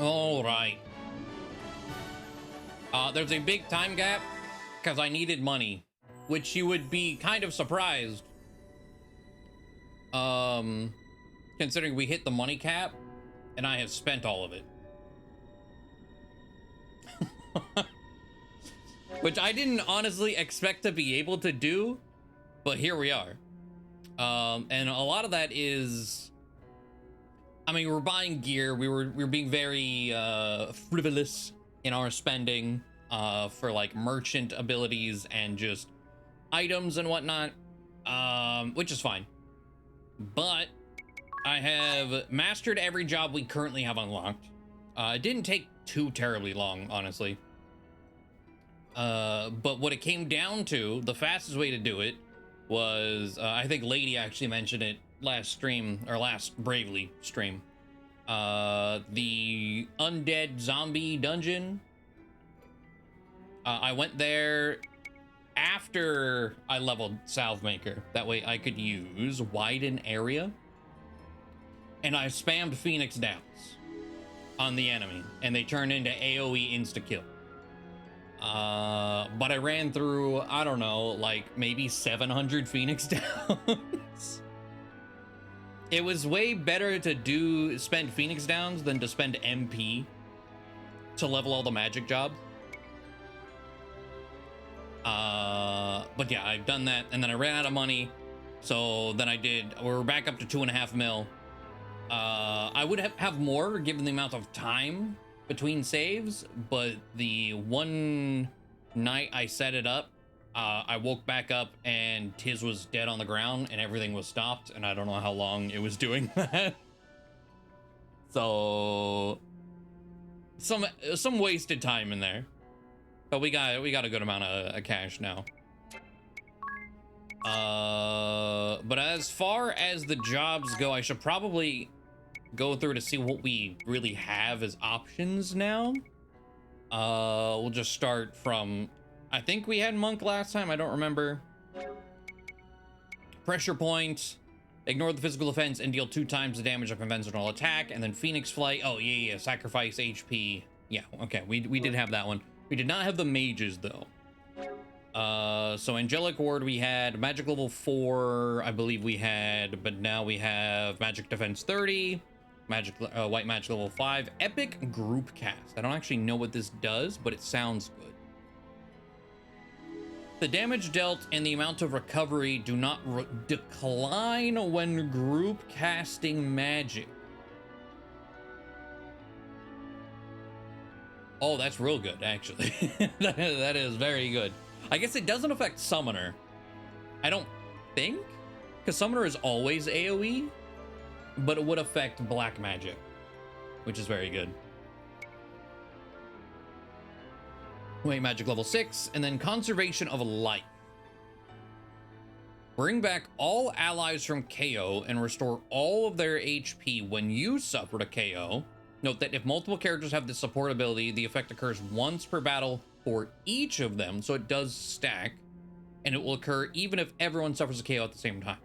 All right. There's a big time gap because I needed money, which you would be kind of surprised. Considering we hit the money cap and I have spent all of it. Which I didn't honestly expect to be able to do, but here we are. And a lot of that is, I mean, we're buying gear. We were being very frivolous in our spending for like merchant abilities and just items and whatnot, which is fine. But I have mastered every job we currently have unlocked. It didn't take too terribly long, honestly. But what it came down to, the fastest way to do it was, I think Lady actually mentioned it last stream, or last Bravely stream. The undead zombie dungeon. I went there after I leveled Salve Maker. That way I could use Widen Area. And I spammed Phoenix Downs on the enemy, and they turned into AoE insta-kill. But I ran through, I don't know, like maybe 700 Phoenix Downs. It was way better to spend Phoenix Downs than to spend MP to level all the magic jobs. But yeah, I've done that, and then I ran out of money, so then we're back up to 2.5 mil. I would have more given the amount of time between saves, but the one night I set it up, I woke back up and Tiz was dead on the ground and everything was stopped, and I don't know how long it was doing that. So some wasted time in there, but we got a good amount of cash now. But as far as the jobs go, I should probably go through to see what we really have as options now. We'll just start from, I think we had Monk last time, I don't remember. Pressure Point, ignore the physical offense and deal 2 times the damage of conventional attack, and then Phoenix Flight. Oh yeah, sacrifice HP. Yeah, okay, we did have that one. We did not have the mages though. So Angelic Ward we had, Magic level 4 I believe we had, but now we have Magic Defense 30, Magic White Magic level 5, Epic Group Cast. I don't actually know what this does, but it sounds good. The damage dealt and the amount of recovery do not decline when group casting magic. Oh, that's real good, actually. That is very good. I guess it doesn't affect Summoner. I don't think, because Summoner is always AoE, but it would affect Black Magic, which is very good. Wait, Magic level 6, and then Conservation of Life. Bring back all allies from KO and restore all of their HP when you suffered a KO. Note that if multiple characters have this support ability, the effect occurs once per battle for each of them, so it does stack, and it will occur even if everyone suffers a KO at the same time.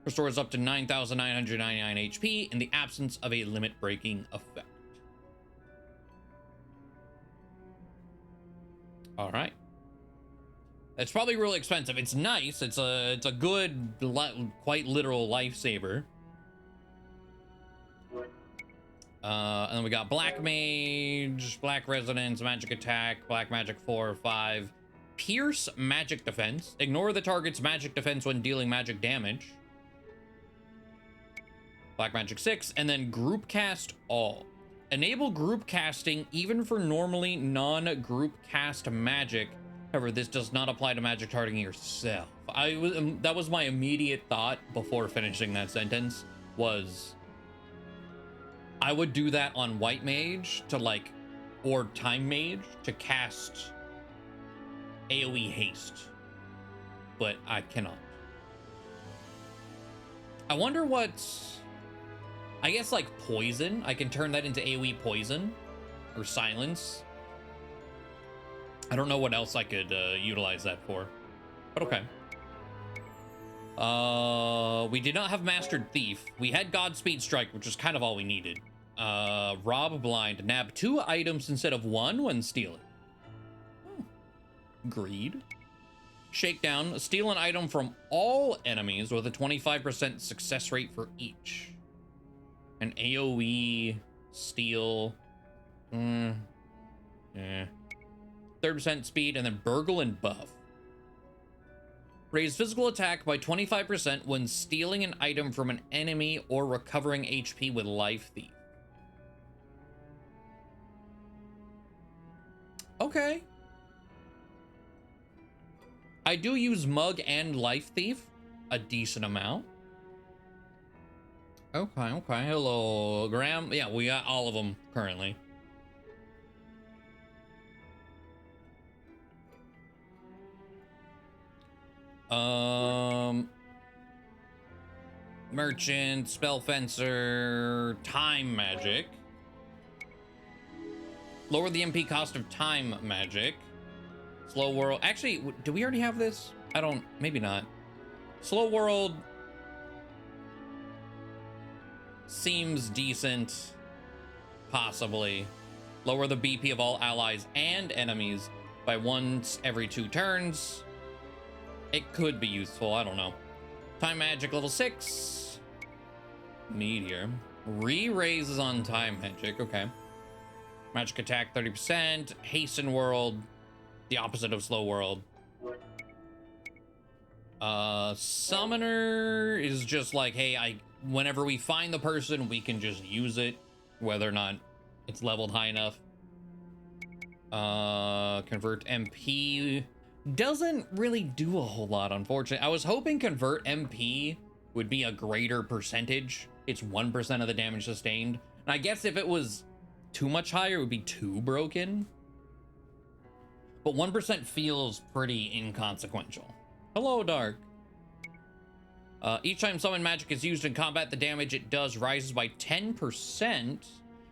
Restores up to 9,999 HP in the absence of a limit-breaking effect. All right. It's probably really expensive. It's nice. It's a good, quite literal lifesaver. And then we got Black Mage, Black Resonance, Magic Attack, Black Magic 4 or 5, Pierce Magic Defense. Ignore the target's magic defense when dealing magic damage. Black Magic 6, and then Group Cast All. Enable group casting even for normally non-group cast magic. However, this does not apply to magic targeting yourself. That was my immediate thought before finishing that sentence, was I would do that on White Mage to like, or Time Mage to cast AoE haste, but I cannot. I wonder what, I guess like poison, I can turn that into AoE poison or silence. I don't know what else I could utilize that for, but okay. We did not have Mastered Thief. We had Godspeed Strike, which is kind of all we needed. Rob blind. Nab 2 items instead of 1 when stealing. Oh. Greed. Shakedown. Steal an item from all enemies with a 25% success rate for each. An AoE steal. Yeah. 30% speed, and then burgle and buff. Raise physical attack by 25% when stealing an item from an enemy or recovering HP with Life Thief. Okay. I do use Mug and Life Thief a decent amount. Okay, okay. Hello, Graham. Yeah, we got all of them currently. Merchant, Spell Fencer, Time Magic. Lower the MP cost of Time Magic. Slow World. Actually, do we already have this? I don't, maybe not. Slow World seems decent. Possibly. Lower the BP of all allies and enemies by once every 2 turns. It could be useful, I don't know. Time Magic level 6. Meteor. Re-raises on Time Magic, okay. Magic Attack 30%. Hasten World. The opposite of Slow World. Summoner is just like, hey, whenever we find the person, we can just use it, whether or not it's leveled high enough. Convert MP doesn't really do a whole lot, unfortunately. I was hoping Convert MP would be a greater percentage. It's 1% of the damage sustained. And I guess if it was too much higher, it would be too broken. But 1% feels pretty inconsequential. Hello, Dark. Each time summon magic is used in combat, the damage it does rises by 10%.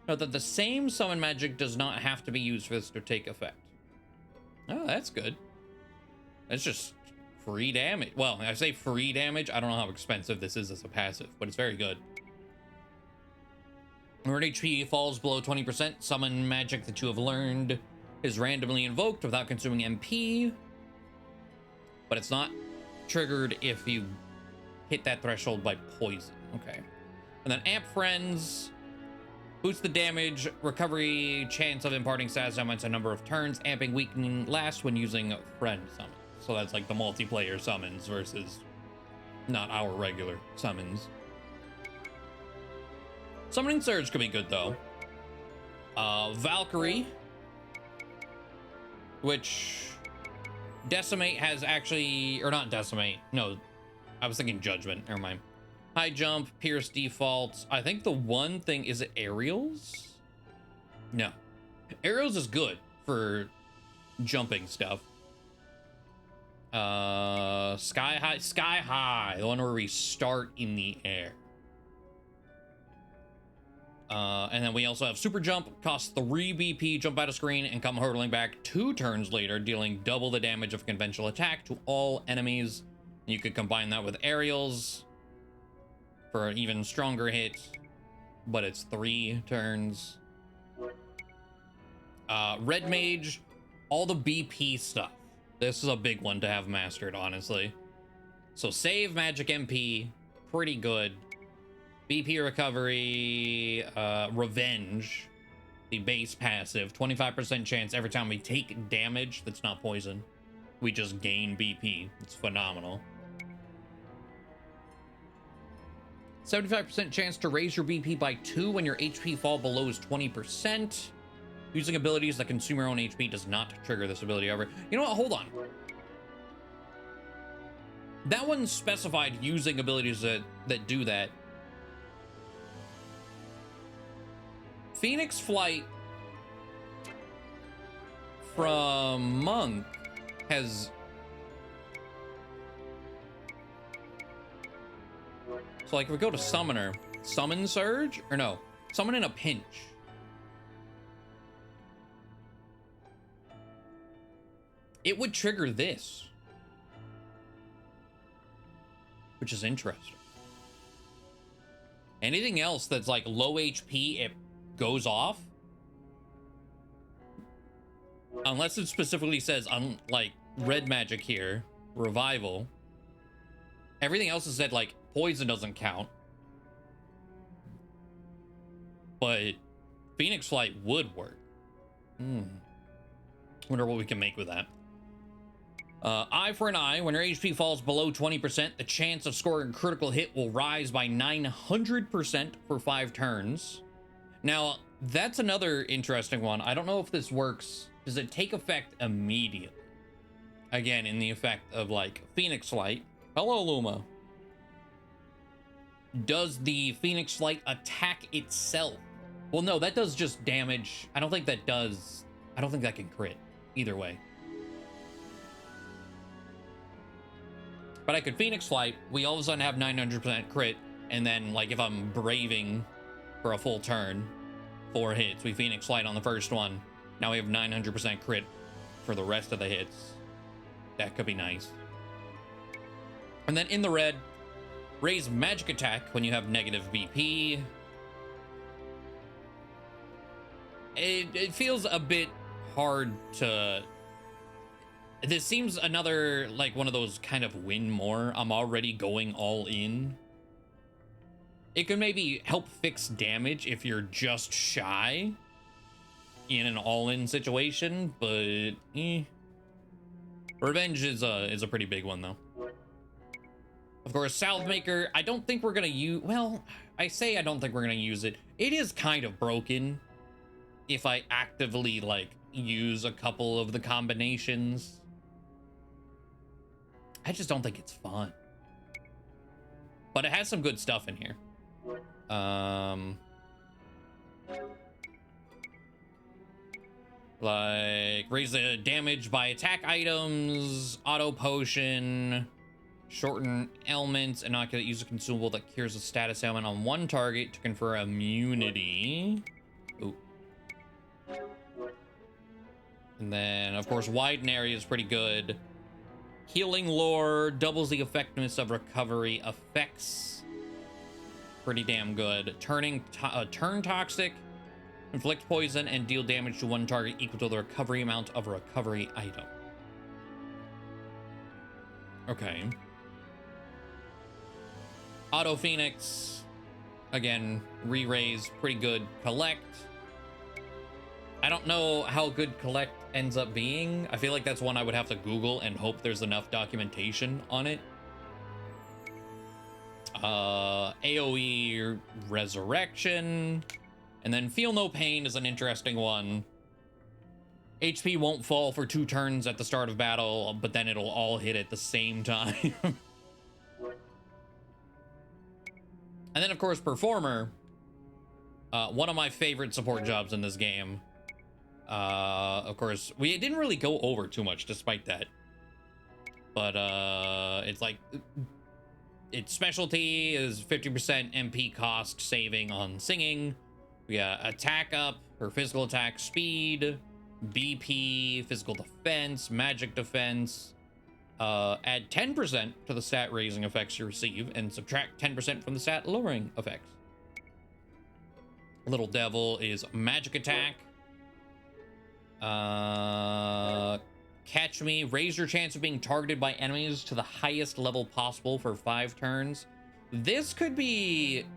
Note that the same summon magic does not have to be used for this to take effect. Oh, that's good. That's just free damage. Well, I say free damage. I don't know how expensive this is as a passive, but it's very good. When HP falls below 20%, summon magic that you have learned is randomly invoked without consuming MP. But it's not triggered if you hit that threshold by poison. Okay. And then Amp Friends. Boost the damage, recovery, chance of imparting status amounts a number of turns, amping weakening last when using friend summons. So that's like the multiplayer summons versus not our regular summons. Summoning Surge could be good though. Valkyrie, which Decimate has actually, or not Decimate, no, I was thinking Judgment, never mind. High jump, pierce defaults. I think the one thing, is it aerials? No. Aerials is good for jumping stuff. Sky high, the one where we start in the air. And then we also have super jump, costs 3 BP, jump out of screen and come hurtling back 2 turns later, dealing double the damage of conventional attack to all enemies. You could combine that with aerials for an even stronger hit, but it's 3 turns. Red Mage, all the BP stuff. This is a big one to have mastered, honestly. So save magic MP, pretty good. BP recovery, revenge, the base passive, 25% chance every time we take damage that's not poison, we just gain BP. It's phenomenal. 75% chance to raise your BP by 2 when your HP fall below is 20%. Using abilities that consume your own HP does not trigger this ability ever. You know what? Hold on. That one specified using abilities that do that. Phoenix Flight from Monk has... So like if we go to Summoner, Summon Surge? Or no, Summon in a pinch. It would trigger this. Which is interesting. Anything else that's like low HP, it goes off, unless it specifically says on like red magic here, revival. Everything else is said like poison doesn't count, but Phoenix Flight would work. Wonder what we can make with that. Eye for an eye. When your HP falls below 20%, the chance of scoring a critical hit will rise by 900% for 5 turns. Now, that's another interesting one. I don't know if this works. Does it take effect immediately? Again, in the effect of like Phoenix Flight. Hello, Luma. Does the Phoenix Flight attack itself? Well, no, that does just damage. I don't think that can crit either way. But I could Phoenix Flight. We all of a sudden have 900% crit. And then, like, if I'm braving for a full turn, 4 hits, we Phoenix Flight on the first one. Now we have 900% crit for the rest of the hits. That could be nice. And then in the red, raise magic attack when you have negative BP. It feels a bit hard to... This seems another, like, one of those kind of win more. I'm already going all in. It could maybe help fix damage if you're just shy in an all-in situation, but Revenge is a pretty big one, though. Of course, Salvemaker, I don't think we're gonna use... Well, I say I don't think we're gonna use it. It is kind of broken if I actively, like, use a couple of the combinations. I just don't think it's fun. But it has some good stuff in here. Like, raise the damage by attack items, auto potion, shorten ailments, inoculate user consumable that cures a status ailment on one target to confer immunity. Ooh. And then, of course, widen area is pretty good. Healing lore doubles the effectiveness of recovery effects. Pretty damn good. Turn toxic, inflict poison, and deal damage to one target equal to the recovery amount of a recovery item. Okay. Auto Phoenix. Again, re-raise, pretty good. Collect. I don't know how good collect ends up being. I feel like that's one I would have to Google and hope there's enough documentation on it. AoE resurrection, and then feel no pain is an interesting one. HP won't fall for 2 turns at the start of battle, but then it'll all hit at the same time. And then, of course, Performer. One of my favorite support jobs in this game. Of course, we didn't really go over too much despite that. But, it's like... Its specialty is 50% MP cost saving on singing. We got attack up, or physical attack speed, BP, physical defense, magic defense. Add 10% to the stat raising effects you receive, and subtract 10% from the stat lowering effects. Little Devil is magic attack. Catch Me, raise your chance of being targeted by enemies to the highest level possible for 5 turns. This could be...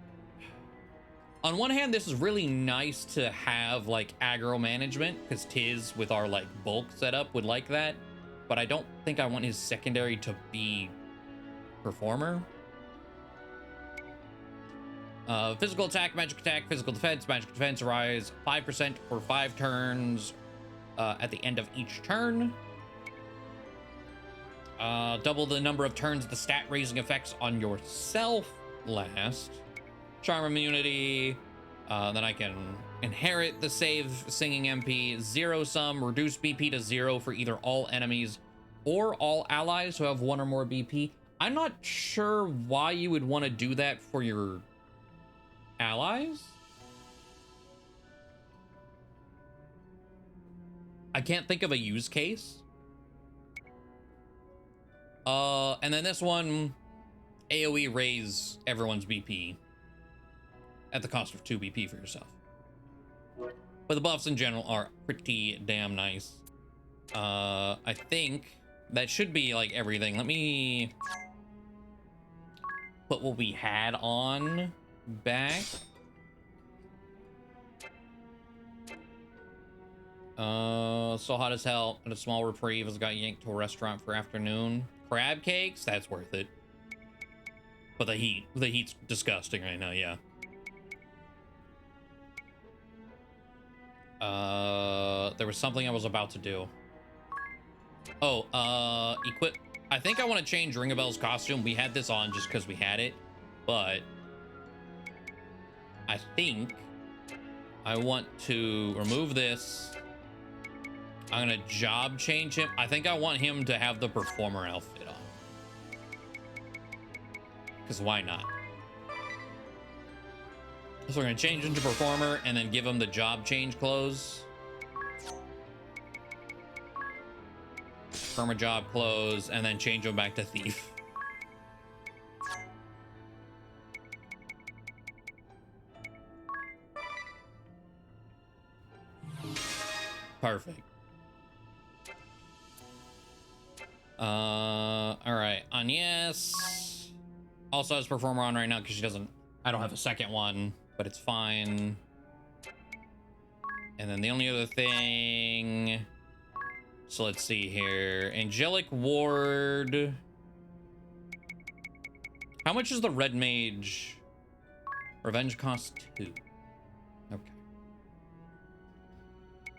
On one hand, this is really nice to have, like, aggro management, because Tiz, with our, like, bulk setup, would like that. But I don't think I want his secondary to be Performer. Physical attack, physical defense, magic defense, rise 5% for 5 turns at the end of each turn. Double the number of turns the stat raising effects on yourself last. Charm immunity. Then I can inherit the save singing MP. Zero sum, reduce BP to 0 for either all enemies or all allies who have 1 or more BP. I'm not sure why you would want to do that for your allies. I can't think of a use case. And then this one, AoE raise everyone's BP at the cost of 2 BP for yourself. But the buffs in general are pretty damn nice. I think that should be like everything. Let me put what we had on back. So hot as hell. And a small reprieve has got yanked to a restaurant for afternoon. Crab cakes? That's worth it. But the heat's disgusting right now, yeah. There was something I was about to do. Oh, equip. I think I want to change Ringabel's costume. We had this on just because we had it, but I think I want to remove this. I'm gonna job change him. I think I want him to have the performer outfit on. Because why not? So we're gonna change him to performer and then give him the job change clothes. Performer job clothes and then change him back to thief. Perfect. All right, Agnes also has performer on right now because she doesn't. I don't have a second one, but it's fine. And then the only other thing. So let's see here. Angelic Ward. How much is the Red Mage? Revenge costs 2. Okay.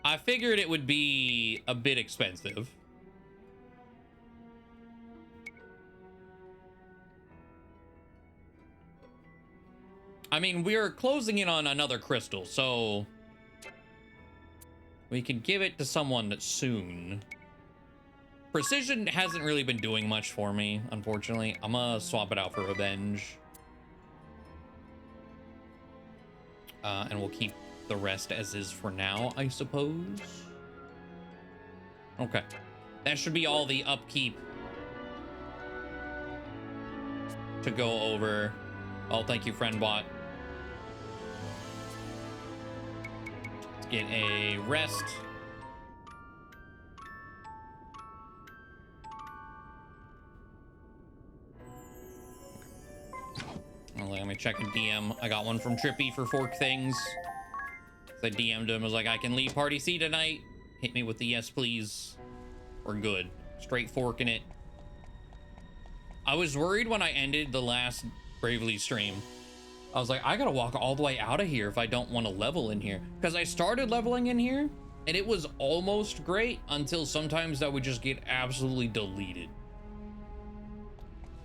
I figured it would be a bit expensive. I mean, we're closing in on another crystal, so we can give it to someone soon. Precision hasn't really been doing much for me, unfortunately. I'm gonna swap it out for Revenge. And we'll keep the rest as is for now, I suppose. Okay. That should be all the upkeep to go over. Oh, thank you, FriendBot. Let's get a rest. Let me check a DM. I got one from Trippy for Fork Things. I DM'd him. I was like, I can leave Party C tonight. Hit me with the yes, please. We're good. Straight forking it. I was worried when I ended the last Bravely stream. I was like, I gotta walk all the way out of here if I don't want to level in here. Because I started leveling in here, and it was almost great until sometimes that would just get absolutely deleted.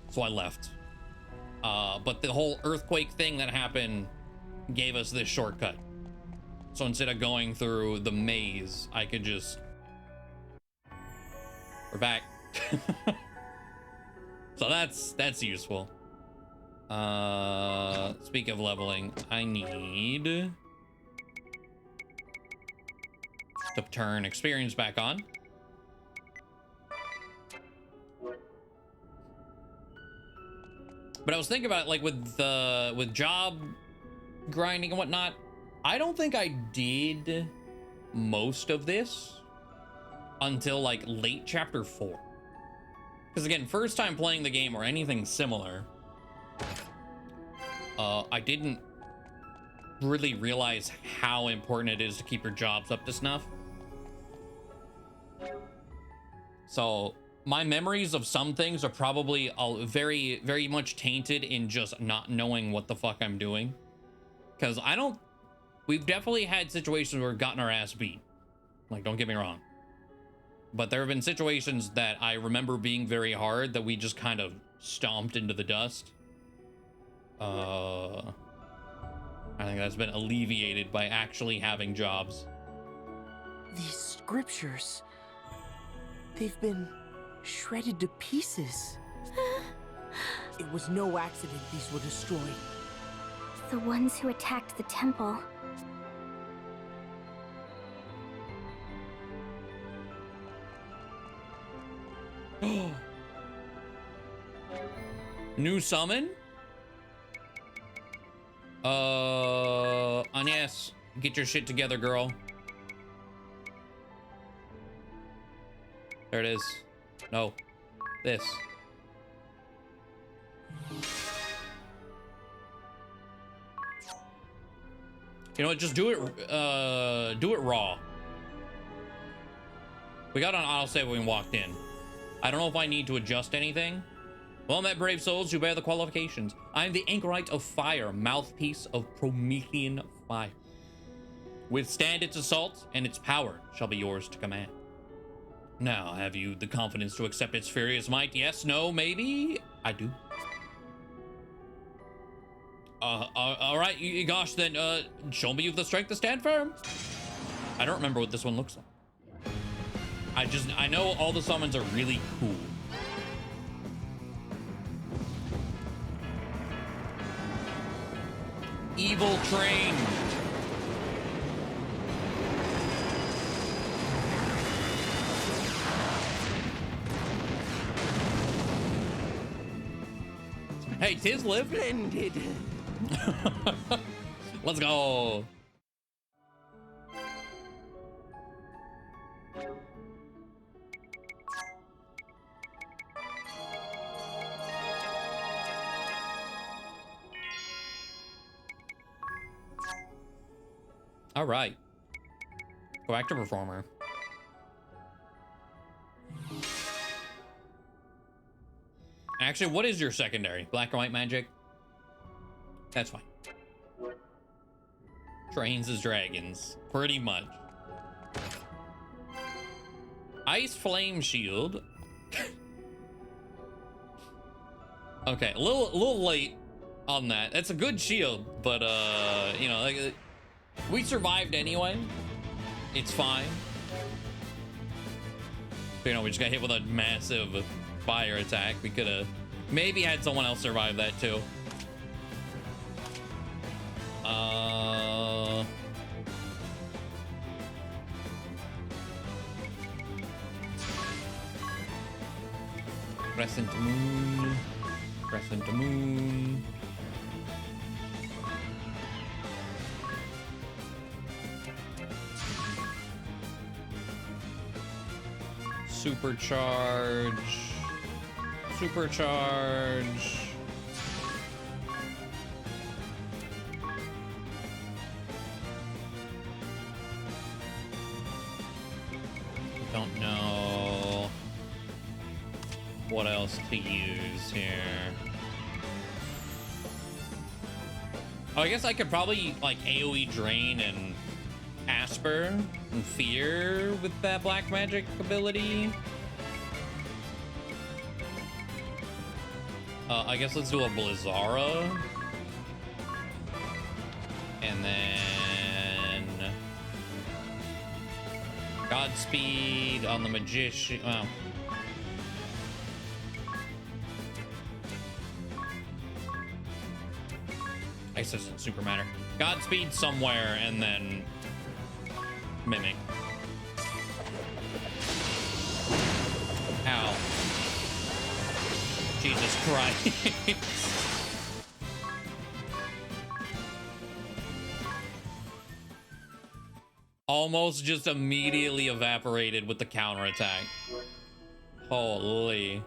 So I left. But the whole earthquake thing that happened gave us this shortcut. So instead of going through the maze, I could just... We're back. So that's useful. Speak of leveling, I need to turn experience back on. But I was thinking about it, like with job grinding and whatnot. I don't think I did most of this until like late chapter 4. Because again, first time playing the game or anything similar, I didn't really realize how important it is to keep your jobs up to snuff. So my memories of some things are probably very, very much tainted in just not knowing what the fuck I'm doing. Because we've definitely had situations where we've gotten our ass beat. Like, don't get me wrong. But there have been situations that I remember being very hard that we just kind of stomped into the dust. I think that's been alleviated by actually having jobs. These scriptures, they've been shredded to pieces. It was no accident these were destroyed. The ones who attacked the temple. New summon? Agnes, get your shit together, girl. There it is. No. This. You know what? Just do it raw. We got on autosave when we walked in. I don't know if I need to adjust anything. Well met, brave souls who bear the qualifications. I am the anchorite of fire, mouthpiece of Promethean fire. Withstand its assault, and its power shall be yours to command. Now, have you the confidence to accept its furious might? Yes, no, maybe? I do. All right, gosh, then, show me you've the strength to stand firm. I don't remember what this one looks like. I know all the summons are really cool. Evil train. Hey, tis live. Splendid. Let's go. All right. Go actor performer. Actually, what is your secondary? Black and white magic? That's fine. Trains as dragons. Pretty much. Ice flame shield. Okay, a little late on that. That's a good shield, but you know, like, we survived anyway. It's fine. You know, we just got hit with a massive fire attack. We could have maybe had someone else survive that too. Crescent moon. Crescent moon. Supercharge. Supercharge. Don't know what else to use here. Oh, I guess I could probably like AoE drain and Asper and Fear with that black magic ability. I guess let's do a Blizzara. And then Godspeed on the Magician. Well, I guess it doesn't super matter. Godspeed somewhere and then Mimic. Ow. Jesus Christ. Almost just immediately evaporated with the counterattack. Holy.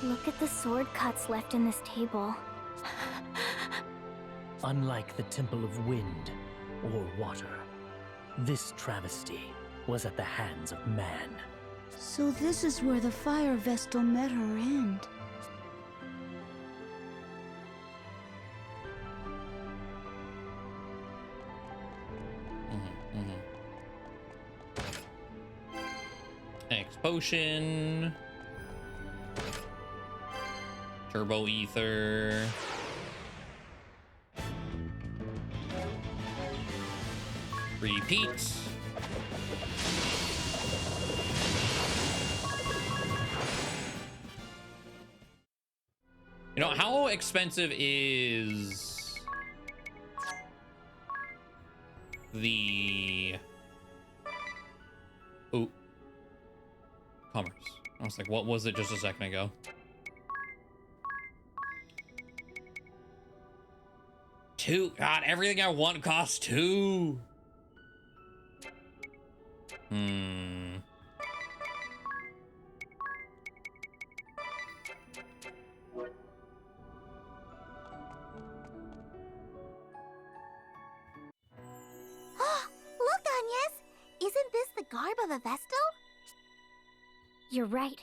Look at the sword cuts left in this table. Unlike the Temple of Wind or Water, this travesty was at the hands of man. So this is where the Fire Vestal met her end. X potion. Turbo ether. Repeat. You know, how expensive is the... Ooh. Commerce. I was like, what was it just a second ago? $2. God, everything I want costs $2. Hmm. Look, Agnes! Isn't this the garb of a Vestal? You're right.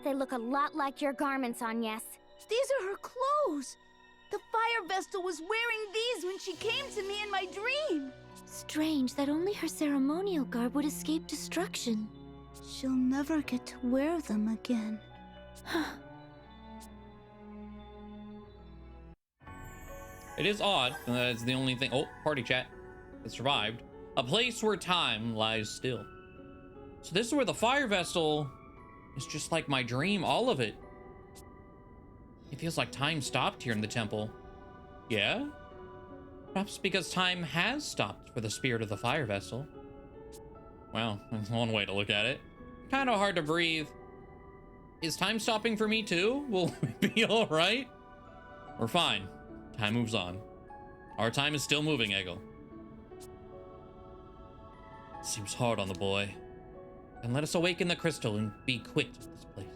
They look a lot like your garments, Agnes. These are her clothes. The Fire Vestal was wearing these when she came to me in my dream. Strange that only her ceremonial garb would escape destruction. She'll never get to wear them again. It is odd, and that is the only thing. Oh, party chat that survived. A place where time lies still. So this is where the Fire Vestal is just like my dream, all of it. It feels like time stopped here in the temple. Yeah? Perhaps because time has stopped for the spirit of the Fire Vestal. Well, that's one way to look at it. Kind of hard to breathe. Is time stopping for me too? Will we be all right? We're fine. Time moves on. Our time is still moving, Eggle. Seems hard on the boy. And let us awaken the crystal and be quit of this place.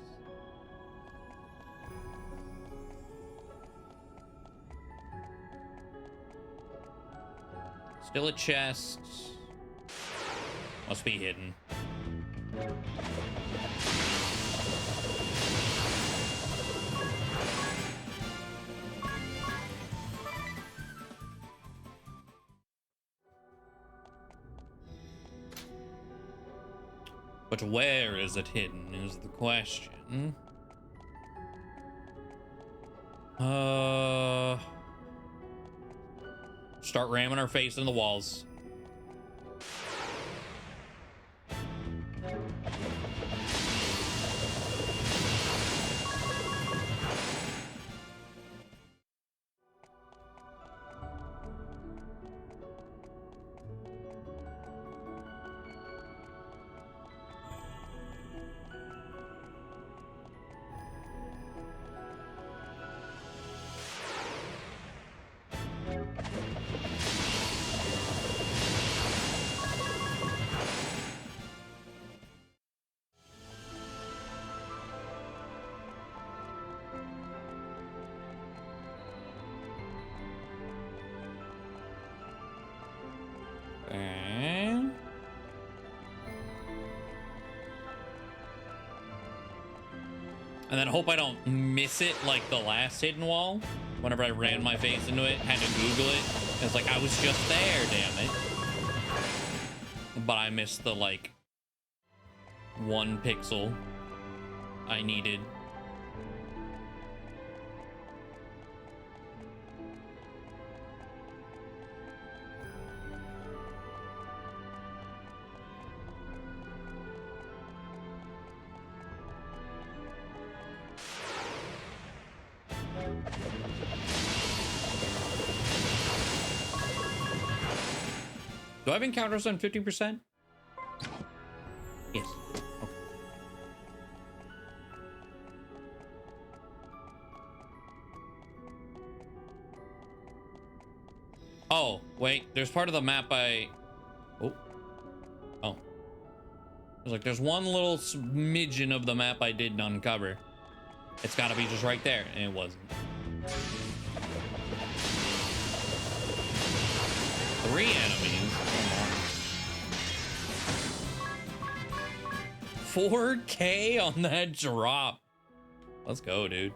Still a chest. Must be hidden. But where is it hidden is the question. Start ramming our face in the walls. And then hope I don't miss it like the last hidden wall. Whenever I ran my face into it, had to Google it. It's like, I was just there, damn it. But I missed the, like, 1 pixel I needed. Do I have encounters on 50%? Yes. Okay. Oh, wait. There's part of the map I... Oh. Oh. There's one little smidgen of the map I didn't uncover. It's gotta be just right there. And it wasn't. 3 enemies. 4K on that drop. Let's go, dude.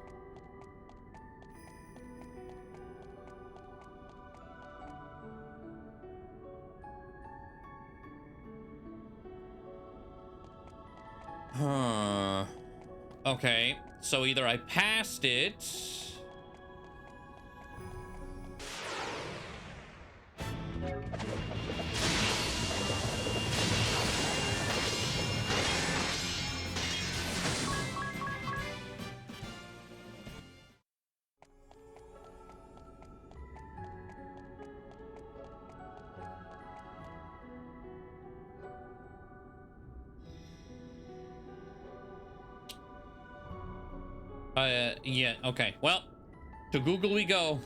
Huh. Okay, so either I passed it. Yeah, okay. Well, to Google we go.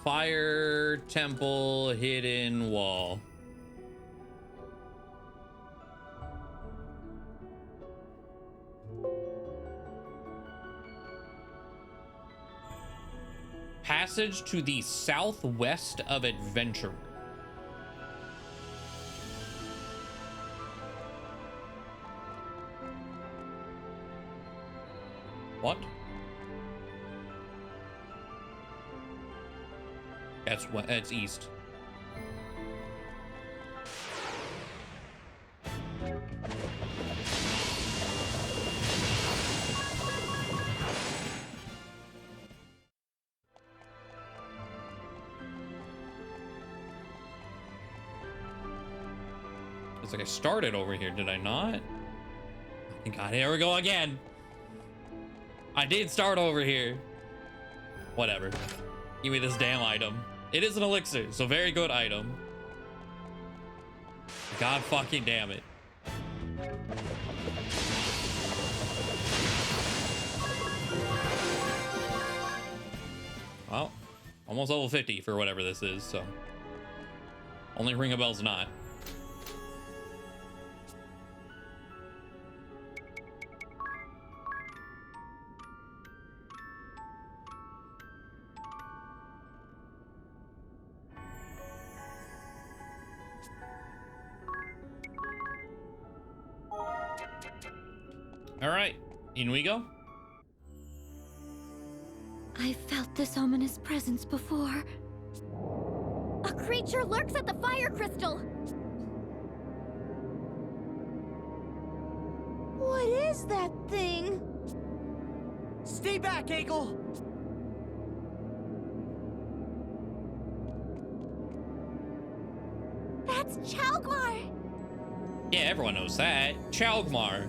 Fire temple hidden wall. Passage to the southwest of Adventure. What? That's east. It's like I started over here, did I not? Oh God, here we go again. I did start over here. Whatever. Give me this damn item. It is an elixir, so very good item. God fucking damn it. Well, almost level 50 for whatever this is, so. Only Ring a Bell's not. All right, in we go. I felt this ominous presence before. A creature lurks at the fire crystal! What is that thing? Stay back, Eagle! That's Chalgmar! Yeah, everyone knows that. Chalgmar.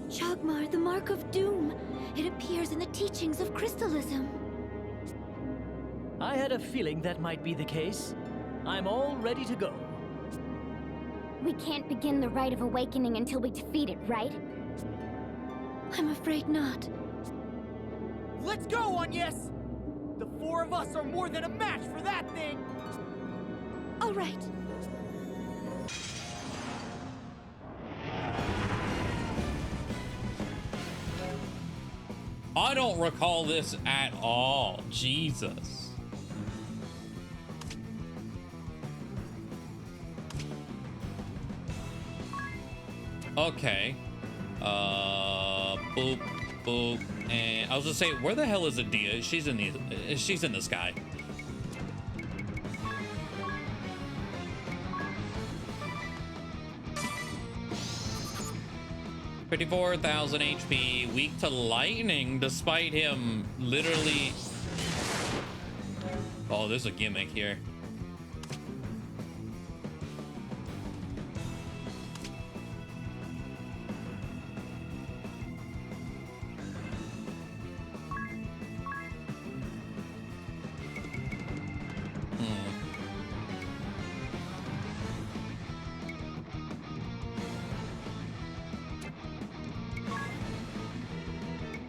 Chalgmar, the Mark of Doom. It appears in the teachings of Crystalism. I had a feeling that might be the case. I'm all ready to go. We can't begin the Rite of Awakening until we defeat it, right? I'm afraid not. Let's go, Agnes! The four of us are more than a match for that thing! All right. I don't recall this at all. Jesus. Okay. Boop, boop, and I was gonna say, where the hell is Adia? She's in the sky. $54,000 HP, weak to lightning, despite him literally. Oh, there's a gimmick here.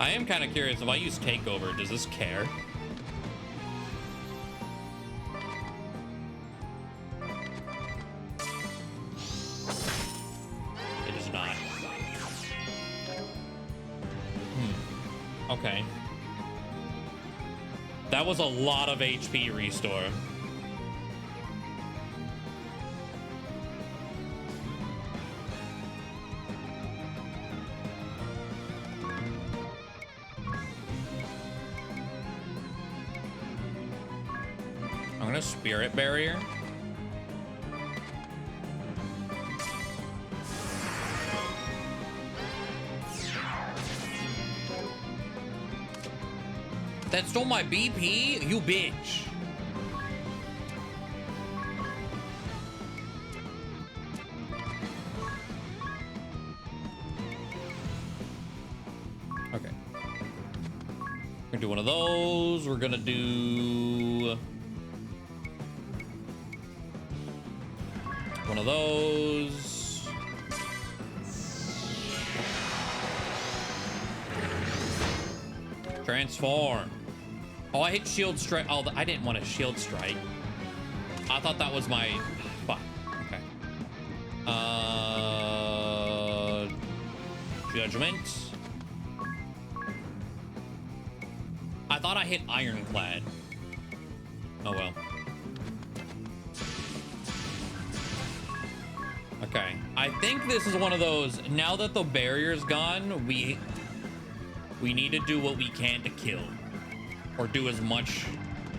I am kind of curious, if I use takeover, does this care? It is not. Okay. That was a lot of HP restore. Spirit barrier. That stole my BP? You bitch. Okay. We're gonna do one of those. We're gonna do one of those. Transform. Oh, I hit shield strike. Oh, I didn't want a shield strike. I thought that was my. Fuck. Okay. Judgment. I thought I hit ironclad. Oh well. Okay, I think this is one of those, now that the barrier's gone, we need to do what we can to kill. Or do as much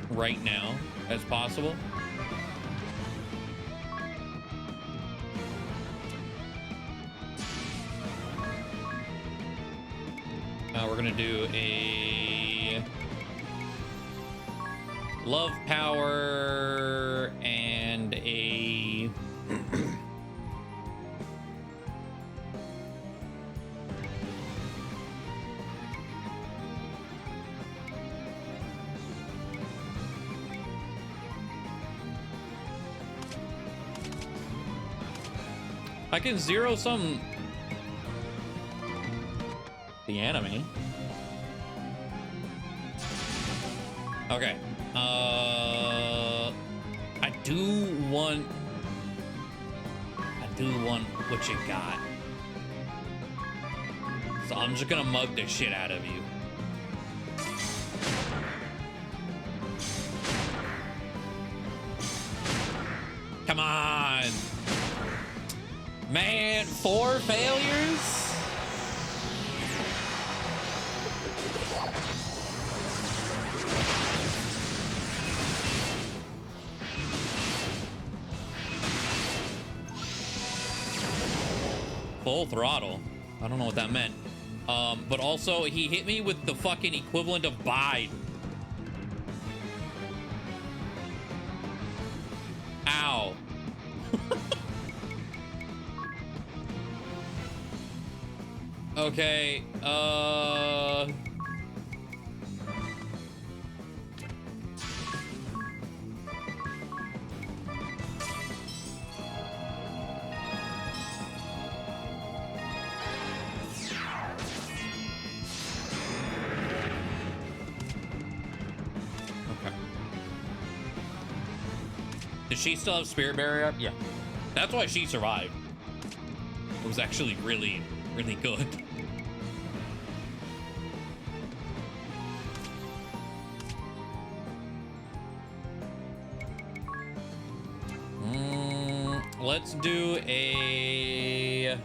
right now as possible. We're gonna do a love power and a I can zero sum the enemy. Okay. I do want what you got. So I'm just gonna mug the shit out of you. Come on. Man, 4 failures? Full throttle. I don't know what that meant. But also, he hit me with the fucking equivalent of bide. Ow. Okay, does she still have Spirit Barrier up? Yeah. That's why she survived. It was actually really, really good. Let's do a...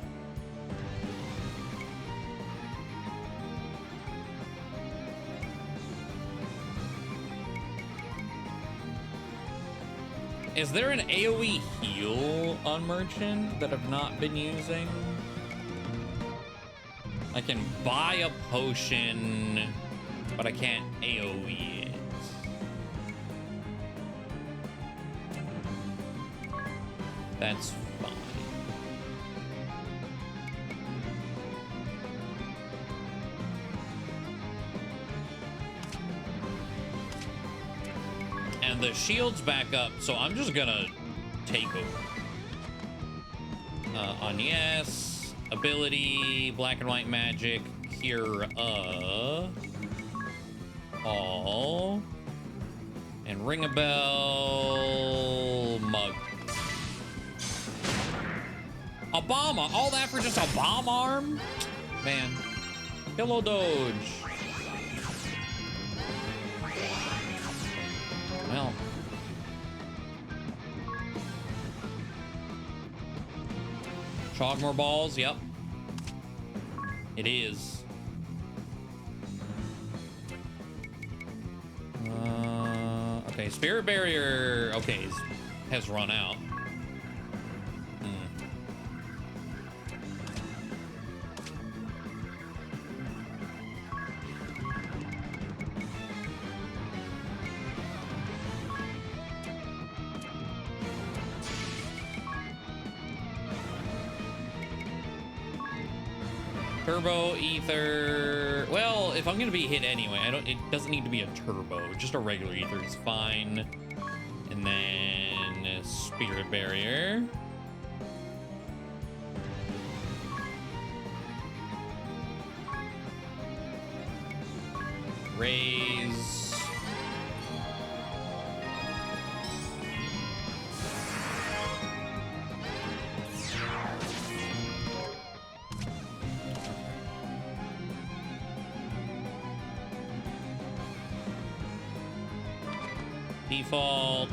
Is there an AoE heal on Merchant that I've not been using? I can buy a potion, but I can't AoE it. That's fine. And the shield's back up, so I'm just gonna take over. On yes, ability, black and white magic, cure all, and ring a bell, mug. A bomb, all that for just a bomb arm? Man, pillow doge. Well. Chogmore balls, yep. It is. Okay, Spirit Barrier, okay, has run out. Turbo, ether. Well, if I'm gonna be hit anyway, it doesn't need to be a turbo. Just a regular ether is fine. And then Spirit Barrier. Raise. Default.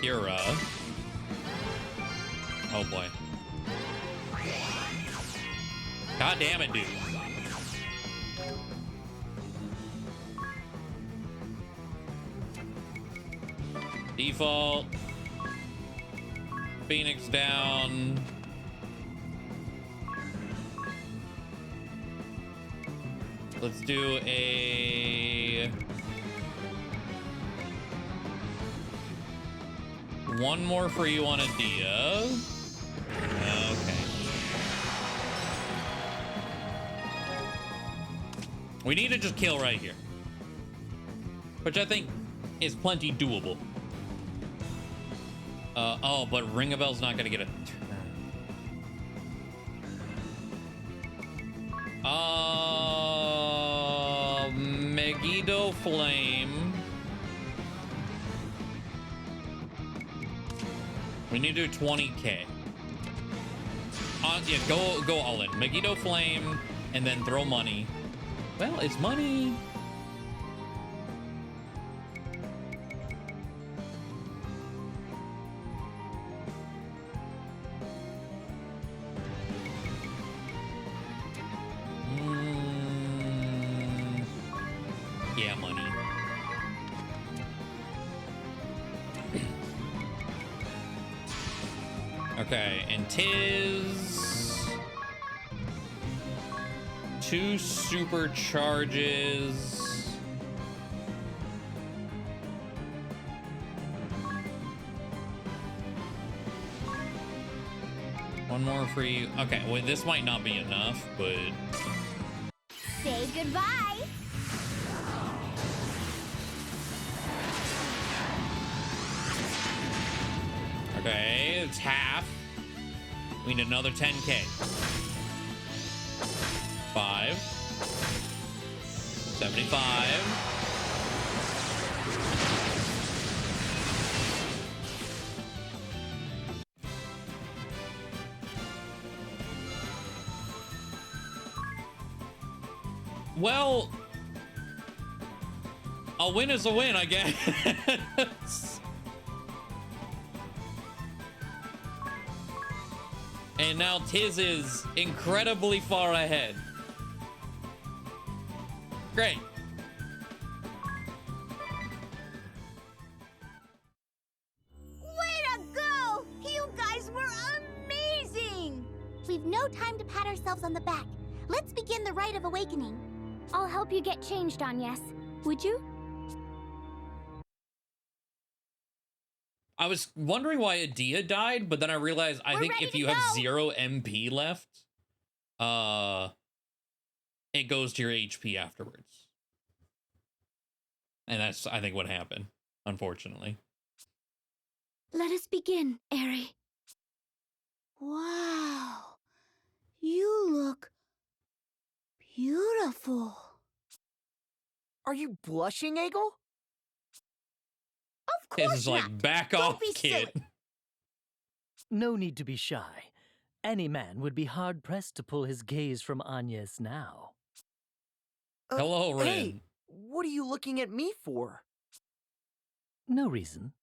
Kira. Oh boy. God damn it, dude. Default. Phoenix down. Let's do a... one more for you on Adia. Okay. We need to just kill right here, which I think is plenty doable. Oh, but Ringabel's not gonna get a turn. Megiddo Flame. We need to do 20k. Yeah, go all in. Megiddo Flame, and then throw money. Well, it's money. Yeah, money. Okay, and tis 2 supercharges. One more for you. Okay, well, this might not be enough, but... Say goodbye. Okay, it's half. We need another 10k. 5. 75. Well, a win is a win, I guess. And now Tiz is incredibly far ahead. Great. Way to go! You guys were amazing! We've no time to pat ourselves on the back. Let's begin the rite of awakening. I'll help you get changed, Agnes. Would you? I was wondering why Adia died, but then I realized I think if you have 0 MP left, it goes to your HP afterwards. And that's, I think, what happened, unfortunately. Let us begin, Eri. Wow. You look beautiful. Are you blushing, Egel? Of course This is like, not. back Don't off, be kid. silly. No need to be shy. Any man would be hard-pressed to pull his gaze from Agnes now. Hello, Rin. Hey, what are you looking at me for? No reason.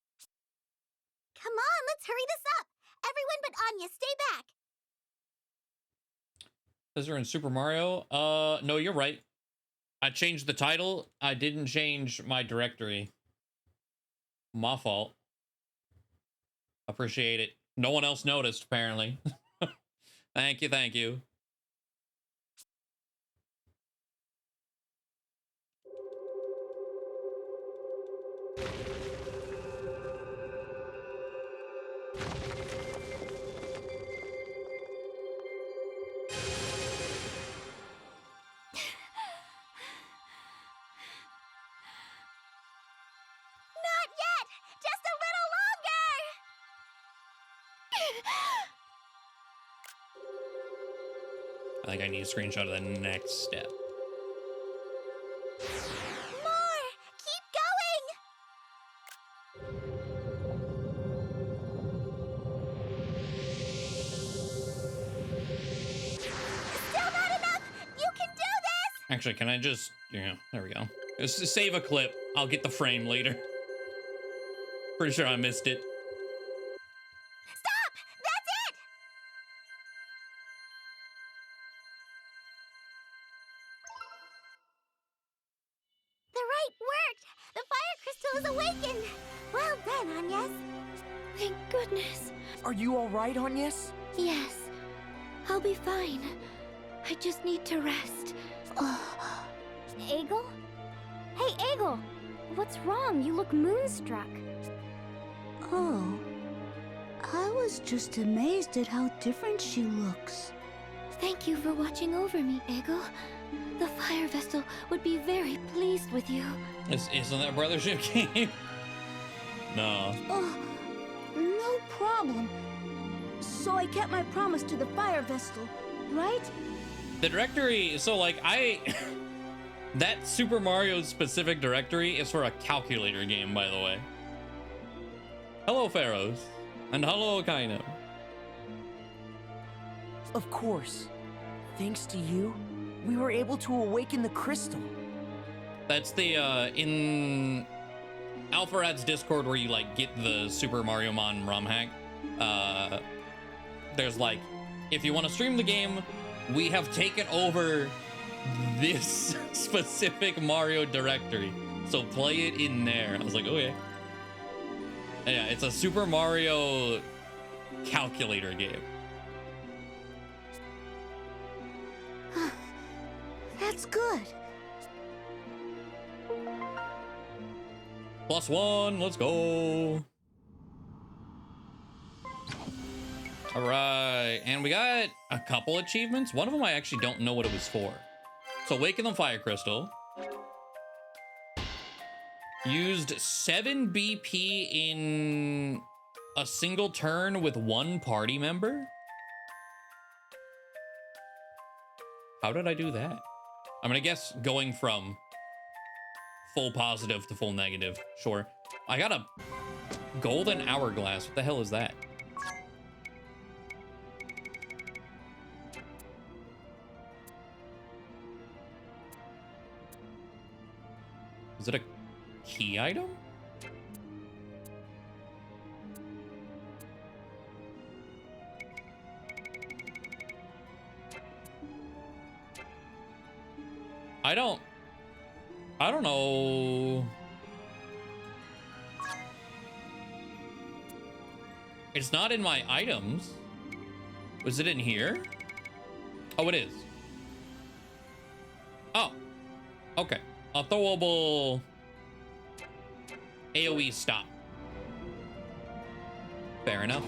Come on, let's hurry this up. Everyone but Anya, stay back. Those are in Super Mario. No, you're right. I changed the title. I didn't change my directory. My fault. Appreciate it. No one else noticed, apparently. Thank you, thank you. Not yet! Just a little longer! I think I need a screenshot of the next step. More! Keep going! Actually, can I just, yeah, there we go. Just save a clip. I'll get the frame later. Pretty sure I missed it. Stop! That's it! The rite worked! The fire crystal is awakened! Well done, Agnes. Thank goodness. Are you alright, Agnes? Yes, I'll be fine. I just need to rest. Egel? Hey, Egel! What's wrong? You look moonstruck. Oh, I was just amazed at how different she looks. Thank you for watching over me, Egel. The Fire Vestal would be very pleased with you. Isn't that Brothership game? No. Oh, no problem. So I kept my promise to the Fire Vestal, right? The directory, so like that Super Mario specific directory is for a calculator game, by the way. Hello, Pharaohs. And hello, Kaino. Of course. Thanks to you, we were able to awaken the crystal. That's the, in Alpharad's Discord where you, like, get the Super Mario Mon ROM hack. There's, like, if you want to stream the game, we have taken over this specific Mario directory. So play it in there. I was like, okay. Yeah, it's a Super Mario calculator game. That's good. +1, let's go. All right, and we got a couple achievements. One of them I actually don't know what it was for. So Awaken the Fire Crystal. Used 7 BP in a single turn with 1 party member. How did I do that? I'm gonna guess going from full positive to full negative. Sure. I got a golden hourglass. What the hell is that? Is it a key item? I don't know. It's not in my items. Was it in here? Oh, it is. Oh, okay. A throwable AoE stop. Fair enough.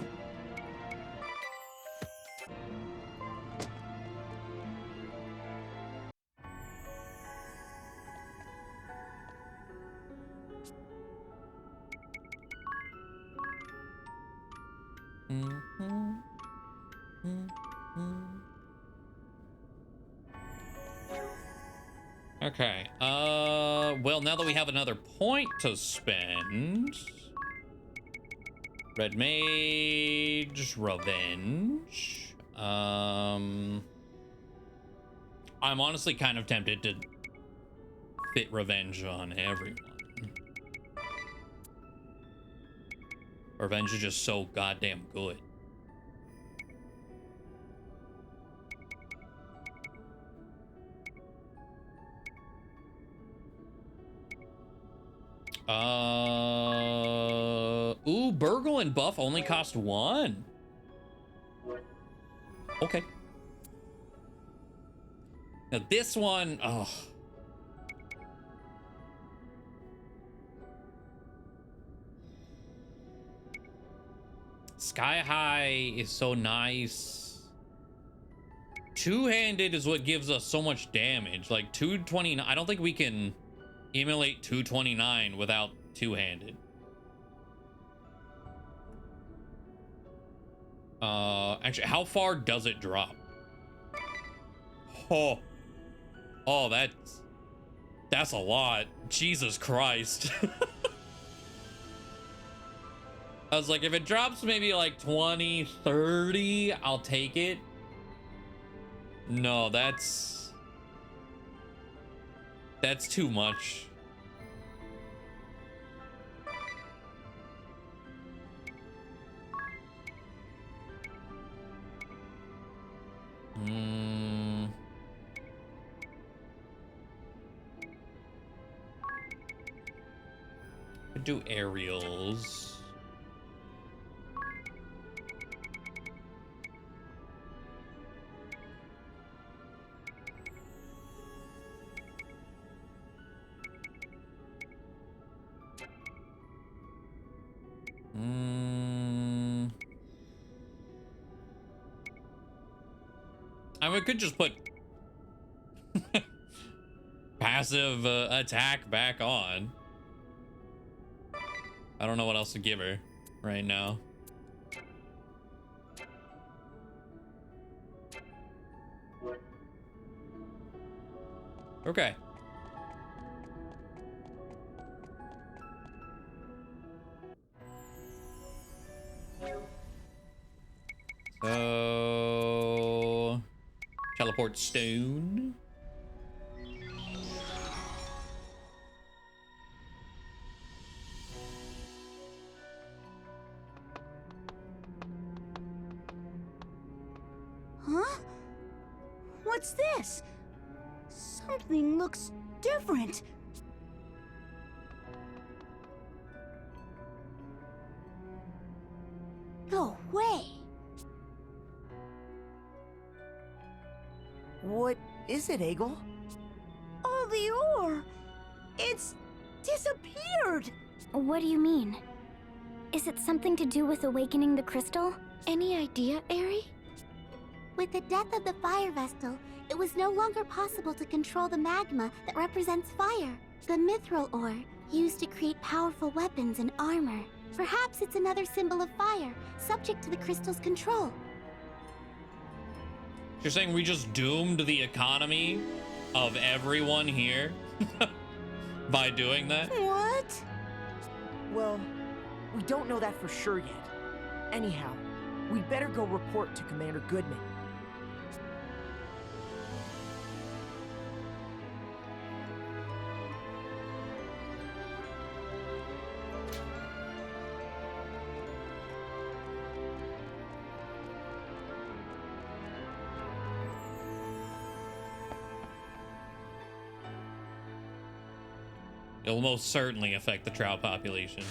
Okay, well, now that we have another point to spend, Red Mage, Revenge, I'm honestly kind of tempted to fit Revenge on everyone. Revenge is just so goddamn good. Ooh, Burgle and Buff only cost 1. Okay. Now this one, oh. Sky High is so nice. Two-handed is what gives us so much damage. Like 229, I don't think we can emulate 229 without two-handed. Actually, how far does it drop? Oh, that's a lot. Jesus Christ. I was like, if it drops maybe like 20, 30, I'll take it. No, that's That's too much. Could do aerials. I mean, we could just put passive attack back on. I don't know what else to give her right now. Okay. So teleport stone. Huh? What's this? Something looks different. No way. What is it, Egel? All the ore. It's disappeared. What do you mean? Is it something to do with awakening the crystal? Any idea, Eri? With the death of the fire vestal, it was no longer possible to control the magma that represents fire. The mithril ore, used to create powerful weapons and armor. Perhaps it's another symbol of fire, subject to the crystal's control. You're saying we just doomed the economy of everyone here by doing that? What? Well, we don't know that for sure yet. Anyhow, we'd better go report to Commander Goodman. It'll most certainly affect the trout population.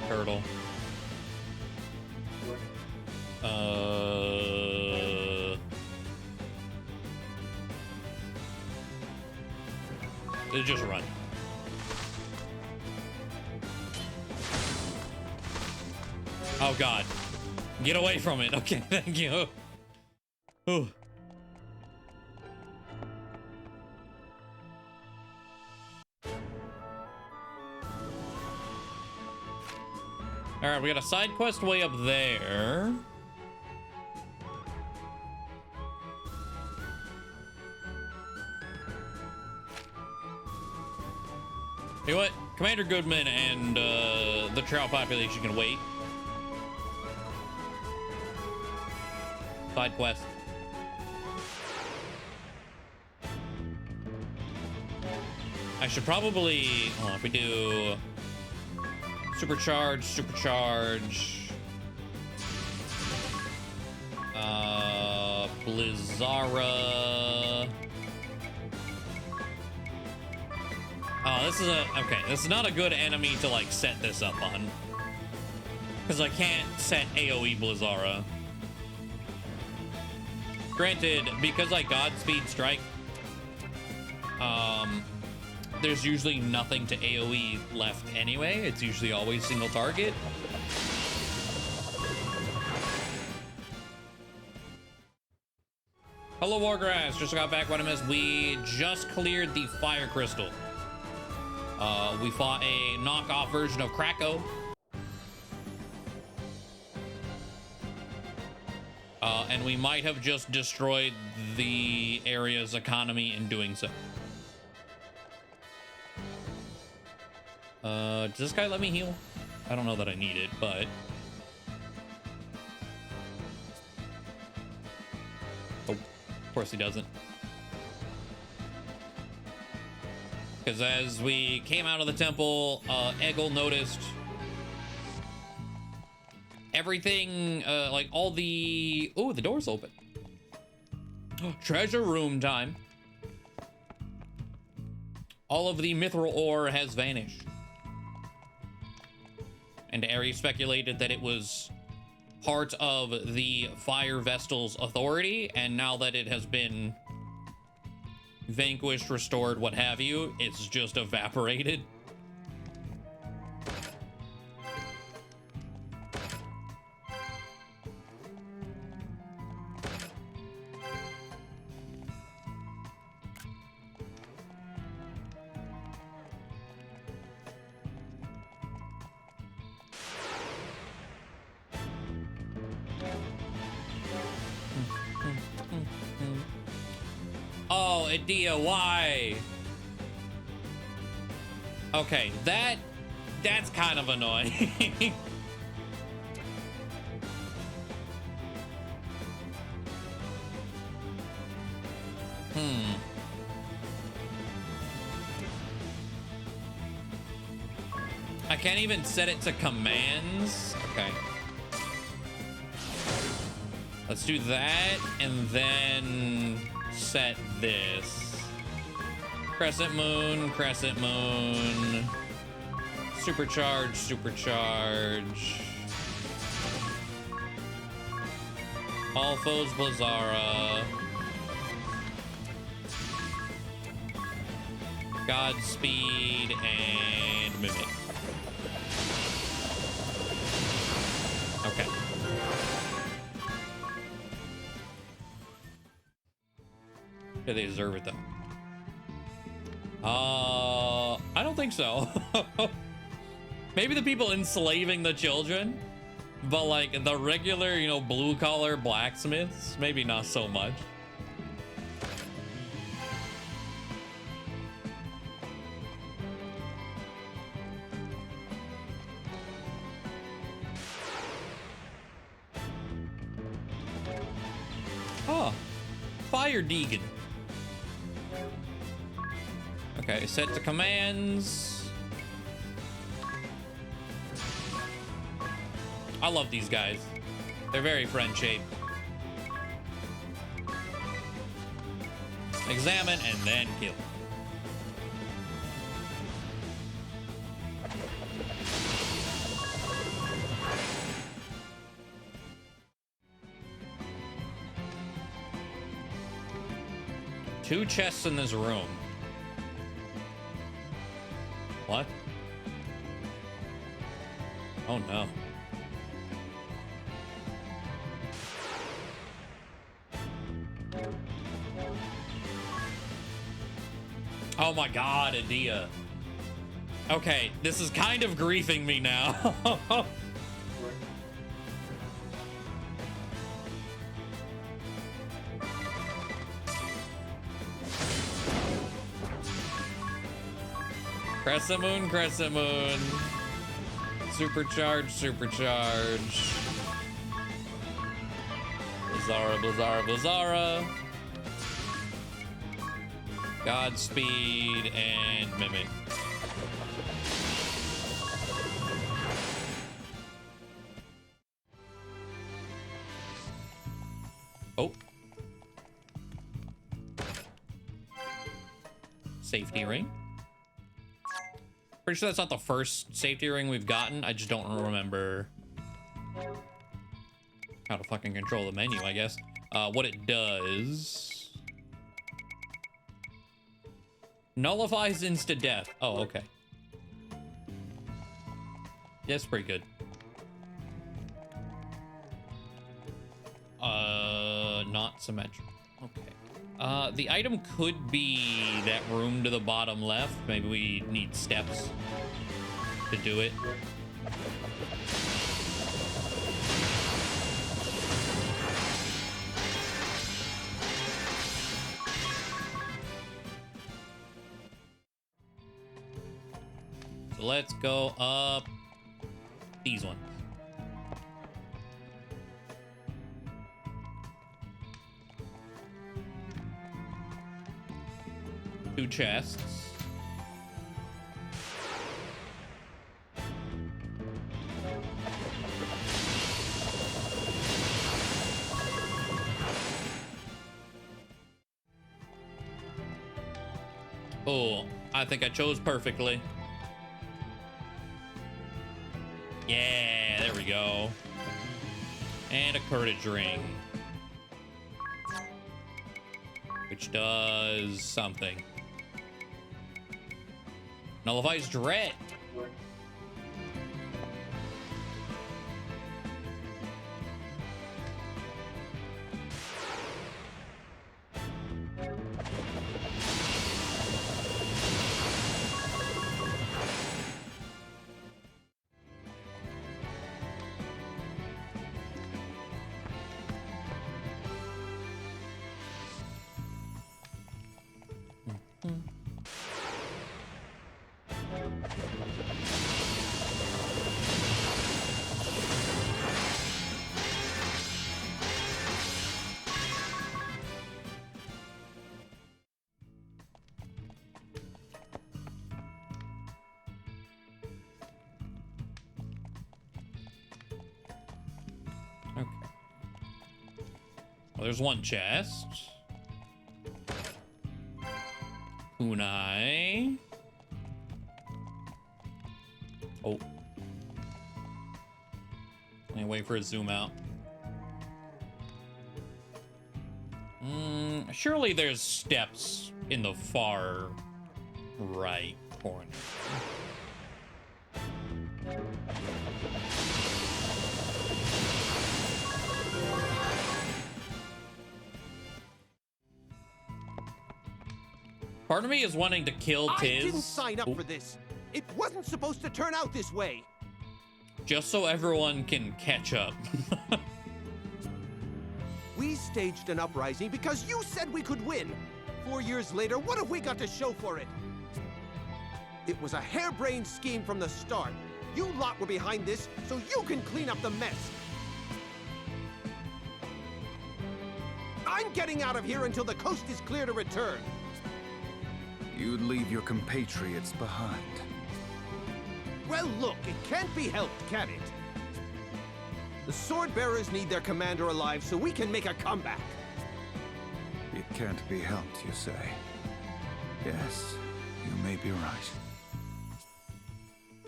Turtle. Just run. Oh God. Get away from it. Okay, thank you. Ooh. All right, we got a side quest way up there. You know what? Commander Goodman and the trout population can wait. Side quest. I should probably, hold on, if we do supercharge, Blizzara. Oh, this is okay, this is not a good enemy to like set this up on, because I can't set AoE Blizzara. Granted, because I Godspeed Strike, there's usually nothing to AoE left anyway. It's usually always single target. Hello, Wargrass. Just got back. What I missed. We just cleared the fire crystal. We fought a knockoff version of Krakow. And we might have just destroyed the area's economy in doing so. Does this guy let me heal? I don't know that I need it, but... Oh, of course he doesn't. Because as we came out of the temple, Eggle noticed everything, like all the... Oh, the door's open. Treasure room time. All of the mithril ore has vanished. And Ari speculated that it was part of the Fire Vestal's authority, and now that it has been vanquished, restored, what have you, it's just evaporated. Oh, Adia, why? Okay, that's kind of annoying. I can't even set it to commands. Okay. Let's do that and then set this. Crescent moon, supercharge, supercharge. All foes Blazara. Godspeed and Mimic. Okay. Do they deserve it though? I don't think so. Maybe the people enslaving the children, but like the regular, you know, blue collar blacksmiths, maybe not so much. Oh, Fire Deegan. Okay, set to commands. I love these guys. They're very friend-shaped. Examine and then kill. Two chests in this room. What? Oh no. Oh my god, Adia. Okay, this is kind of griefing me now. Crescent moon, crescent moon. Supercharge, supercharge. Blazara, Blazara, Blazara. Godspeed and Mimic. Oh. Safety ring. Pretty sure that's not the first safety ring we've gotten. I just don't remember how to fucking control the menu, I guess. What it does. Nullifies insta-death. Oh, okay. Yeah, it's pretty good. Not symmetrical. Okay. The item could be that room to the bottom left. Maybe we need steps to do it. So let's go up these ones. Two chests. Oh, I think I chose perfectly. Yeah, there we go. And a courage ring. Which does something. Nullifies dread. Okay. Well, there's one chest. Kunai. Oh. Let me wait for a zoom out. Surely there's steps in the far right corner. Part of me is wanting to kill Tiz. I didn't sign up for this. It wasn't supposed to turn out this way. Just so everyone can catch up. We staged an uprising because you said we could win. 4 years later, what have we got to show for it? It was a harebrained scheme from the start. You lot were behind this, so you can clean up the mess. I'm getting out of here until the coast is clear to return. You'd leave your compatriots behind. Well, look, it can't be helped, can it? The sword bearers need their commander alive so we can make a comeback. It can't be helped, you say? Yes, you may be right.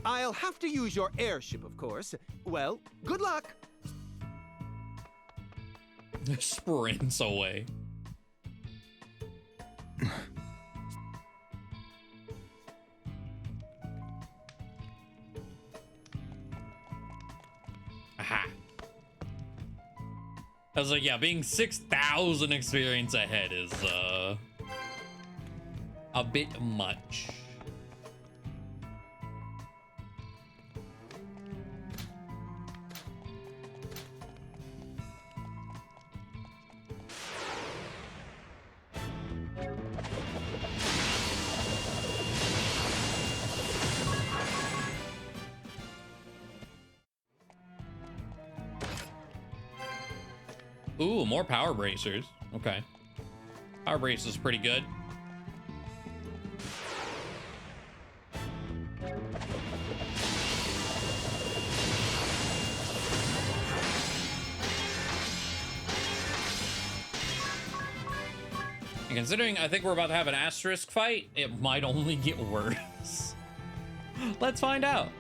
I'll have to use your airship, of course. Well, good luck. Sprints away. Aha. I was like, yeah, being 6,000 experience ahead is a bit much. Ooh, more power bracers. Okay. Power brace is pretty good. And considering I think we're about to have an asterisk fight, it might only get worse. Let's find out.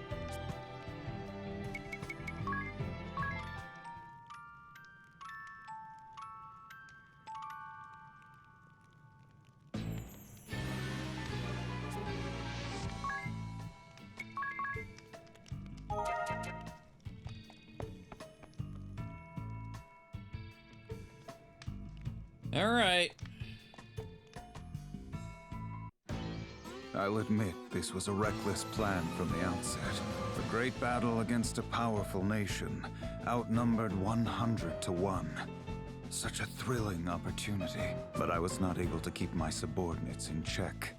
All right. I'll admit this was a reckless plan from the outset. A great battle against a powerful nation, outnumbered 100 to 1. Such a thrilling opportunity, but I was not able to keep my subordinates in check,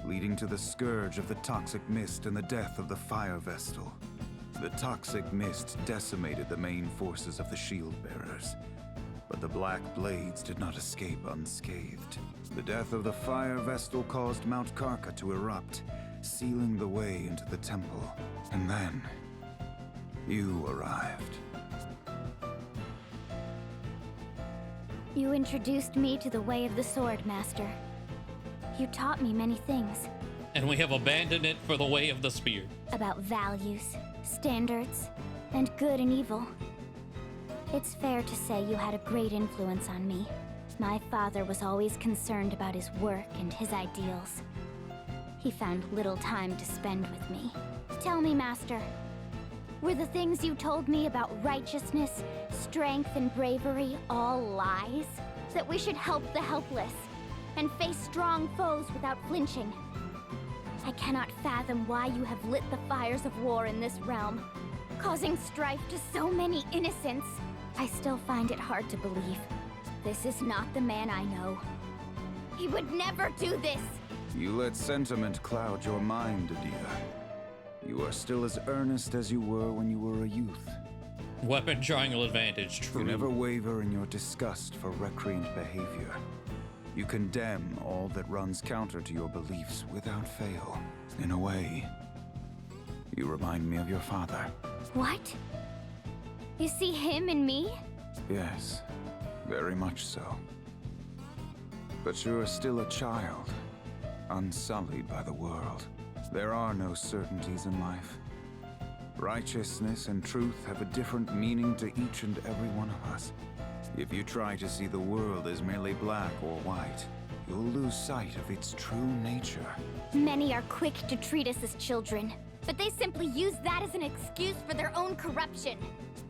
leading to the scourge of the toxic mist and the death of the fire vestal. The toxic mist decimated the main forces of the shield bearers, but the Black Blades did not escape unscathed. The death of the fire vestal caused Mount Karka to erupt, sealing the way into the temple. And then, you arrived. You introduced me to the way of the sword, Master. You taught me many things. And we have abandoned it for the way of the spear. About values, standards, and good and evil. It's fair to say you had a great influence on me. My father was always concerned about his work and his ideals. He found little time to spend with me. Tell me, Master, were the things you told me about righteousness, strength, and bravery all lies? That we should help the helpless and face strong foes without flinching? I cannot fathom why you have lit the fires of war in this realm, causing strife to so many innocents. I still find it hard to believe. This is not the man I know. He would never do this! You let sentiment cloud your mind, Adia. You are still as earnest as you were when you were a youth. Weapon triangle advantage, true. You never waver in your disgust for recreant behavior. You condemn all that runs counter to your beliefs without fail. In a way, you remind me of your father. What? You see him in me? Yes, very much so. But you are still a child, unsullied by the world. There are no certainties in life. Righteousness and truth have a different meaning to each and every one of us. If you try to see the world as merely black or white, you'll lose sight of its true nature. Many are quick to treat us as children, but they simply use that as an excuse for their own corruption.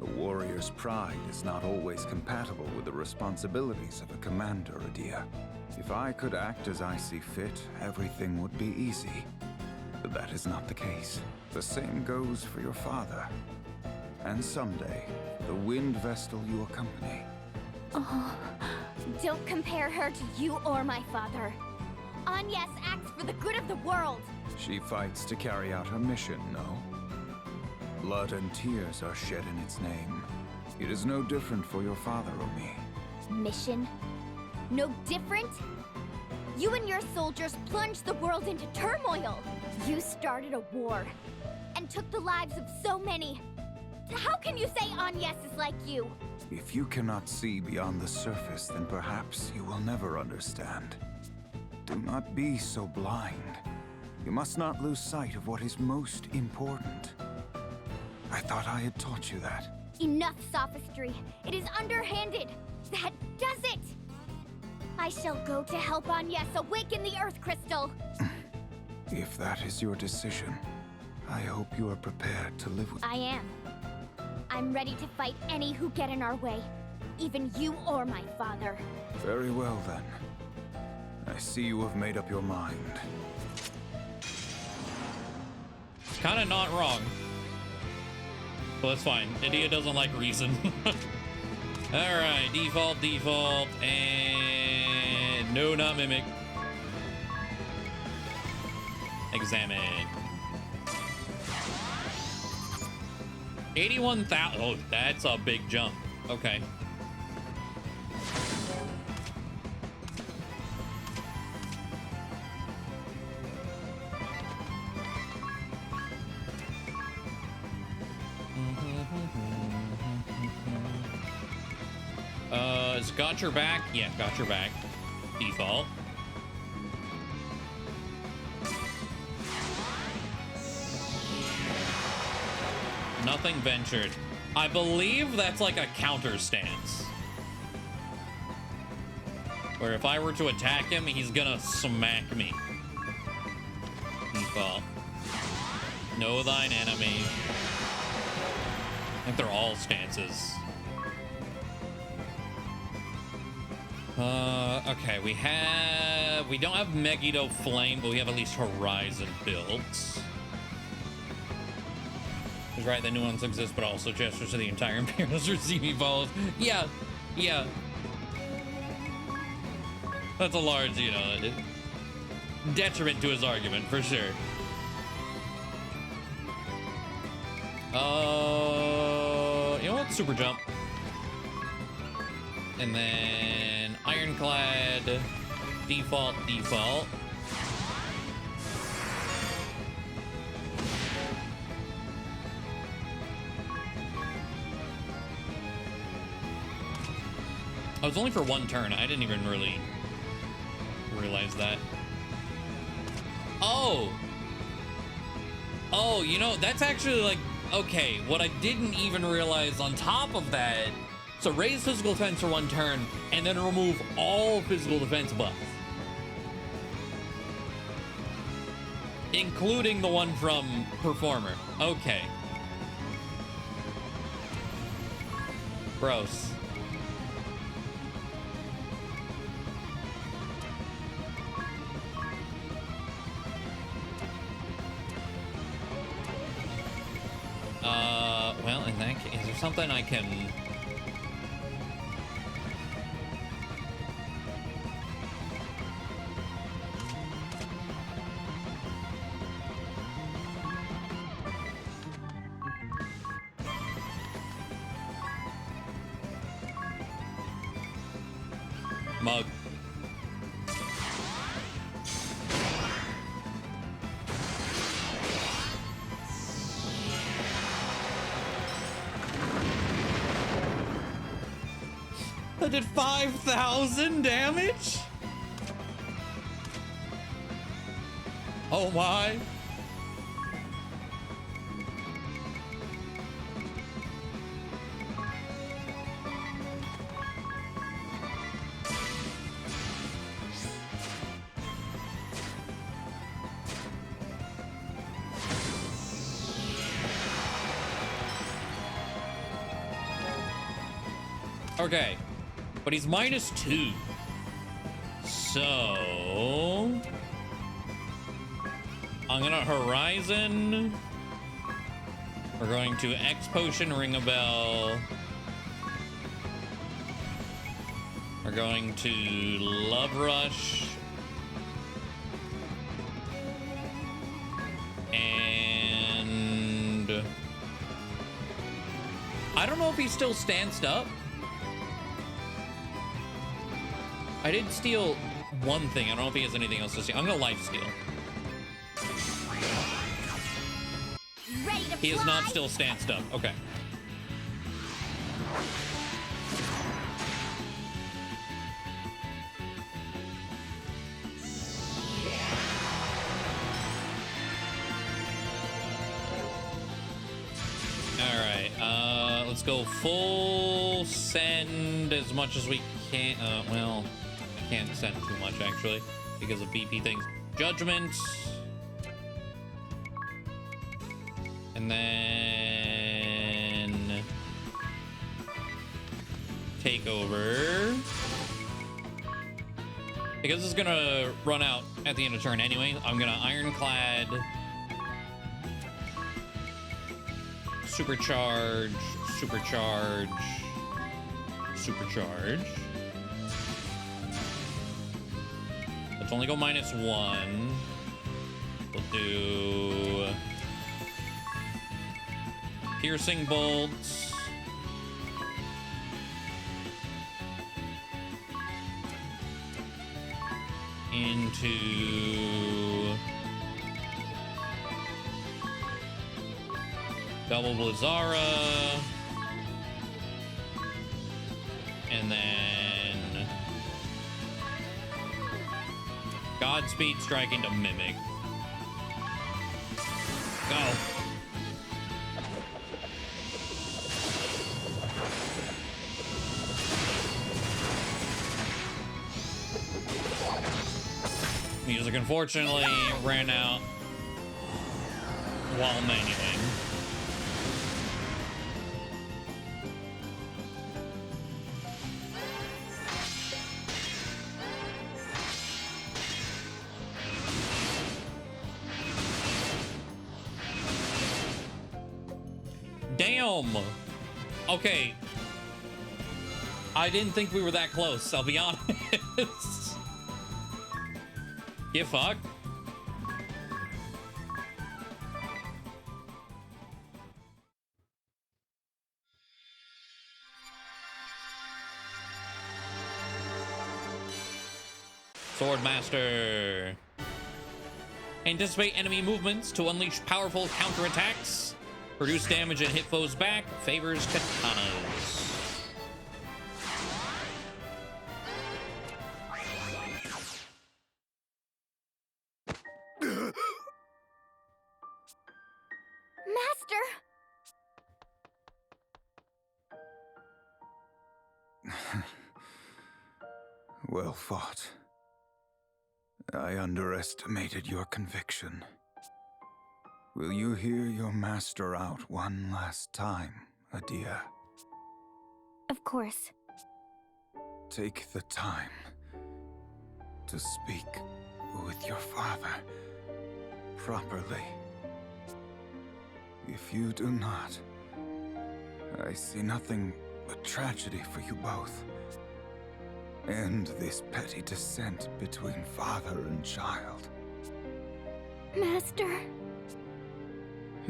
A warrior's pride is not always compatible with the responsibilities of a commander, Adia. If I could act as I see fit, everything would be easy. But that is not the case. The same goes for your father. And someday, the wind vestal you accompany. Oh, don't compare her to you or my father. Agnes acts for the good of the world. She fights to carry out her mission, no? Blood and tears are shed in its name. It is no different for your father or me. Mission? No different? You and your soldiers plunged the world into turmoil. You started a war and took the lives of so many. How can you say Agnes is like you? If you cannot see beyond the surface, then perhaps you will never understand. Do not be so blind. You must not lose sight of what is most important. I thought I had taught you that. Enough sophistry. It is underhanded. That does it. I shall go to help Agnes awaken the Earth Crystal. If that is your decision, I hope you are prepared to live with... I am. I'm ready to fight any who get in our way. Even you or my father. Very well, then. I see you have made up your mind. Kinda not wrong. But that's fine. Adia doesn't like reason. Alright, default, and no, not mimic. Examine. 81,000. Oh, that's a big jump. Okay. It's got your back. Yeah, got your back. Default. Nothing ventured. I believe that's like a counter stance. Where if I were to attack him, he's gonna smack me. Default. Know thine enemy. I think they're all stances. Okay, we don't have Megiddo Flame, but we have at least Horizon builds. He's right, the nuance exists, but also gestures to the entire Imperial's regime follows. Yeah. That's a large, detriment to his argument, for sure. You know what? Super jump. And then Ironclad, default. Oh, it was only for one turn. I didn't even really realize that. Oh. Oh, you know, that's actually like, okay, what I didn't even realize on top of that, so raise physical defense for 1 turn, and then remove all physical defense buffs. Including the one from Performer. Okay. Gross. Well, in that case, is there something I can... Mug. That did 5,000 damage? Oh my. Okay. But he's -2. So I'm gonna Horizon. We're going to X Potion, Ring a Bell. We're going to Love Rush. And I don't know if he still stands up. I did steal one thing. I don't know if he has anything else to steal. I'm gonna life steal. He is not still stanced up. Okay. Alright, let's go full send as much as we can. Well, I can't send too much actually because of BP things. Judgment. And then take over. Because it's gonna run out at the end of turn anyway, I'm gonna Ironclad, Supercharge, Supercharge, Supercharge. Let's only go -1. We'll do Piercing Bolts. Into Double Blizzara. And then Godspeed Strike into Mimic. Go. Music unfortunately ran out while manuing. Damn. Okay. I didn't think we were that close, I'll be honest. Yeah, fuck. Swordmaster. Anticipate enemy movements to unleash powerful counterattacks. Reduce damage and hit foes back. Favors katanas. Master! Well fought. I underestimated your conviction. Will you hear your master out one last time, Adia? Of course. Take the time to speak with your father properly. If you do not, I see nothing but tragedy for you both. End this petty dissent between father and child. Master.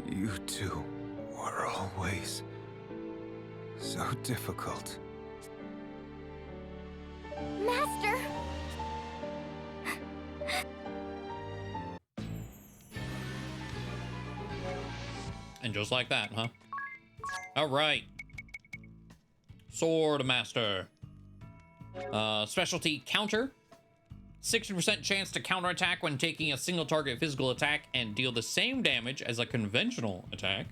You two were always so difficult. Master! And just like that, huh? All right. Sword Master. Specialty counter. 60% chance to counterattack when taking a single target physical attack and deal the same damage as a conventional attack.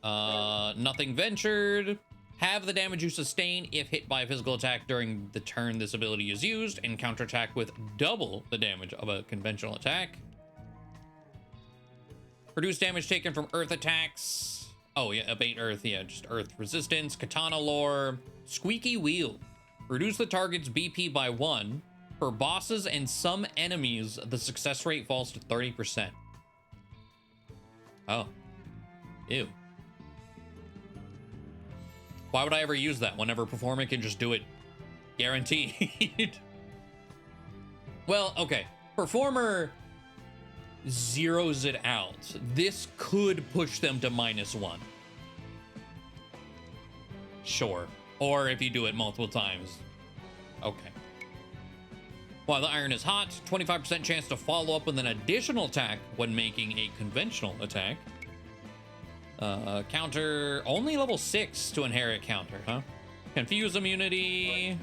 Nothing ventured. Have the damage you sustain if hit by a physical attack during the turn this ability is used, and counterattack with double the damage of a conventional attack. Reduce damage taken from earth attacks. Oh yeah, abate earth, yeah, just earth resistance. Katana lore. Squeaky wheel. Reduce the target's BP by 1. For bosses and some enemies, the success rate falls to 30%. Oh. Ew. Why would I ever use that? Whenever Performer can just do it guaranteed. Well, okay. Performer zeroes it out. This could push them to -1. Sure. Or if you do it multiple times. Okay. While the iron is hot, 25% chance to follow up with an additional attack when making a conventional attack. Counter only level 6 to inherit counter, huh? Confuse immunity.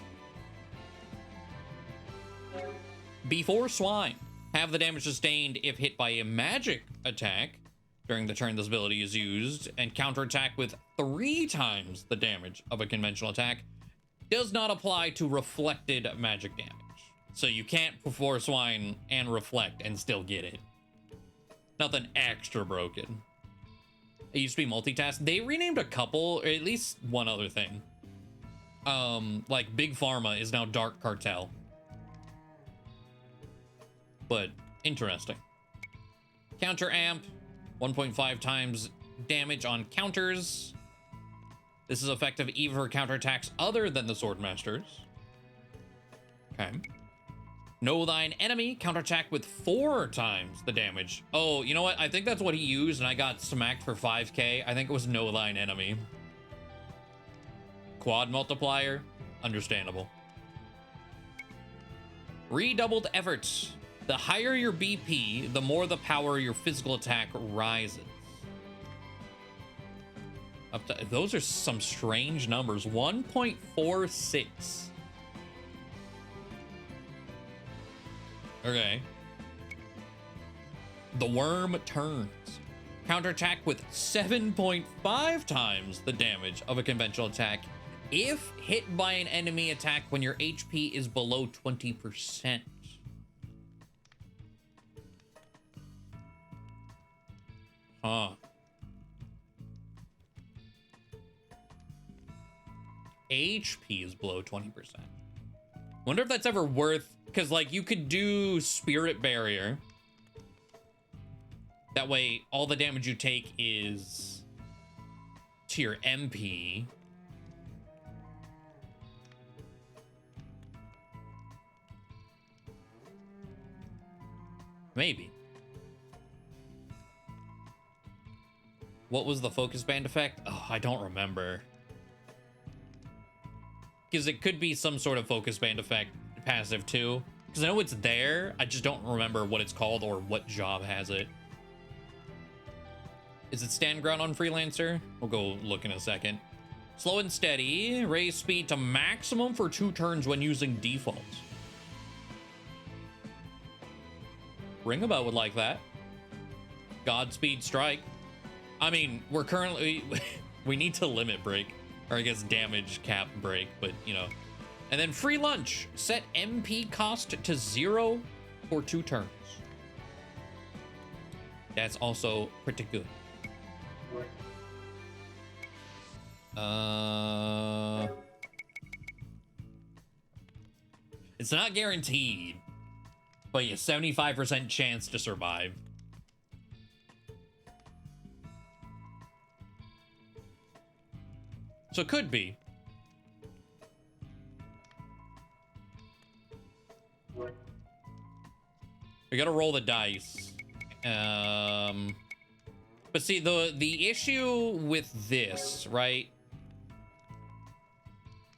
Before swine. Have the damage sustained if hit by a magic attack during the turn this ability is used, and counterattack with 3 times the damage of a conventional attack. Does not apply to reflected magic damage. So you can't before swine and reflect and still get it. Nothing extra broken. It used to be multitask. They renamed a couple, or at least one other thing. Like Big Pharma is now Dark Cartel. But interesting. Counter amp, 1.5 times damage on counters. This is effective even for counterattacks other than the Swordmasters. Okay. Know thine enemy, counterattack with 4 times the damage. Oh, you know what? I think that's what he used, and I got smacked for 5k. I think it was know thine enemy. Quad multiplier, understandable. Redoubled efforts. The higher your BP, the more the power your physical attack rises. Up to, those are some strange numbers. 1.46. Okay. The worm turns. Counterattack with 7.5 times the damage of a conventional attack if hit by an enemy attack when your HP is below 20%. Huh. HP is below 20%. Wonder if that's ever worth, because like you could do Spirit Barrier. That way all the damage you take is to your MP. Maybe. What was the focus band effect? Oh, I don't remember. Because it could be some sort of focus band effect passive too. Because I know it's there, I just don't remember what it's called or what job has it. Is it stand ground on Freelancer? We'll go look in a second. Slow and steady. Raise speed to maximum for 2 turns when using defaults. Ringabout would like that. Godspeed strike. I mean, we're currently we need to limit break, or I guess damage cap break, but you know. And then free lunch. Set MP cost to 0 for 2 turns. That's also pretty good. It's not guaranteed, but yeah, 75% chance to survive. So it could be. We gotta roll the dice. But see, the issue with this, right?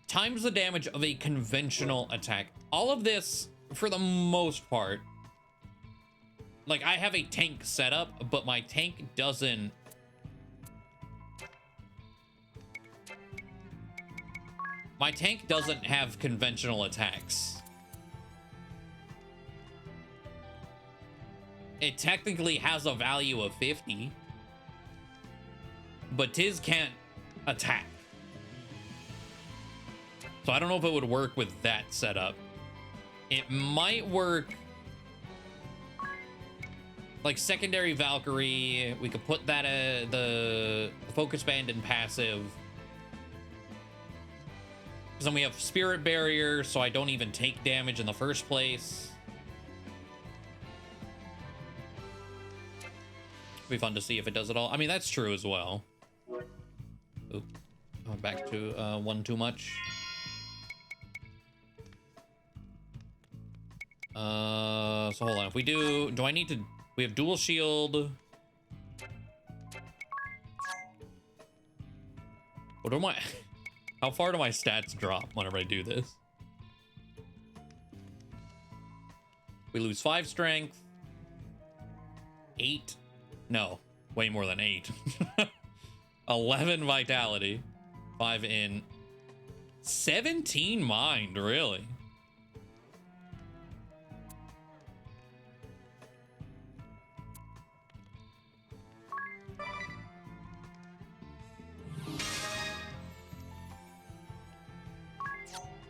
Times the damage of a conventional attack. All of this, for the most part, like I have a tank set up, but my tank doesn't. My tank doesn't have conventional attacks. It technically has a value of 50, but Tiz can't attack. So I don't know if it would work with that setup. It might work like secondary Valkyrie. We could put that the focus band in passive. Because then we have Spirit Barrier, so I don't even take damage in the first place. It'd be fun to see if it does it all. I mean, that's true as well. Ooh. Oh, back to one too much. So hold on. If we do I need to, we have dual shield. What do my, how far do my stats drop whenever I do this? We lose 5 strength. 8. No, way more than 8. 11 vitality. 5 in. 17 mind, really?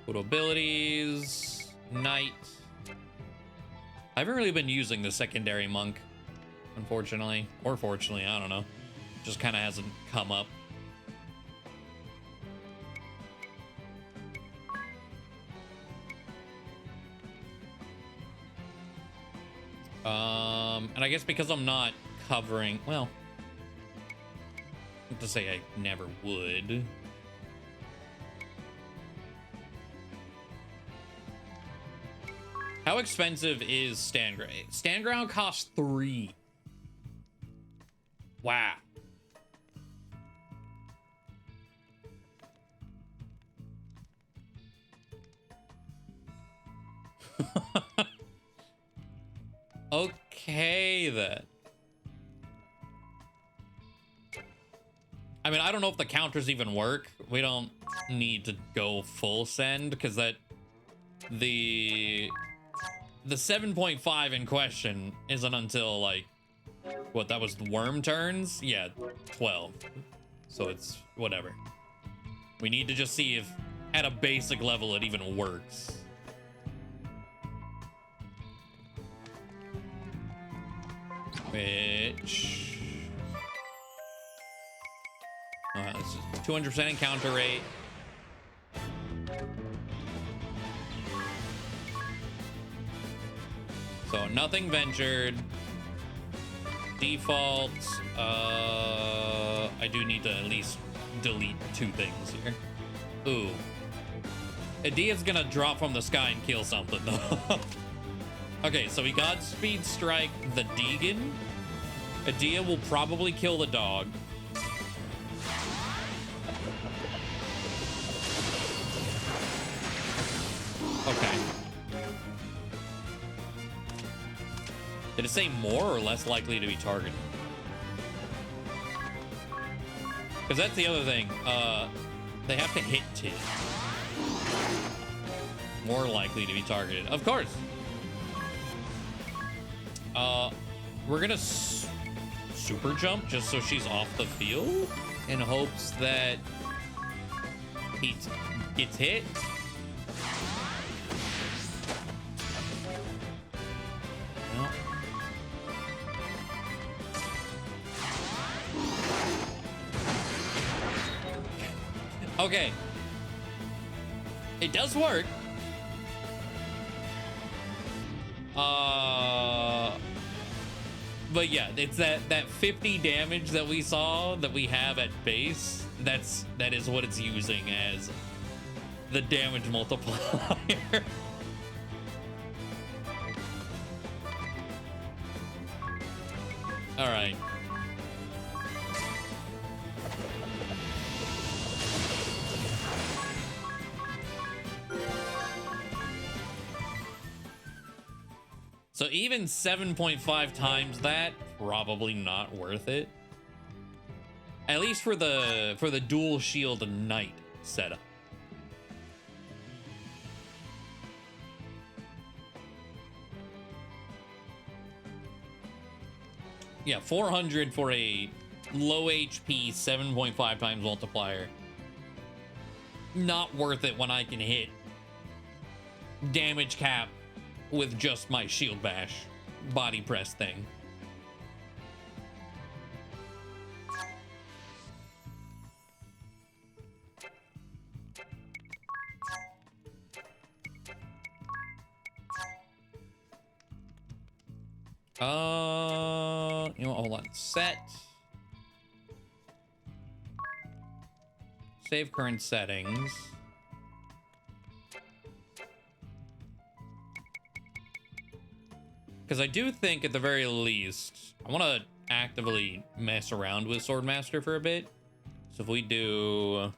What abilities? Knight. I haven't really been using the secondary monk, unfortunately. Or fortunately, I don't know. Just kind of hasn't come up. And I guess because I'm not covering, well, not to say I never would. How expensive is Stand Ground? Stand Ground costs 3. Wow. Okay, then. I mean, I don't know if the counters even work. We don't need to go full send, because that... The 7.5 in question isn't until, like... What, that was the worm turns? Yeah, 12. So it's whatever. We need to just see if, at a basic level, it even works. Which... this is 200% encounter rate. So nothing ventured. Default. I do need to at least delete 2 things here. Ooh. Adia's gonna drop from the sky and kill something though. Okay, so we Godspeed strike the Deegan. Adia will probably kill the dog. Okay. Did it say more or less likely to be targeted? Because that's the other thing. They have to hit Tiz. More likely to be targeted. Of course. We're gonna... super jump just so she's off the field in hopes that he gets hit. No. Okay. It does work. But yeah, it's that 50 damage that we saw that we have at base. That is what it's using as the damage multiplier. All right. So even 7.5 times that, probably not worth it. At least for the dual shield knight setup. Yeah, 400 for a low HP 7.5 times multiplier. Not worth it when I can hit damage cap with just my shield bash body press thing. You know what, hold on. Set. Save current settings. Because I do think at the very least, I want to actively mess around with Swordmaster for a bit. So if we do...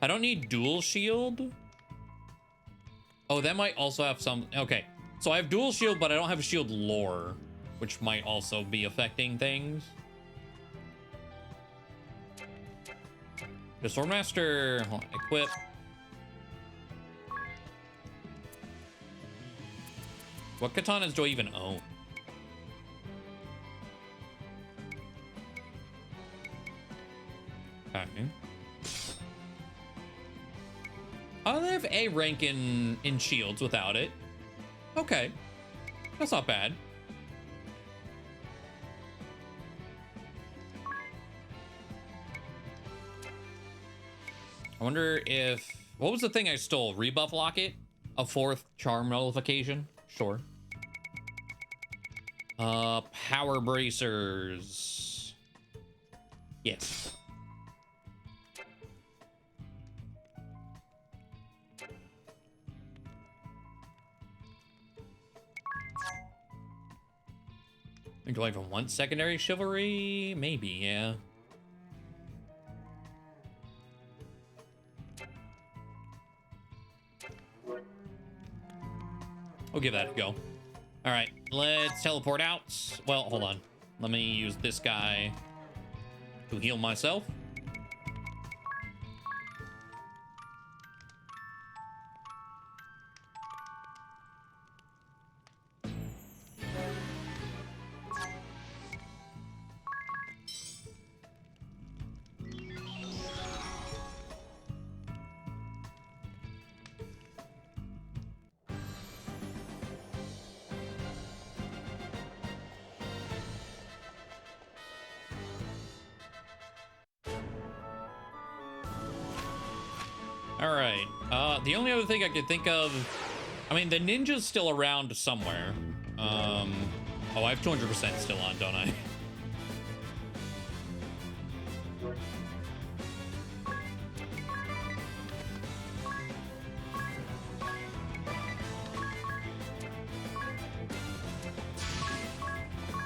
I don't need dual shield. Oh, that might also have some... Okay, so I have dual shield, but I don't have shield lore, which might also be affecting things. The Swordmaster, hold on, equip. What katanas do I even own? Okay. Oh, they have A rank in shields without it. Okay. That's not bad. I wonder if... What was the thing I stole? Rebuff locket? A 4th charm nullification? Sure. Power bracers. Yes. Do I even want secondary chivalry? Maybe, yeah. We'll give that a go. All right, let's teleport out. Well, hold on. Let me use this guy to heal myself. All right. The only other thing I could think of, I mean, the ninja's still around somewhere. Oh, I have 200% still on, don't I?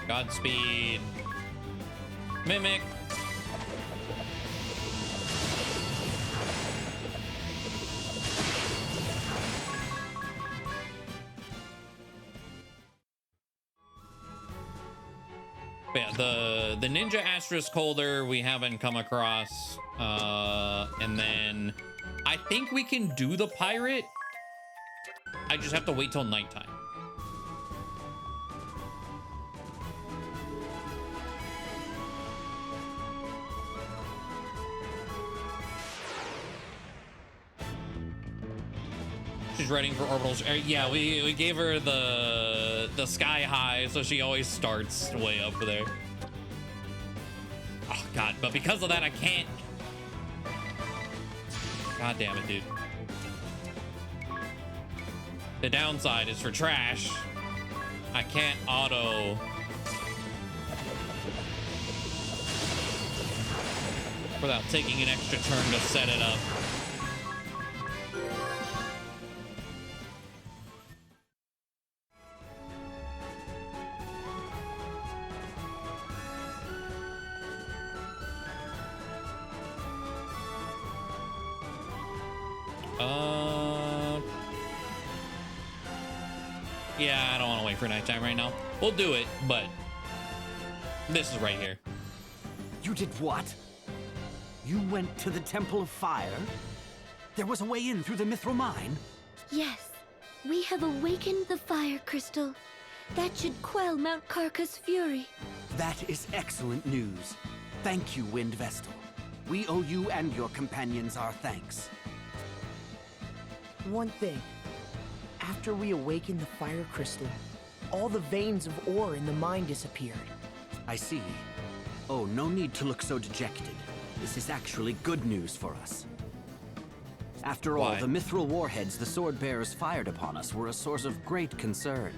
Godspeed. Mimic. Yeah, the ninja asterisk holder we haven't come across, and then I think we can do the pirate. I just have to wait till nighttime. She's ready for orbitals. Yeah, we gave her the sky high, so she always starts way up there. Oh god, but because of that I can't. God damn it, dude. The downside is for trash, I can't auto without taking an extra turn to set it up. Yeah, I don't want to wait for nighttime right now. We'll do it, but this is right here. You did what? You went to the Temple of Fire? There was a way in through the Mithril Mine? Yes, we have awakened the fire crystal. That should quell Mount Karka's fury. That is excellent news. Thank you, Wind Vestal. We owe you and your companions our thanks. One thing. After we awakened the fire crystal, all the veins of ore in the mine disappeared. I see. Oh, no need to look so dejected. This is actually good news for us. After all, Why? the mithril warheads the sword bearers fired upon us were a source of great concern.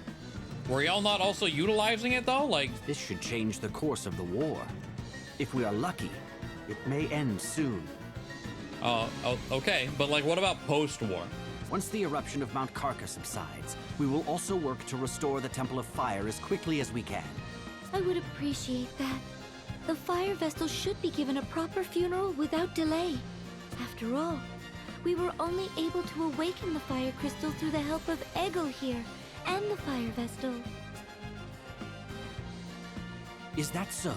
Were y'all not also utilizing it though? Like, This should change the course of the war. If we are lucky, it may end soon. okay, but like, what about post-war? Once the eruption of Mount Karka subsides, we will also work to restore the Temple of Fire as quickly as we can. I would appreciate that. The fire vestal should be given a proper funeral without delay. After all, we were only able to awaken the fire crystal through the help of Egil here and the fire vestal. Is that so?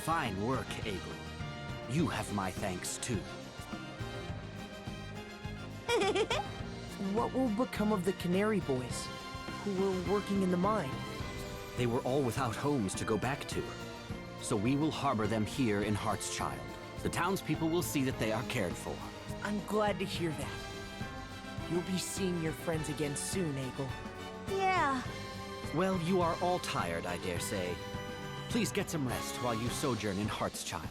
Fine work, Egil. You have my thanks, too. What will become of the Canary Boys, who were working in the mine? They were all without homes to go back to. So we will harbor them here in Heartschild. The townspeople will see that they are cared for. I'm glad to hear that. You'll be seeing your friends again soon, Egil. Yeah. Well, you are all tired, I dare say. Please get some rest while you sojourn in Heartschild.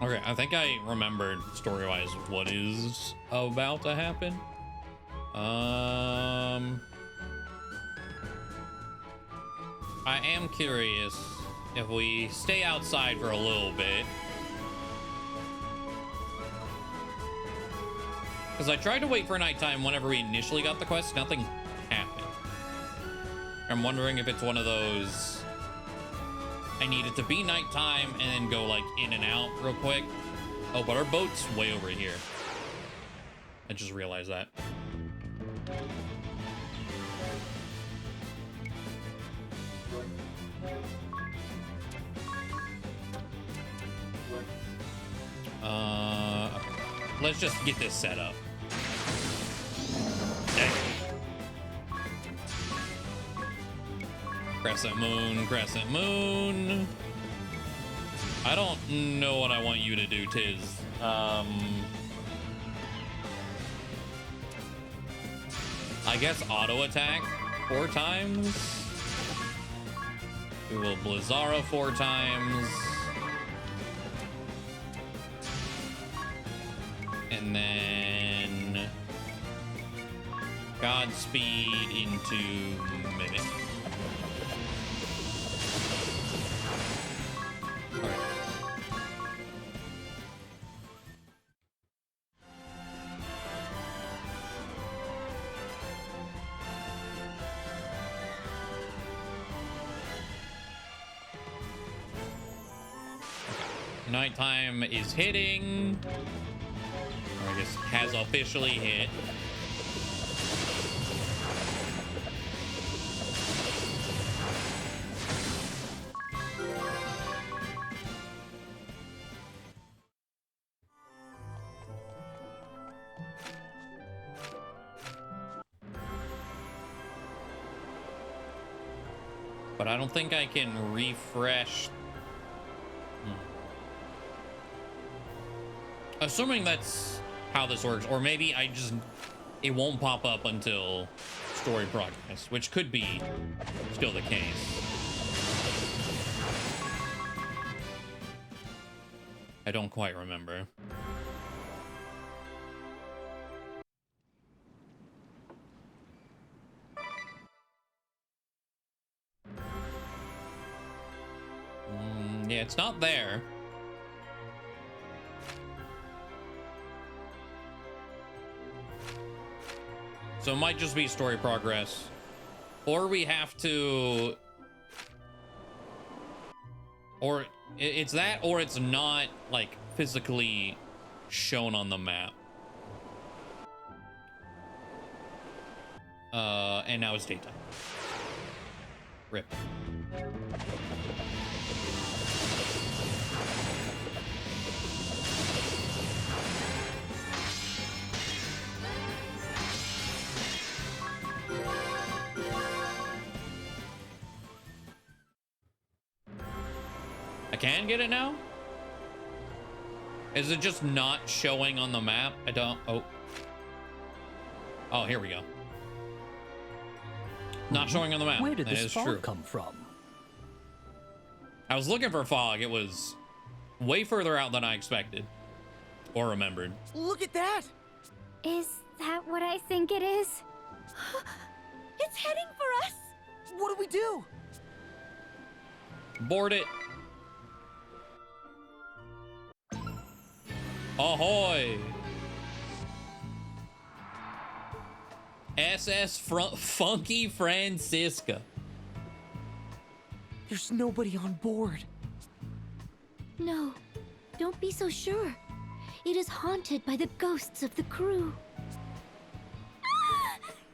Okay, I think I remembered story-wise what is about to happen. I am curious if we stay outside for a little bit. Because I tried to wait for nighttime whenever we initially got the quest, nothing happened. I'm wondering if it's one of those I need it to be nighttime and then go like in and out real quick. Oh, but our boat's way over here. I just realized that. Let's just get this set up. Dang. Crescent moon, crescent moon. I don't know what I want you to do, Tiz. I guess auto attack 4 times. We will Blizzara 4 times. And then Godspeed into Mimic. Nighttime is hitting. Or I guess has officially hit. But I don't think I can refresh. Assuming that's how this works, or maybe it won't pop up until story progress, which could be still the case. I don't quite remember. Yeah, it's not there. So it might just be story progress. Or we have to... Or it's that, or it's not, like, physically shown on the map. And now it's daytime. Rip. I can get it now? Is it just not showing on the map? I don't... Oh, here we go. Not showing on the map. Where did That this is fog true. come from? I was looking for fog. It was way further out than I expected. Or remembered. Look at that! Is that what I think it is? It's heading for us! What do we do? Board it. Ahoy! SS Funky Francisca. There's nobody on board. No, don't be so sure. It is haunted by the ghosts of the crew.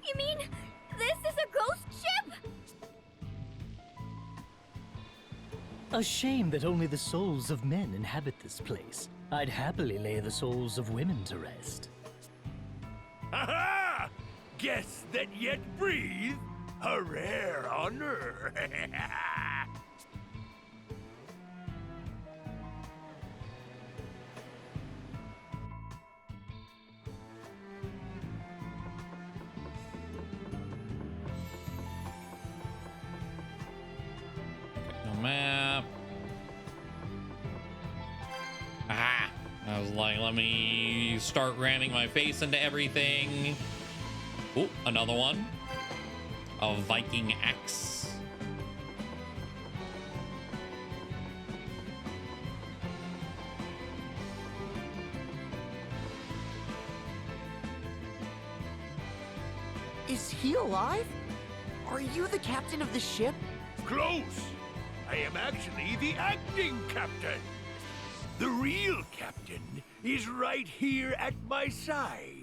You mean this is a ghost ship? A shame that only the souls of men inhabit this place. I'd happily lay the souls of women to rest. Aha! Guests that yet breathe, a rare honor. No map. Ah! I was like, let me start ramming my face into everything. Ooh, another one. A Viking axe. Is he alive? Are you the captain of the ship? Close. I am actually the acting captain. The real captain is right here at my side.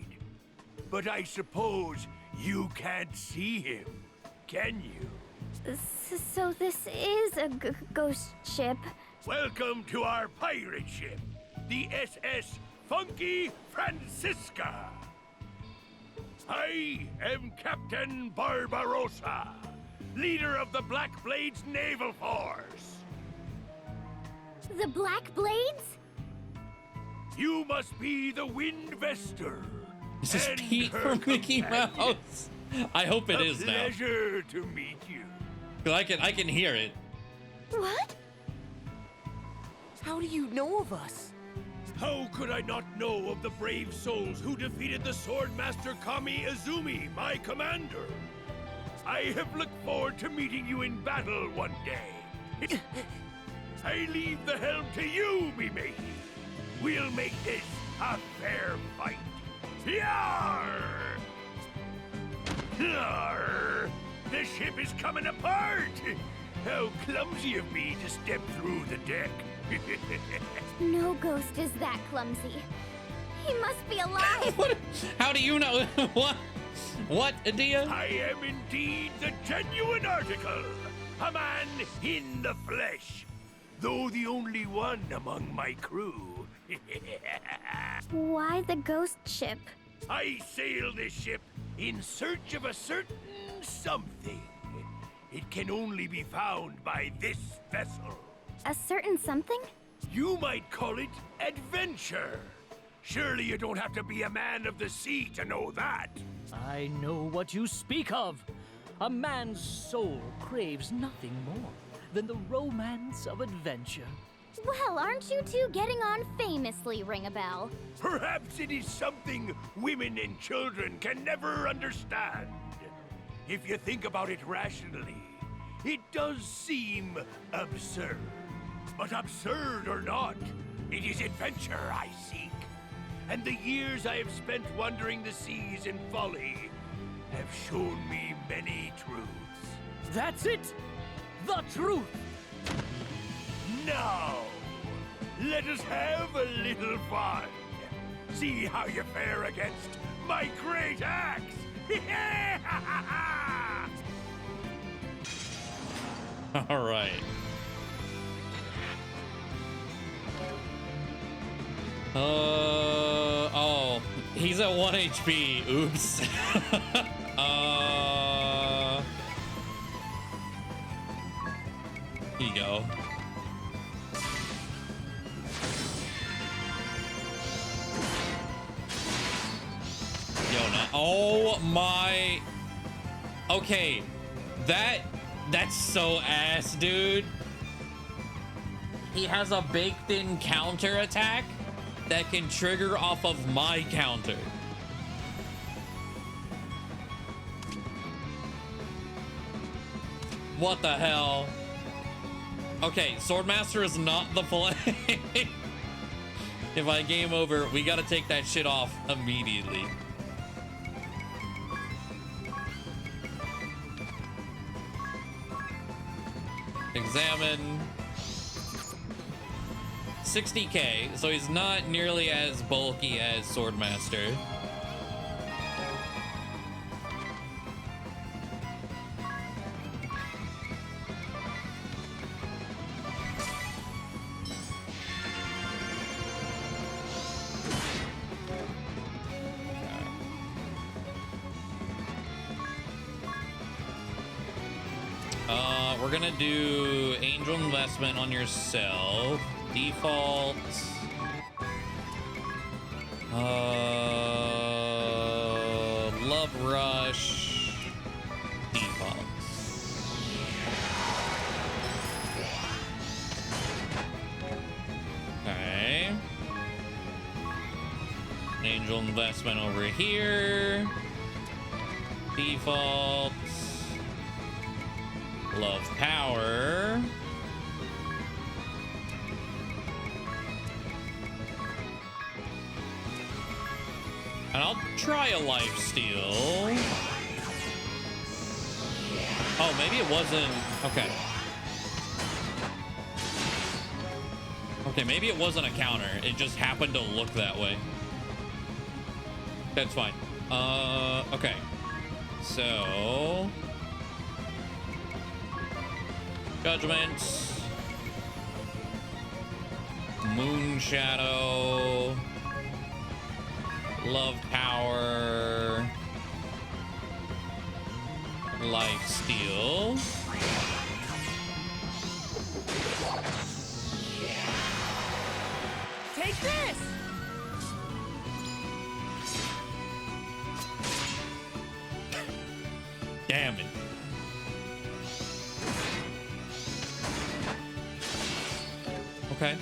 But I suppose you can't see him, can you? So this is a ghost ship. Welcome to our pirate ship, the SS Funky Francisca. I am Captain Barbarossa, leader of the Black Blades Naval Force. The Black Blades? You must be the Windvester. This is and Pete her from Mickey companion. Mouse. I hope it is now. A pleasure to meet you. 'Cause I can hear it. What? How do you know of us? How could I not know of the brave souls who defeated the Swordmaster Kami Izumi, my commander? I have looked forward to meeting you in battle one day. I leave the helm to you, me matey. We'll make this a fair fight. Yarr! Yarr! The ship is coming apart! How clumsy of me to step through the deck. No ghost is that clumsy. He must be alive. What? How do you know? What? What, Adia? I am indeed the genuine article. A man in the flesh. Though the only one among my crew. Why the ghost ship? I sail this ship in search of a certain something. It can only be found by this vessel. A certain something? You might call it adventure. Surely you don't have to be a man of the sea to know that. I know what you speak of. A man's soul craves nothing more than the romance of adventure. Well, aren't you two getting on famously, Ring a Bell? Perhaps it is something women and children can never understand. If you think about it rationally, it does seem absurd. But absurd or not, it is adventure I seek. And the years I have spent wandering the seas in folly have shown me many truths. That's it! The truth! Now, let us have a little fun. See how you fare against my great axe. All right. Oh, he's at 1 HP. Oops. Here you go. Yo, no. Oh my. Okay, that's so ass, dude. He has a baked-in counter attack that can trigger off of my counter. What the hell? Okay, Swordmaster is not the play. If I game over, we gotta take that shit off immediately. Examine. 60k, so he's not nearly as bulky as Swordmaster. We're gonna do Angel Investment on yourself. Default. Love Rush. Default. Okay. Angel Investment over here. Default. Love Power. And I'll try a lifesteal. Oh, maybe it wasn't. Okay. Okay, maybe it wasn't a counter. It just happened to look that way. That's fine. Okay. So... Judgment. Moon Shadow. Love Power. Lifesteal. Take this! Damn it.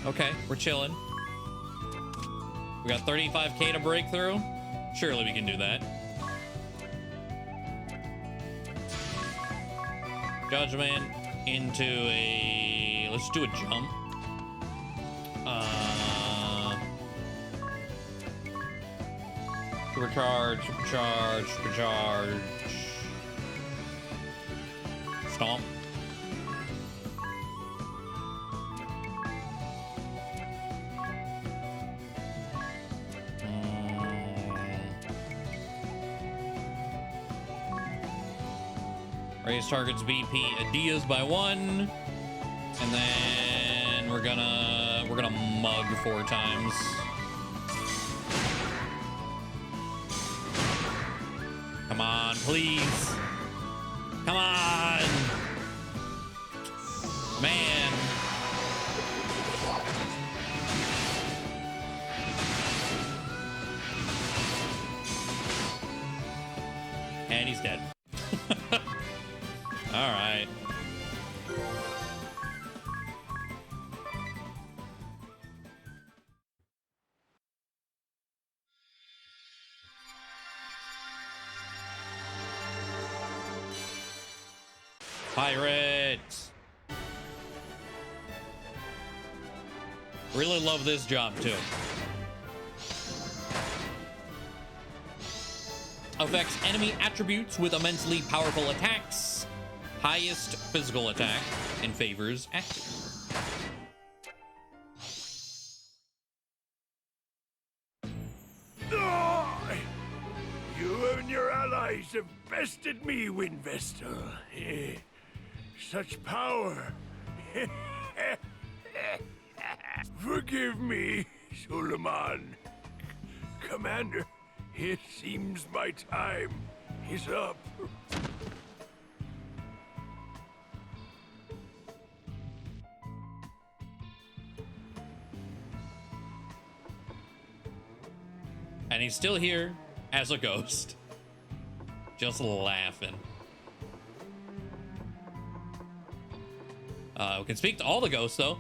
Okay, we're chilling. We got 35k to break through. Surely we can do that. Judgment into a... Let's do a jump. Supercharge. Stomp. Raise target's BP Adias by 1. And then we're gonna mug 4 times. Come on, please. Come on. Man. And he's dead. All right. Pirates. Really love this job too. Affects enemy attributes with immensely powerful attacks. Highest physical attack and favors active. You and your allies have bested me, Windvestal. Such power. Forgive me, Suleiman. Commander, it seems my time is up. And he's still here as a ghost. Just laughing. We can speak to all the ghosts, though.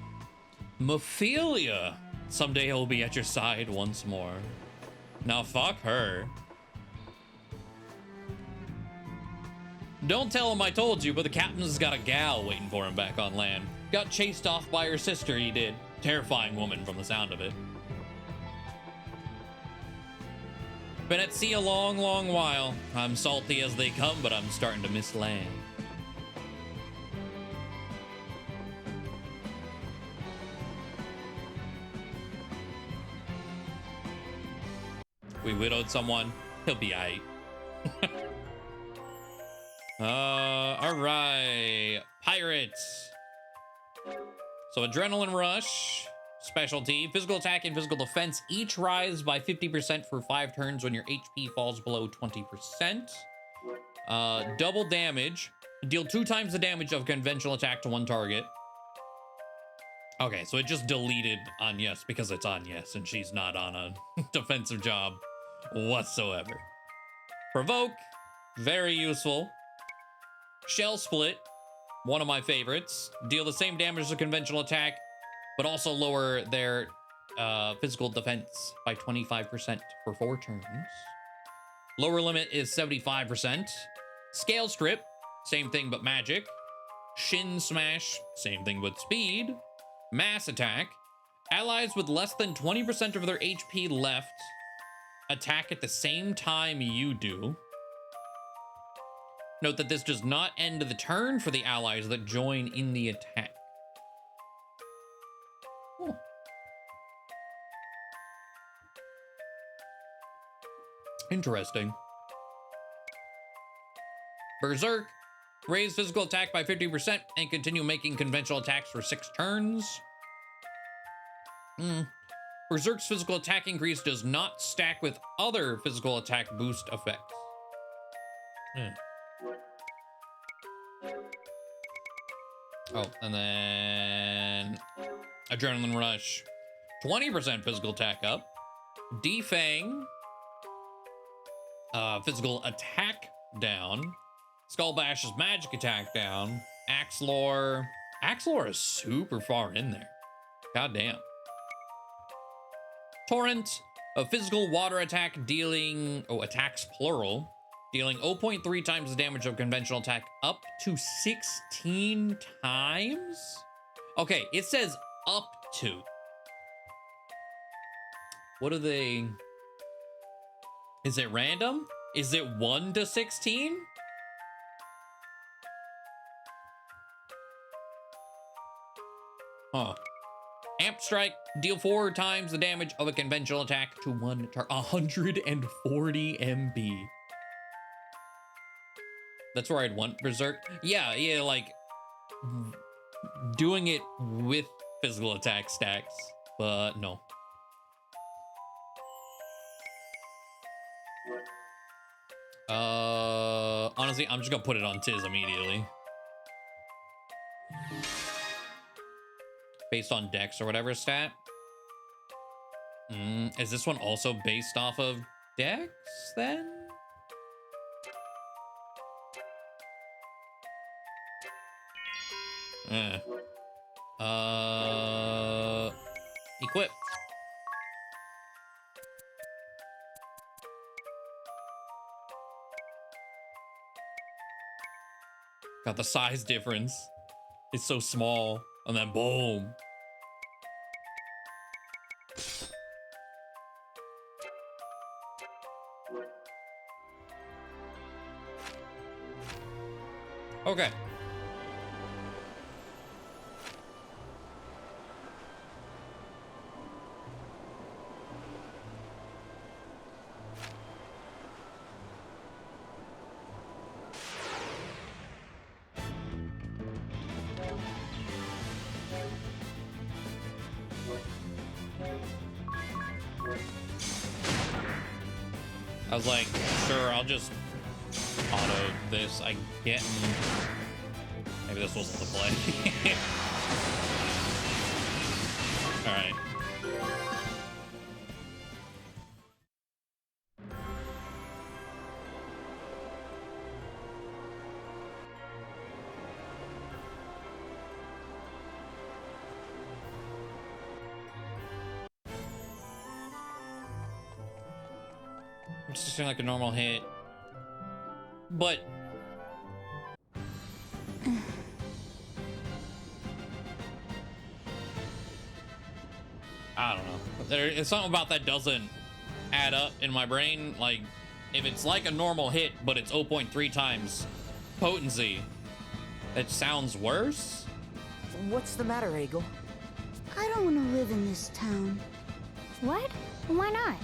Mephilia. Someday he'll be at your side once more. Now fuck her. Don't tell him I told you, but the captain's got a gal waiting for him back on land. Got chased off by her sister, he did. Terrifying woman from the sound of it. Been at sea a long, long while. I'm salty as they come, but I'm starting to miss land. We widowed someone. He'll be aight. All right. Pirates. So adrenaline rush. Specialty, physical attack and physical defense each rise by 50% for 5 turns when your HP falls below 20%. Double damage. Deal 2 times the damage of conventional attack to 1 target. Okay, so it just deleted Agnes because it's Agnes and she's not on a defensive job whatsoever. Provoke, very useful. Shell split, one of my favorites. Deal the same damage as a conventional attack, but also lower their physical defense by 25% for 4 turns. Lower limit is 75%. Scale strip, same thing but magic. Shin smash, same thing but speed. Mass attack. Allies with less than 20% of their HP left attack at the same time you do. Note that this does not end the turn for the allies that join in the attack. Oh. Interesting. Berserk. Raise physical attack by 50% and continue making conventional attacks for 6 turns. Berserk's physical attack increase does not stack with other physical attack boost effects. Oh, and then Adrenaline Rush. 20% physical attack up. Defang. Physical attack down. Skull Bash's magic attack down. Axlor. Axlor is super far in there. God damn. Torrent. A physical water attack dealing... Oh, attacks plural. Dealing 0.3 times the damage of conventional attack up to 16 times? Okay, it says up to. What are they... Is it random? Is it 1 to 16? Huh. Amp Strike, deal 4 times the damage of a conventional attack to 1 target. 140 MB. That's where I'd want Berserk. Yeah, yeah, like doing it with physical attack stacks, but no. Honestly, I'm just gonna put it on Tiz immediately. Based on Dex or whatever stat. Is this one also based off of Dex then? Equip. Got the size difference. It's so small, and then boom. Okay. I was like, sure, I'll just auto this. I get. Maybe this wasn't the play. All right. It's just like a normal hit, but I don't know. There's something about that doesn't add up in my brain. Like, if it's like a normal hit, but it's 0.3 times potency, it sounds worse. What's the matter, Egel? I don't want to live in this town. What? Why not?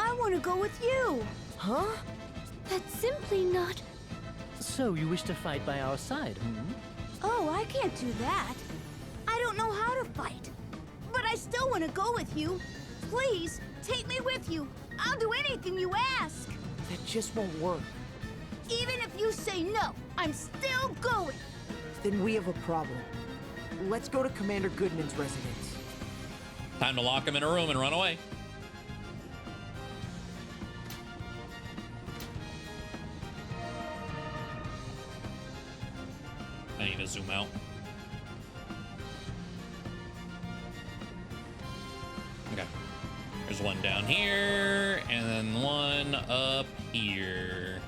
I want to go with you. Huh? That's simply not... So you wish to fight by our side, hmm? Oh, I can't do that. I don't know how to fight. But I still want to go with you. Please, take me with you. I'll do anything you ask. That just won't work. Even if you say no, I'm still going. Then we have a problem. Let's go to Commander Goodman's residence. Time to lock him in a room and run away. I need to zoom out. Okay. There's one down here, and then one up here.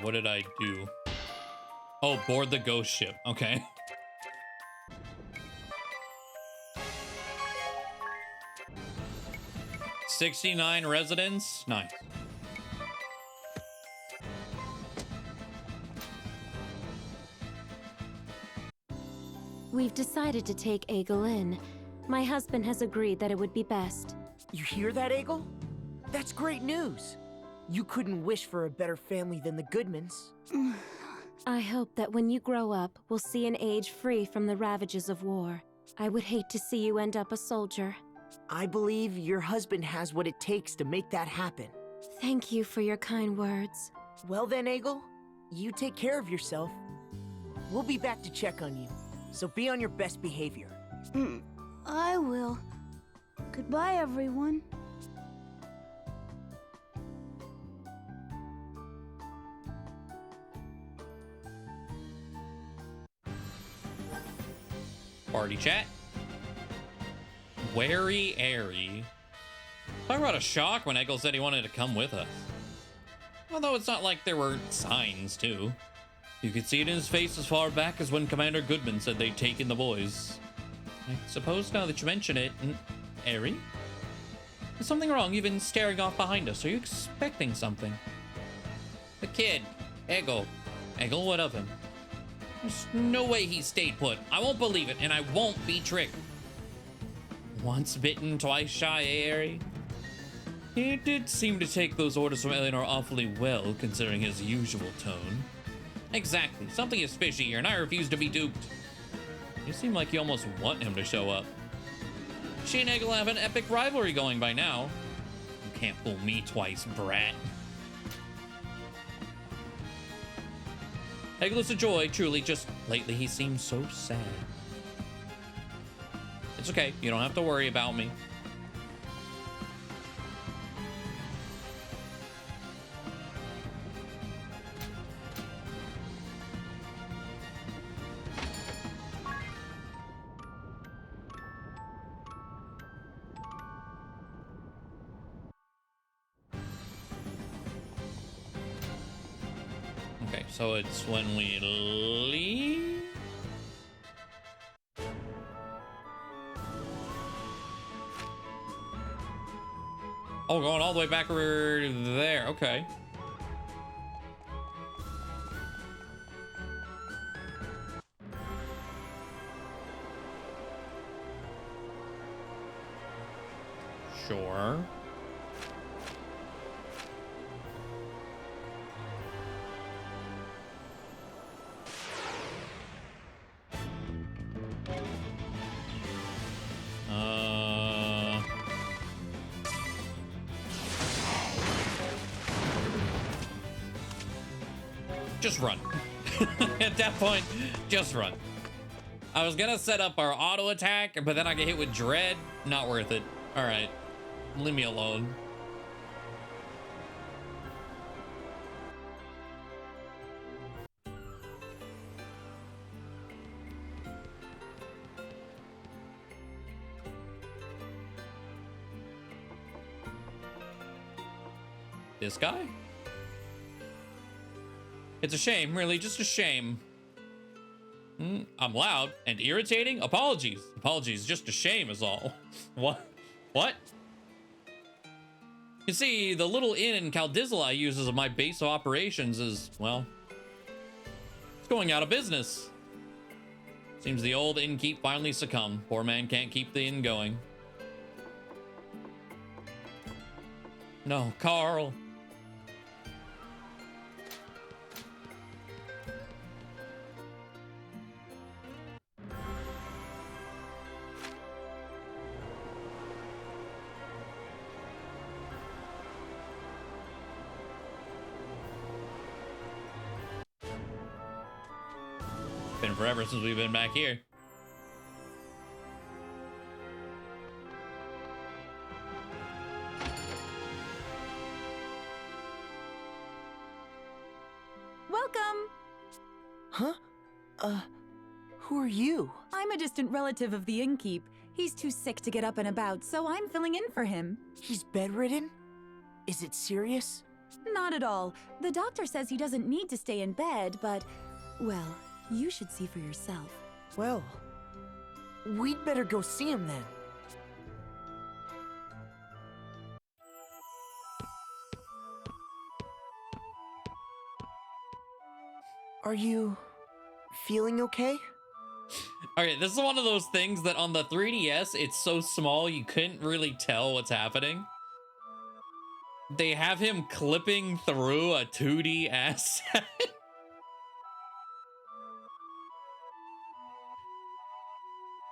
What did I do? Oh, board the ghost ship. Okay. $69 residents. Nice. We've decided to take Egel in. My husband has agreed that it would be best. You hear that, Egel? That's great news. You couldn't wish for a better family than the Goodmans. I hope that when you grow up, we'll see an age free from the ravages of war. I would hate to see you end up a soldier. I believe your husband has what it takes to make that happen. Thank you for your kind words. Well then, Egel, you take care of yourself. We'll be back to check on you, so be on your best behavior. I will. Goodbye, everyone. Party chat. Wary airy. Talk about a shock when Egel said he wanted to come with us. Although it's not like there were signs, too. You could see it in his face as far back as when Commander Goodman said they'd taken the boys. I suppose now that you mention it, Eri? Is something wrong? You've been staring off behind us. Are you expecting something? The kid. Eggle. Eggle, what of him? There's no way he stayed put. I won't believe it, and I won't be tricked. Once bitten, twice shy, Eri? He did seem to take those orders from Eleanor awfully well, considering his usual tone. Exactly. Something is fishy here, and I refuse to be duped. You seem like you almost want him to show up. She and Eggle have an epic rivalry going by now. You can't fool me twice, brat. Eggle's a joy, truly, just lately he seems so sad. It's okay, you don't have to worry about me. Okay, so it's when we leave. Oh, going all the way back over there. Okay. Sure. Just run. At that point, just run. I was gonna set up our auto attack, but then I get hit with dread. Not worth it. All right, leave me alone. This guy? It's a shame, really, just a shame. I'm loud and irritating? Apologies. Apologies, just a shame is all. What? What? You see, the little inn in Caldizla I use as my base of operations is, well, it's going out of business. Seems the old innkeep finally succumbed. Poor man can't keep the inn going. No, Carl. Been forever since we've been back here. Welcome! Huh? Who are you? I'm a distant relative of the innkeep. He's too sick to get up and about, so I'm filling in for him. He's bedridden? Is it serious? Not at all. The doctor says he doesn't need to stay in bed, but, well, you should see for yourself. Well, we'd better go see him then. Are you feeling okay? Okay, this is one of those things that on the 3DS, it's so small you couldn't really tell what's happening. They have him clipping through a 2D asset.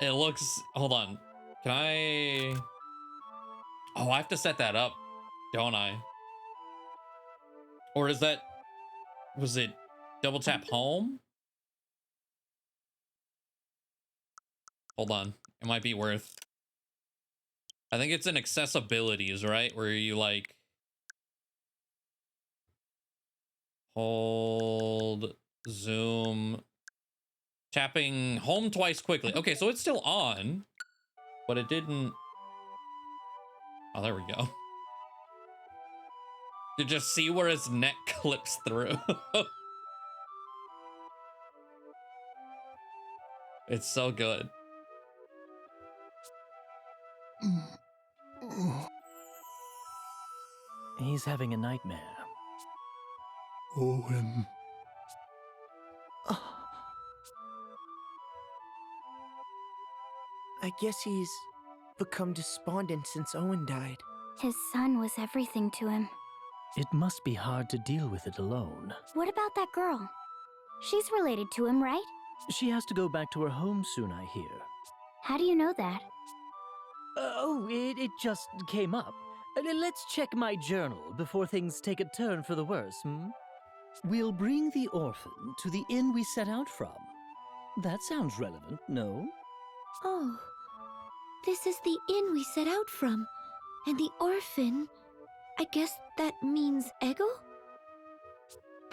It looks, hold on. Can I? Oh, I have to set that up, don't I? Or is that, was it double tap home? Hold on, it might be worth. I think it's in accessibilities, right? Where you like hold, zoom, tapping home twice quickly. Okay, so it's still on, but it didn't. Oh, there we go. To just see where his neck clips through. It's so good. He's having a nightmare. Owen. I guess he's become despondent since Owen died. His son was everything to him. It must be hard to deal with it alone. What about that girl? She's related to him, right? She has to go back to her home soon, I hear. How do you know that? It just came up. Let's check my journal before things take a turn for the worse, We'll bring the orphan to the inn we set out from. That sounds relevant, no? Oh, this is the inn we set out from. And the orphan, I guess that means Eggle?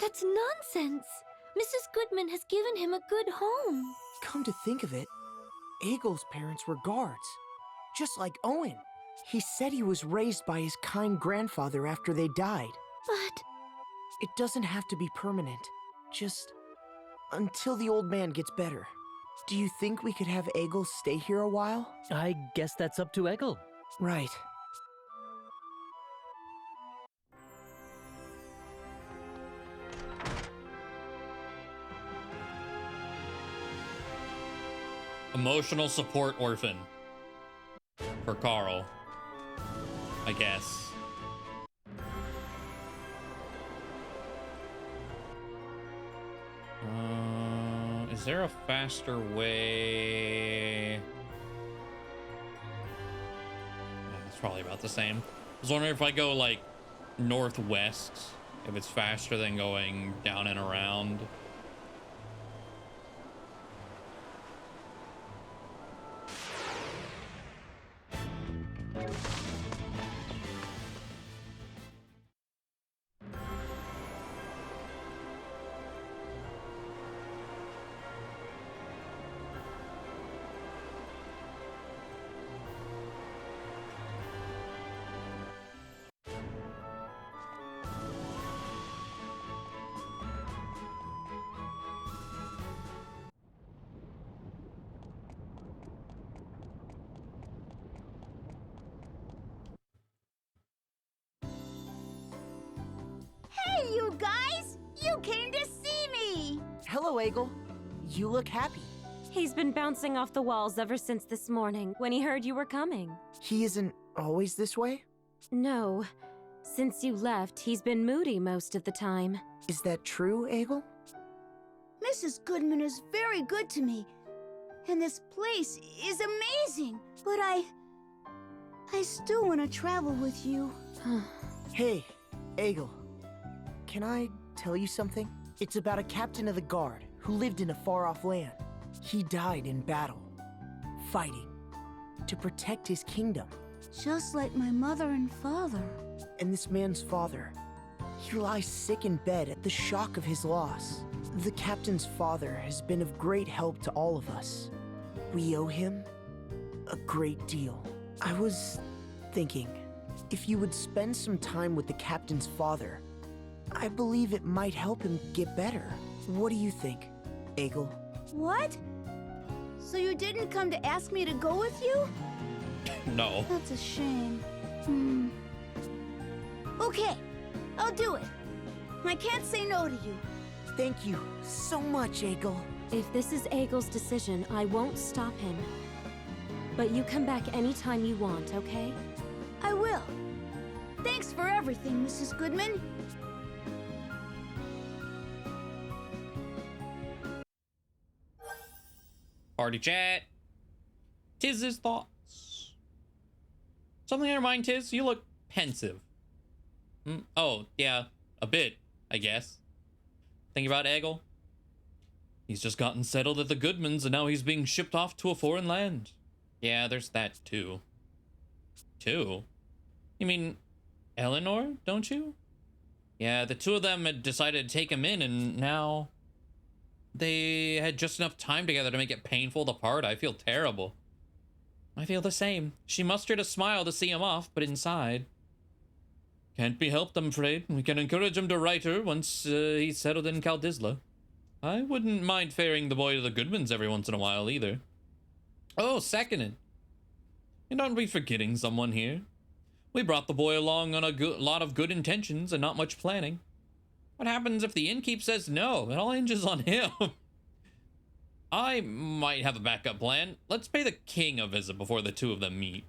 That's nonsense. Mrs. Goodman has given him a good home. Come to think of it, Eggle's parents were guards, just like Owen. He said he was raised by his kind grandfather after they died. But it doesn't have to be permanent, just until the old man gets better. Do you think we could have Eggle stay here a while? I guess that's up to Eggle. Right. Emotional support orphan. For Carl. I guess. Is there a faster way? Yeah, it's probably about the same. I was wondering if I go like northwest, if it's faster than going down and around. Hey, you guys! You came to see me! Hello, Eggle. You look happy. He's been bouncing off the walls ever since this morning, when he heard you were coming. He isn't always this way? No. Since you left, he's been moody most of the time. Is that true, Eggle? Mrs. Goodman is very good to me. And this place is amazing. But I still want to travel with you. Hey, Eggle. Can I tell you something? It's about a captain of the guard who lived in a far-off land. He died in battle, fighting, to protect his kingdom. Just like my mother and father. And this man's father, he lies sick in bed at the shock of his loss. The captain's father has been of great help to all of us. We owe him a great deal. I was thinking, if you would spend some time with the captain's father, I believe it might help him get better. What do you think, Eggle? What? So you didn't come to ask me to go with you? No. That's a shame. Okay, I'll do it. I can't say no to you. Thank you so much, Eggle. If this is Eggle's decision, I won't stop him. But you come back anytime you want, okay? I will. Thanks for everything, Mrs. Goodman. Party chat. Tiz's thoughts. Something in your mind, Tiz? You look pensive. Oh, yeah, a bit, I guess. Think about Eggle? He's just gotten settled at the Goodmans and now he's being shipped off to a foreign land. Yeah, there's that too. Two? You mean Eleanor, don't you? Yeah, the two of them had decided to take him in and now they had just enough time together to make it painful to part. I feel terrible. I feel the same. She mustered a smile to see him off, but inside... Can't be helped, I'm afraid. We can encourage him to write her once he's settled in Caldisla. I wouldn't mind ferrying the boy to the Goodwins every once in a while, either. Oh, seconded. And aren't we forgetting someone here? We brought the boy along on a lot of good intentions and not much planning. What happens if the innkeep says no? It all hinges on him. I might have a backup plan. Let's pay the king a visit before the two of them meet.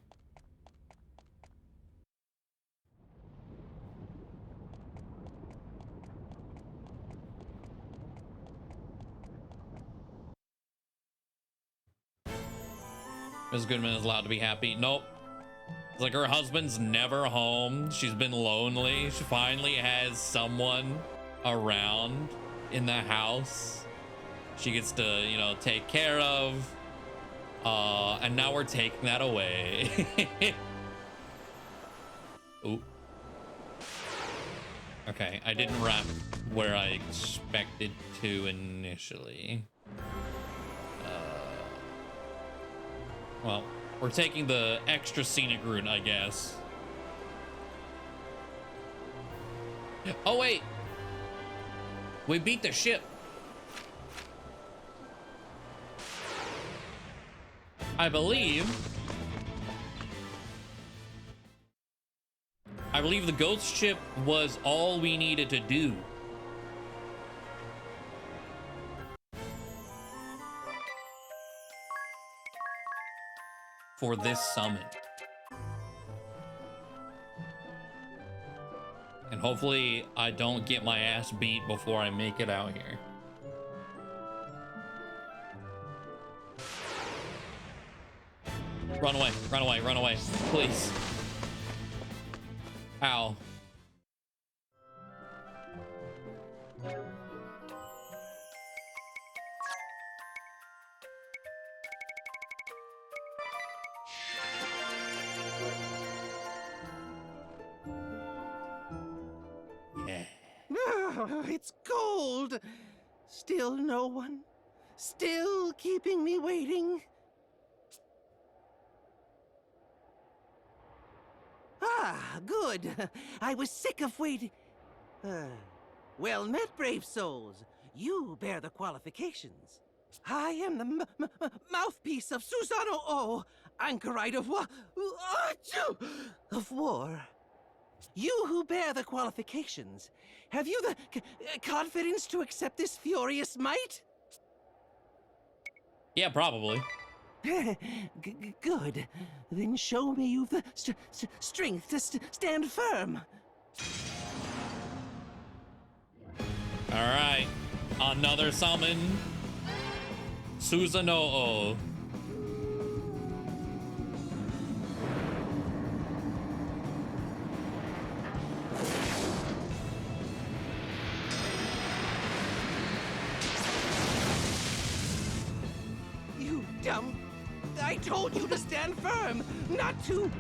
Miss Goodman is allowed to be happy. Nope. It's like her husband's never home. She's been lonely. She finally has someone around in the house she gets to, you know, take care of. And now we're taking that away. Ooh. Okay, I didn't wrap where I expected to initially. Well, we're taking the extra scenic route, I guess. Oh, wait. We beat the ship. I believe the ghost ship was all we needed to do. For this summon. And hopefully I don't get my ass beat before I make it out here. Run away, run away, run away, please. Ow. It's cold. Still no one. Still keeping me waiting. Ah, good. I was sick of waiting. Well met, brave souls. You bear the qualifications. I am the mouthpiece of Susano O, anchorite of war. You who bear the qualifications, have you the confidence to accept this furious might? Yeah, probably. Good. Then show me you've the strength to stand firm. All right, another summon. Susanoo. You dumb. I told you to stand firm, not to.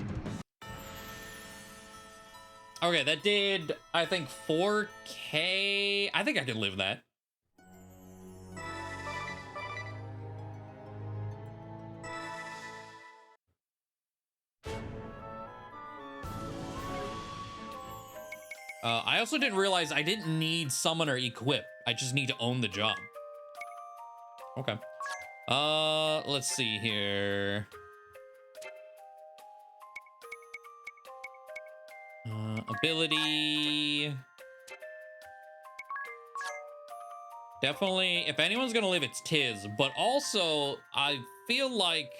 Okay, that did, I think, 4K. I think I could live that. I also didn't realize I didn't need summoner equip. I just need to own the job. Okay. Let's see here. Ability. Definitely, if anyone's gonna live, it's Tiz. But also, I feel like,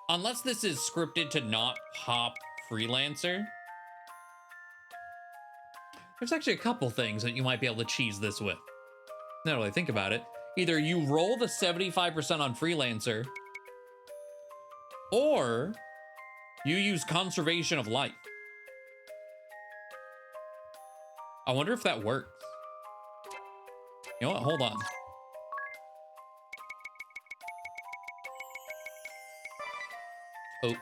unless this is scripted to not pop Freelancer, there's actually a couple things that you might be able to cheese this with. Now that I think about it, either you roll the 75% on Freelancer, or you use Conservation of Life. I wonder if that works. You know what? Hold on. Oh.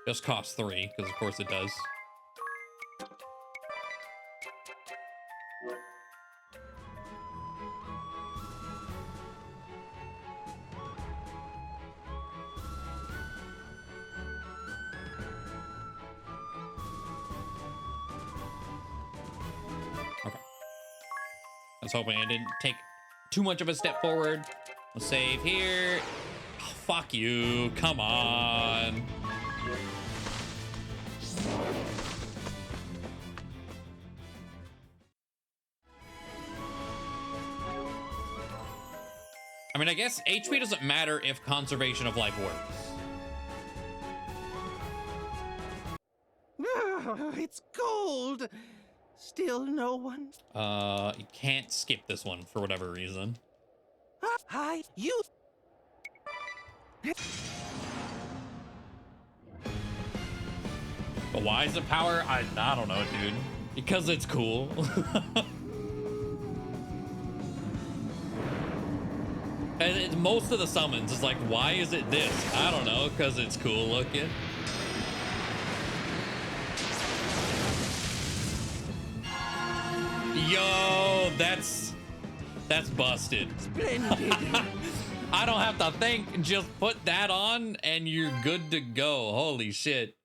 Just costs 3, because of course it does. was hoping I didn't take too much of a step forward. We'll save here. Oh, fuck you. Come on. I mean, I guess HP doesn't matter if conservation of life works. It's cold. Still no one? You can't skip this one for whatever reason. Hi, you. But why is it power? I don't know, dude. Because it's cool. And most of the summons is like, why is it this? I don't know, because it's cool looking. Yo, that's busted. Splendid. I don't have to think, just put that on and you're good to go. Holy shit.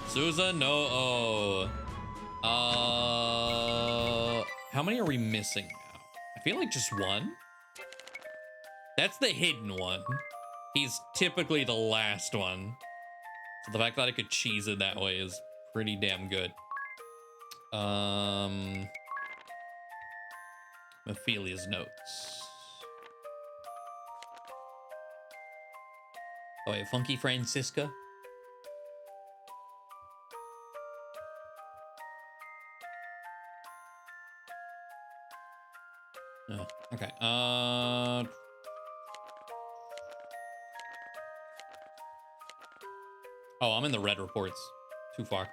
Souza, no. How many are we missing now? I feel like just one. That's the hidden one. He's typically the last one. So the fact that I could cheese it that way is pretty damn good. Ophelia's notes. Oh wait, Funky Francisca? Oh, okay. Oh, I'm in the red reports. Too far.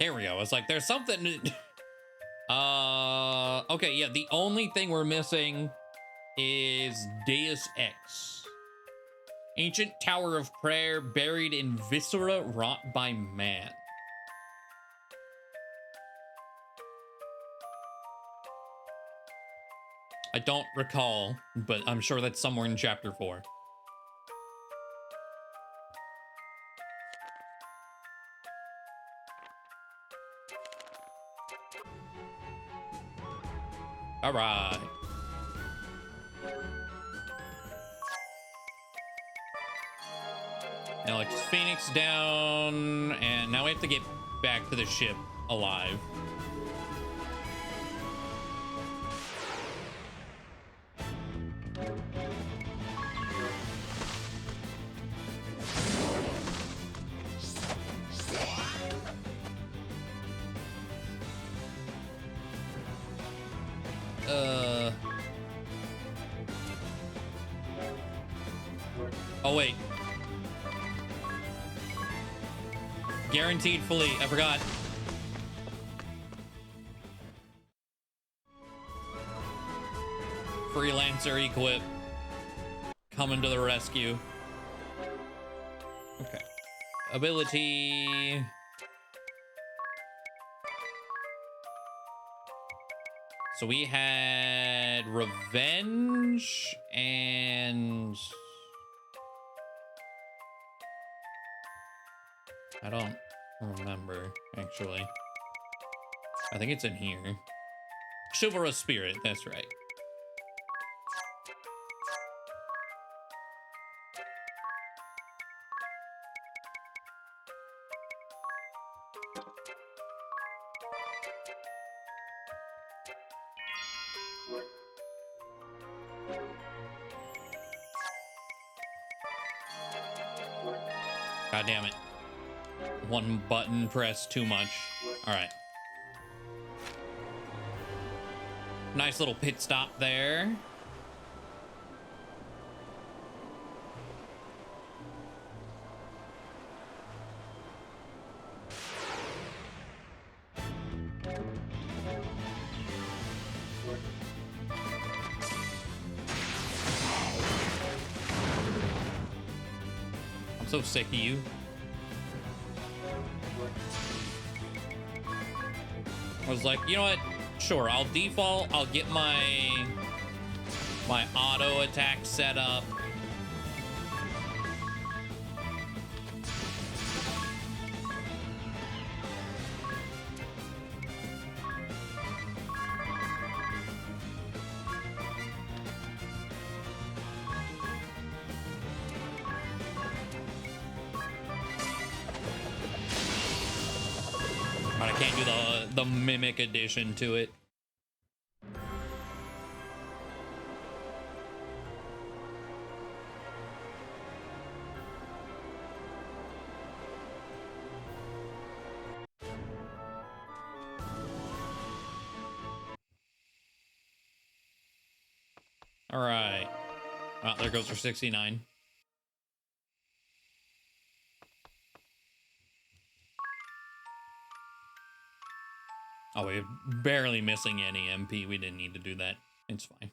Here we go. It's like there's something. Okay, yeah. The only thing we're missing is Deus Ex. Ancient Tower of Prayer buried in viscera wrought by man. I don't recall, but I'm sure that's somewhere in chapter 4. All right. Now it's Phoenix down, and now we have to get back to the ship alive. Oh, wait. Guaranteed fully. I forgot. Freelancer equip. Coming to the rescue. Okay. Ability. So we had Revenge and... I don't remember, actually. I think it's in here. Chivalrous Spirit, that's right. God damn it. One button press too much. All right. Nice little pit stop there. I'm so sick of you. I was like, you know what? Sure, I'll default. I'll get my auto attack set up. But I can't do the mimic addition to it. All right. Oh, there goes our 69. Oh, we're barely missing any MP. We didn't need to do that. It's fine.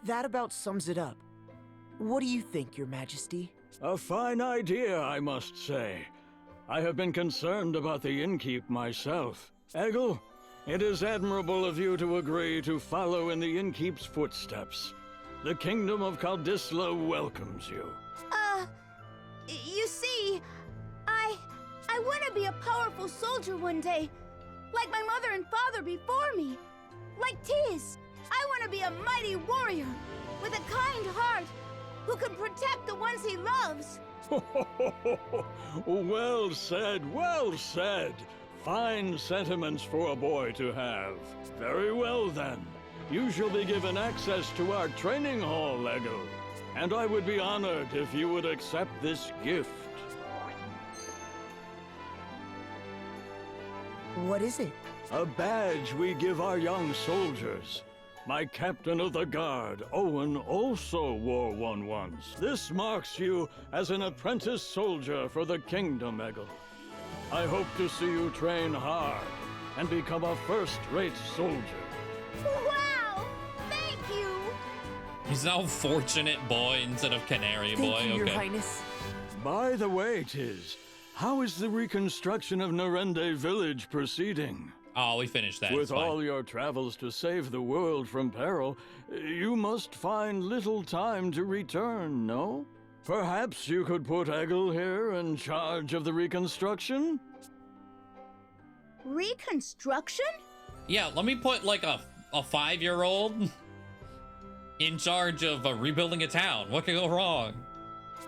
That about sums it up. What do you think, Your Majesty? A fine idea, I must say. I have been concerned about the innkeep myself. Eggle, it is admirable of you to agree to follow in the innkeep's footsteps. The kingdom of Kaldisla welcomes you. You see, I want to be a powerful soldier one day, like my mother and father before me. Like Tiz, I want to be a mighty warrior with a kind heart who can protect the ones he loves. Well said, well said. Fine sentiments for a boy to have. Very well then. You shall be given access to our training hall, Eggle. And I would be honored if you would accept this gift. What is it? A badge we give our young soldiers. My captain of the guard, Owen, also wore one once. This marks you as an apprentice soldier for the kingdom, Eggle. I hope to see you train hard and become a first-rate soldier. Wow! Thank you! He's now Fortunate Boy instead of Canary Boy. Thank you, Okay. Your Highness. By the way, Tiz, how is the reconstruction of Narende village proceeding? Oh, we finished that. With It's fine. all your travels to save the world from peril, you must find little time to return, no? Perhaps you could put Eggle here in charge of the reconstruction? Reconstruction? Yeah, let me put like a 5-year-old in charge of rebuilding a town. What could go wrong?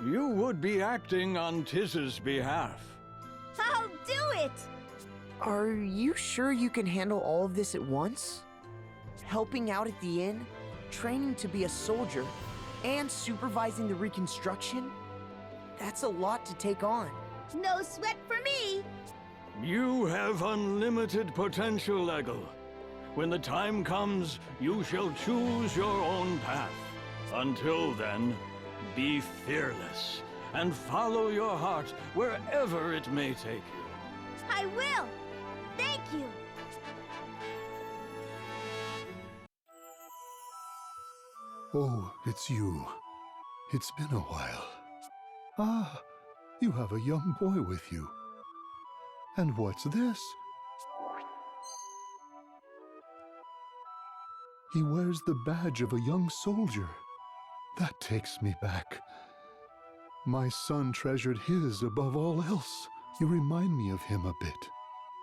You would be acting on Tiz's behalf. I'll do it! Are you sure you can handle all of this at once? Helping out at the inn, training to be a soldier, and supervising the reconstruction? That's a lot to take on. No sweat for me! You have unlimited potential, Eggle. When the time comes, you shall choose your own path. Until then, be fearless and follow your heart wherever it may take you. I will! Thank you! Oh, it's you. It's been a while. Ah, you have a young boy with you. And what's this? He wears the badge of a young soldier. That takes me back. My son treasured his above all else. You remind me of him a bit,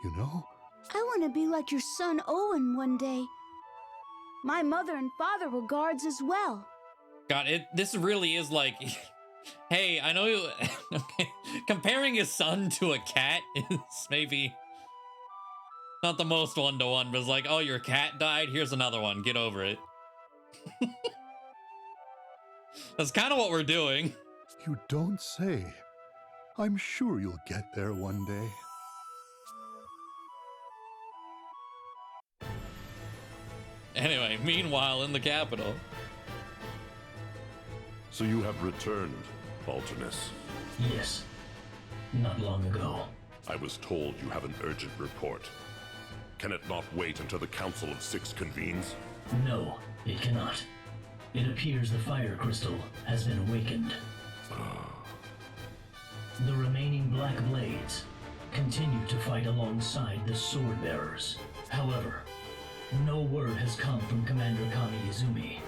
you know? I want to be like your son Owen one day. My mother and father were guards as well. God, this really is like, hey, I know you. Okay. Comparing his son to a cat is maybe not the most one-to-one, but it's like, oh, your cat died. Here's another one. Get over it. That's kind of what we're doing. You don't say. I'm sure you'll get there one day. Anyway, meanwhile, in the capital. So you have returned, Balternus. Yes. Not long ago. I was told you have an urgent report. Can it not wait until the Council of Six convenes? No, it cannot. It appears the fire crystal has been awakened. The remaining Black Blades continue to fight alongside the Sword Bearers. However, no word has come from Commander Kami Izumi.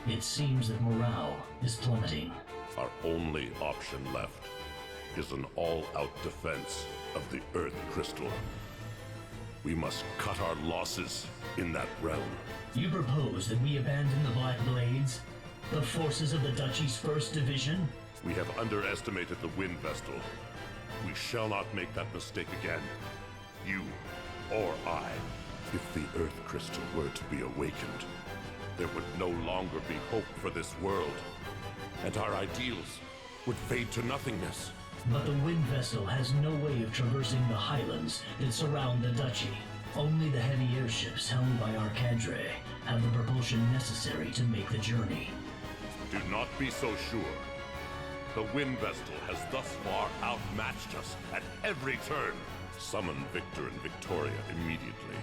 It seems that morale is plummeting. Our only option left is an all-out defense of the Earth Crystal. We must cut our losses in that realm. You propose that we abandon the Black Blades? The forces of the Duchy's 1st Division? We have underestimated the Wind Vestal. We shall not make that mistake again. You or I. If the Earth Crystal were to be awakened, there would no longer be hope for this world, and our ideals would fade to nothingness. But the Wind Vessel has no way of traversing the highlands that surround the Duchy. Only the heavy airships held by our cadre have the propulsion necessary to make the journey. Do not be so sure. The Wind Vestal has thus far outmatched us at every turn. Summon Victor and Victoria immediately.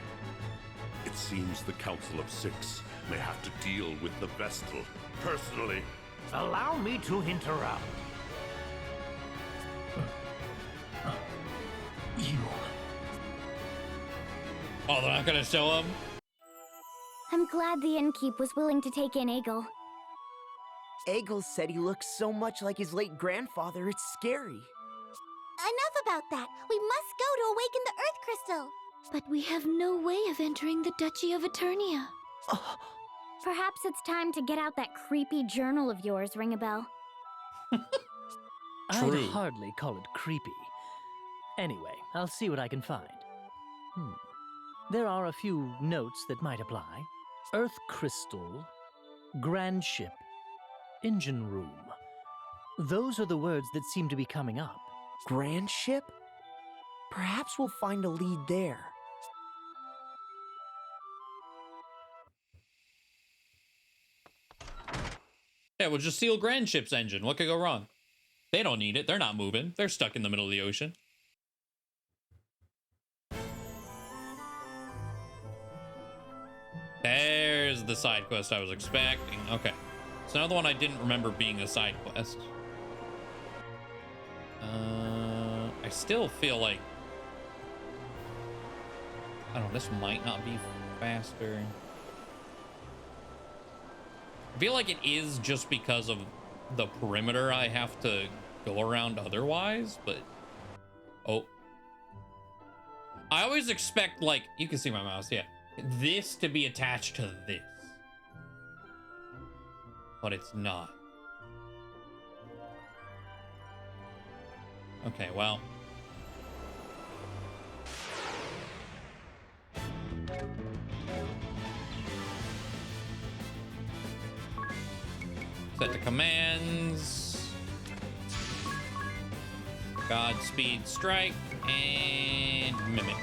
It seems the Council of Six may have to deal with the Vestal personally. Allow me to interrupt. You... Oh, they're not gonna show him? I'm glad the innkeep was willing to take in Egil. Egil said he looks so much like his late grandfather, it's scary. Enough about that. We must go to awaken the Earth Crystal. But we have no way of entering the Duchy of Eternia. Perhaps it's time to get out that creepy journal of yours, Ringabel. I'd hardly call it creepy. Anyway, I'll see what I can find. There are a few notes that might apply. Earth Crystal, Grand Ship, Engine Room. Those are the words that seem to be coming up. Grand Ship? Perhaps we'll find a lead there. Yeah, we'll just seal Grand Ship's engine. What could go wrong? They don't need it. They're not moving. They're stuck in the middle of the ocean. There's the side quest I was expecting. Okay. It's another one I didn't remember being a side quest. I still feel like... I don't know, this might not be faster. I feel like it is just because of the perimeter I have to go around otherwise, but... Oh. I always expect, like, you can see my mouse, yeah. This to be attached to this. But it's not. Okay, well. Set the commands. Godspeed strike and mimic.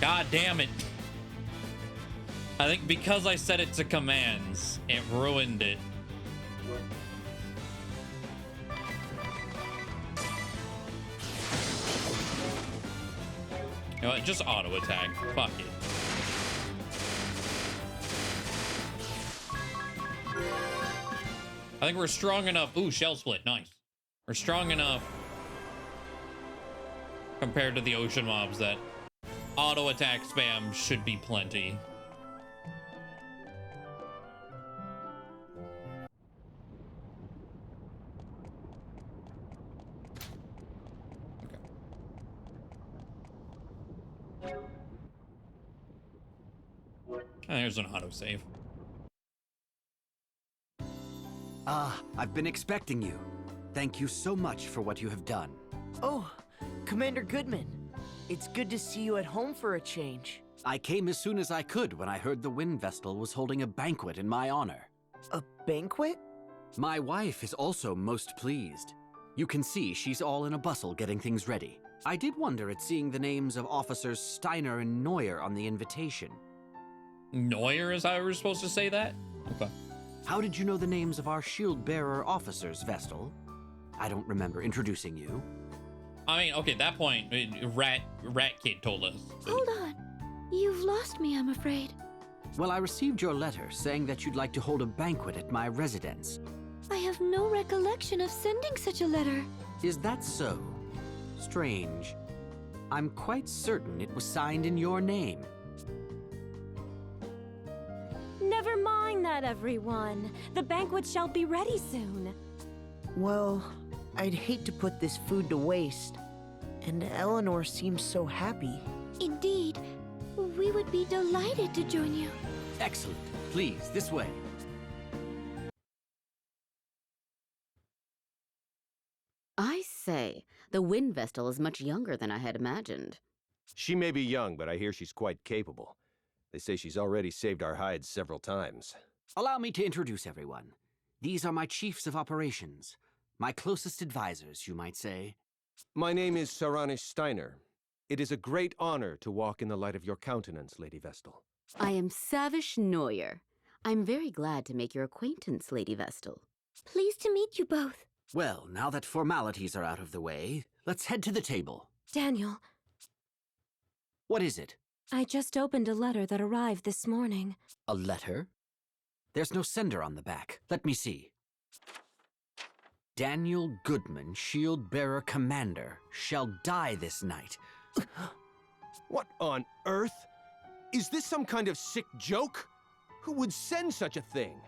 God damn it. I think because I set it to commands, it ruined it. You know what? Just auto attack. Fuck it. I think we're strong enough. Ooh, shell split. Nice. We're strong enough compared to the ocean mobs that auto attack spam should be plenty. There's an autosave. I've been expecting you. Thank you so much for what you have done. Oh, Commander Goodman. It's good to see you at home for a change. I came as soon as I could when I heard the Wind Vestal was holding a banquet in my honor. A banquet? My wife is also most pleased. You can see she's all in a bustle getting things ready. I did wonder at seeing the names of Officers Steiner and Neuer on the invitation. Neuer is how we're supposed to say that? Okay. How did you know the names of our shield-bearer officers, Vestal? I don't remember introducing you. I mean, okay, at that point, Rat Kid told us. Hold on. You've lost me, I'm afraid. Well, I received your letter saying that you'd like to hold a banquet at my residence. I have no recollection of sending such a letter. Is that so? Strange. I'm quite certain it was signed in your name. Never mind that, everyone. The banquet shall be ready soon. Well, I'd hate to put this food to waste. And Eleanor seems so happy. Indeed. We would be delighted to join you. Excellent. Please, this way. I say, the Wind Vestal is much younger than I had imagined. She may be young, but I hear she's quite capable. They say she's already saved our hides several times. Allow me to introduce everyone. These are my chiefs of operations. My closest advisors, you might say. My name is Saranish Steiner. It is a great honor to walk in the light of your countenance, Lady Vestal. I am Savish Neuer. I'm very glad to make your acquaintance, Lady Vestal. Pleased to meet you both. Well, now that formalities are out of the way, let's head to the table. Daniel. What is it? I just opened a letter that arrived this morning. A letter? There's no sender on the back. Let me see. Daniel Goodman, Shield-Bearer Commander, shall die this night. What on earth? Is this some kind of sick joke? Who would send such a thing?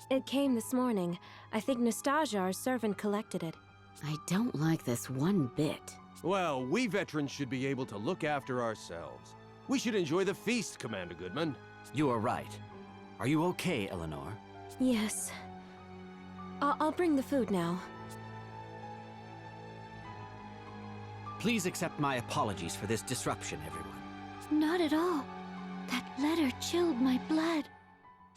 It came this morning. I think Nastasia, our servant, collected it. I don't like this one bit. Well, we veterans should be able to look after ourselves. We should enjoy the feast, Commander Goodman. You are right. Are you okay, Eleanor? Yes. I'll bring the food now. Please accept my apologies for this disruption, everyone. Not at all. That letter chilled my blood.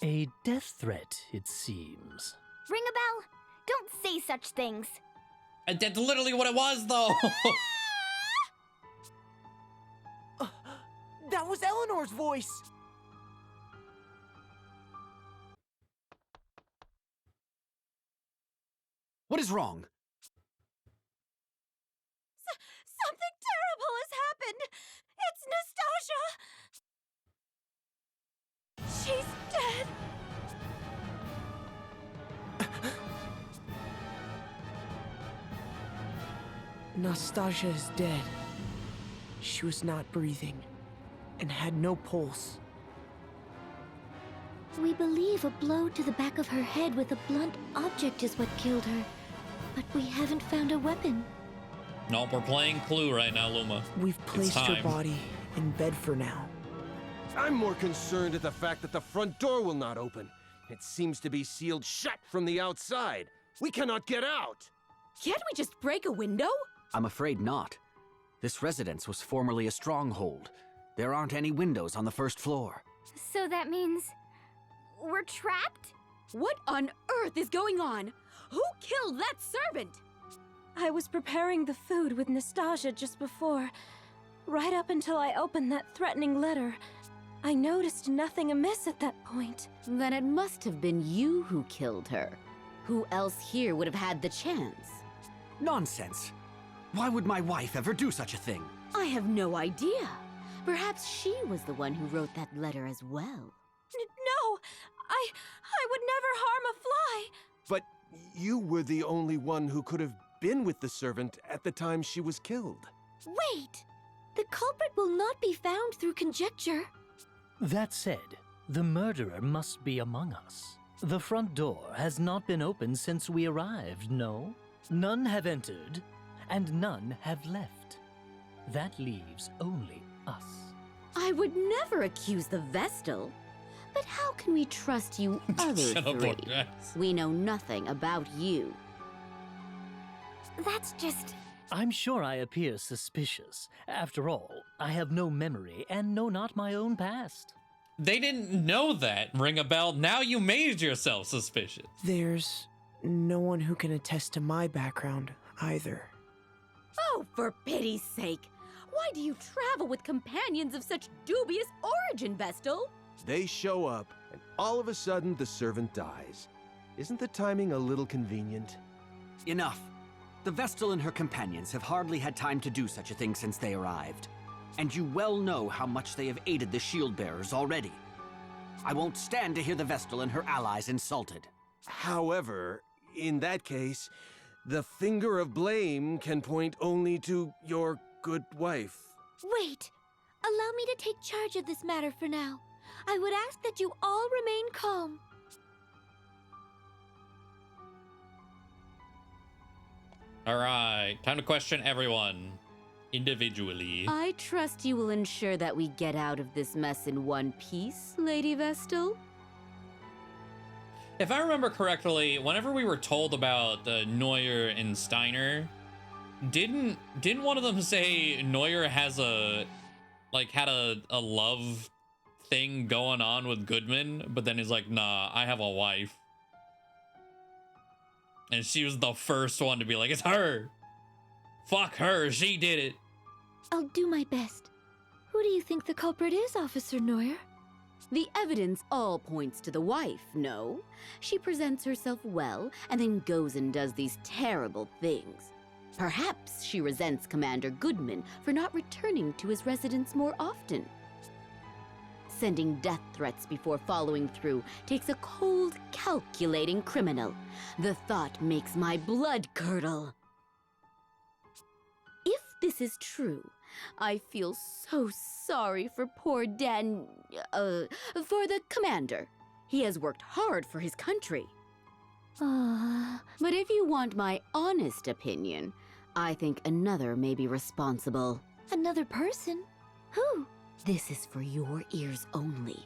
A death threat, it seems. Ring a bell. Don't say such things. That's literally what it was, though. That was Eleanor's voice! What is wrong? Something terrible has happened! It's Nastasia! She's dead! Nastasia is dead. She was not breathing and had no pulse. We believe a blow to the back of her head with a blunt object is what killed her. But we haven't found a weapon. Nope, we're playing Clue right now, Luma. We've placed her body in bed for now. I'm more concerned at the fact that the front door will not open. It seems to be sealed shut from the outside. We cannot get out. Can't we just break a window? I'm afraid not. This residence was formerly a stronghold. There aren't any windows on the first floor. So that means we're trapped? What on earth is going on? Who killed that servant? I was preparing the food with Nastasia just before. Right up until I opened that threatening letter. I noticed nothing amiss at that point. Then it must have been you who killed her. Who else here would have had the chance? Nonsense. Why would my wife ever do such a thing? I have no idea. Perhaps she was the one who wrote that letter as well. No! I would never harm a fly! But you were the only one who could have been with the servant at the time she was killed. Wait! The culprit will not be found through conjecture. That said, the murderer must be among us. The front door has not been opened since we arrived, no? None have entered, and none have left. That leaves only us. I would never accuse the Vestal. But how can we trust you other three? We know nothing about you. That's just... I'm sure I appear suspicious. After all, I have no memory and know not my own past. They didn't know that. Ring a bell. Now you made yourself suspicious. There's no one who can attest to my background either. Oh, for pity's sake! Why do you travel with companions of such dubious origin, Vestal? They show up, and all of a sudden the servant dies. Isn't the timing a little convenient? Enough. The Vestal and her companions have hardly had time to do such a thing since they arrived. And you well know how much they have aided the shield-bearers already. I won't stand to hear the Vestal and her allies insulted. However, in that case, the finger of blame can point only to your good wife. Wait! Allow me to take charge of this matter for now. I would ask that you all remain calm. Alright, time to question everyone. Individually. I trust you will ensure that we get out of this mess in one piece, Lady Vestal? If I remember correctly, whenever we were told about Neuer and Steiner, didn't one of them say Neuer has had a love thing going on with Goodman, but then he's like, nah, I have a wife. And she was the first one to be like, it's her. Fuck her, she did it. I'll do my best. Who do you think the culprit is, Officer Neuer? The evidence all points to the wife, no? She presents herself well, and then goes and does these terrible things. Perhaps she resents Commander Goodman for not returning to his residence more often. Sending death threats before following through takes a cold, calculating criminal. The thought makes my blood curdle. If this is true, I feel so sorry for poor for the commander. He has worked hard for his country. But if you want my honest opinion, I think another may be responsible. Another person? Who? This is for your ears only.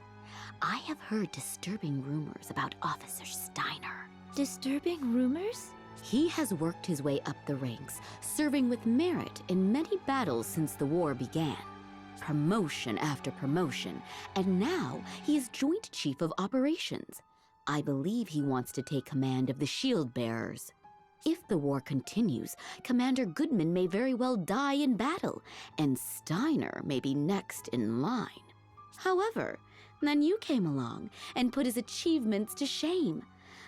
I have heard disturbing rumors about Officer Steiner. Disturbing rumors? He has worked his way up the ranks, serving with merit in many battles since the war began. Promotion after promotion, and now he is Joint Chief of Operations. I believe he wants to take command of the shield bearers. If the war continues, Commander Goodman may very well die in battle, and Steiner may be next in line. However, then you came along and put his achievements to shame.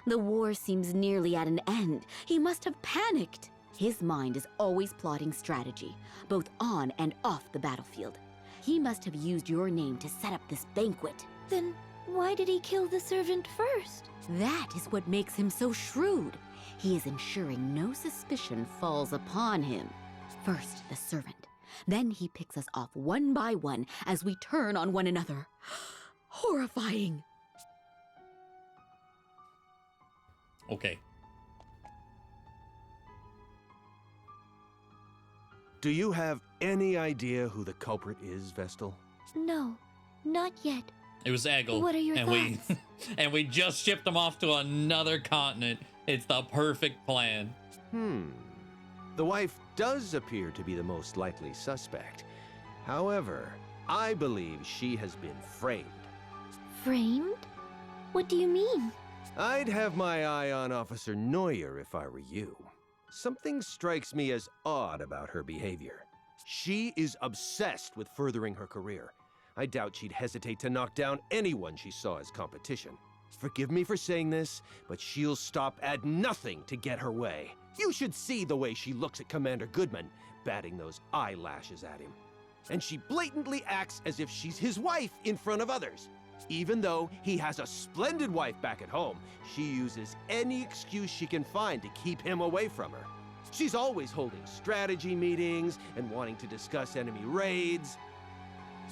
The war seems nearly at an end. He must have panicked. His mind is always plotting strategy, both on and off the battlefield. He must have used your name to set up this banquet. Then why did he kill the servant first? That is what makes him so shrewd. He is ensuring no suspicion falls upon him. First, the servant. Then he picks us off one by one as we turn on one another. Horrifying. Okay. Do you have any idea who the culprit is, Vestal? No, not yet. It was Eggle. What are your thoughts? And we just shipped him off to another continent. It's the perfect plan. The wife does appear to be the most likely suspect. However, I believe she has been framed. Framed? What do you mean? I'd have my eye on Officer Neuer if I were you. Something strikes me as odd about her behavior. She is obsessed with furthering her career. I doubt she'd hesitate to knock down anyone she saw as competition. Forgive me for saying this, but she'll stop at nothing to get her way. You should see the way she looks at Commander Goodman, batting those eyelashes at him. And she blatantly acts as if she's his wife in front of others. Even though he has a splendid wife back at home, she uses any excuse she can find to keep him away from her. She's always holding strategy meetings and wanting to discuss enemy raids.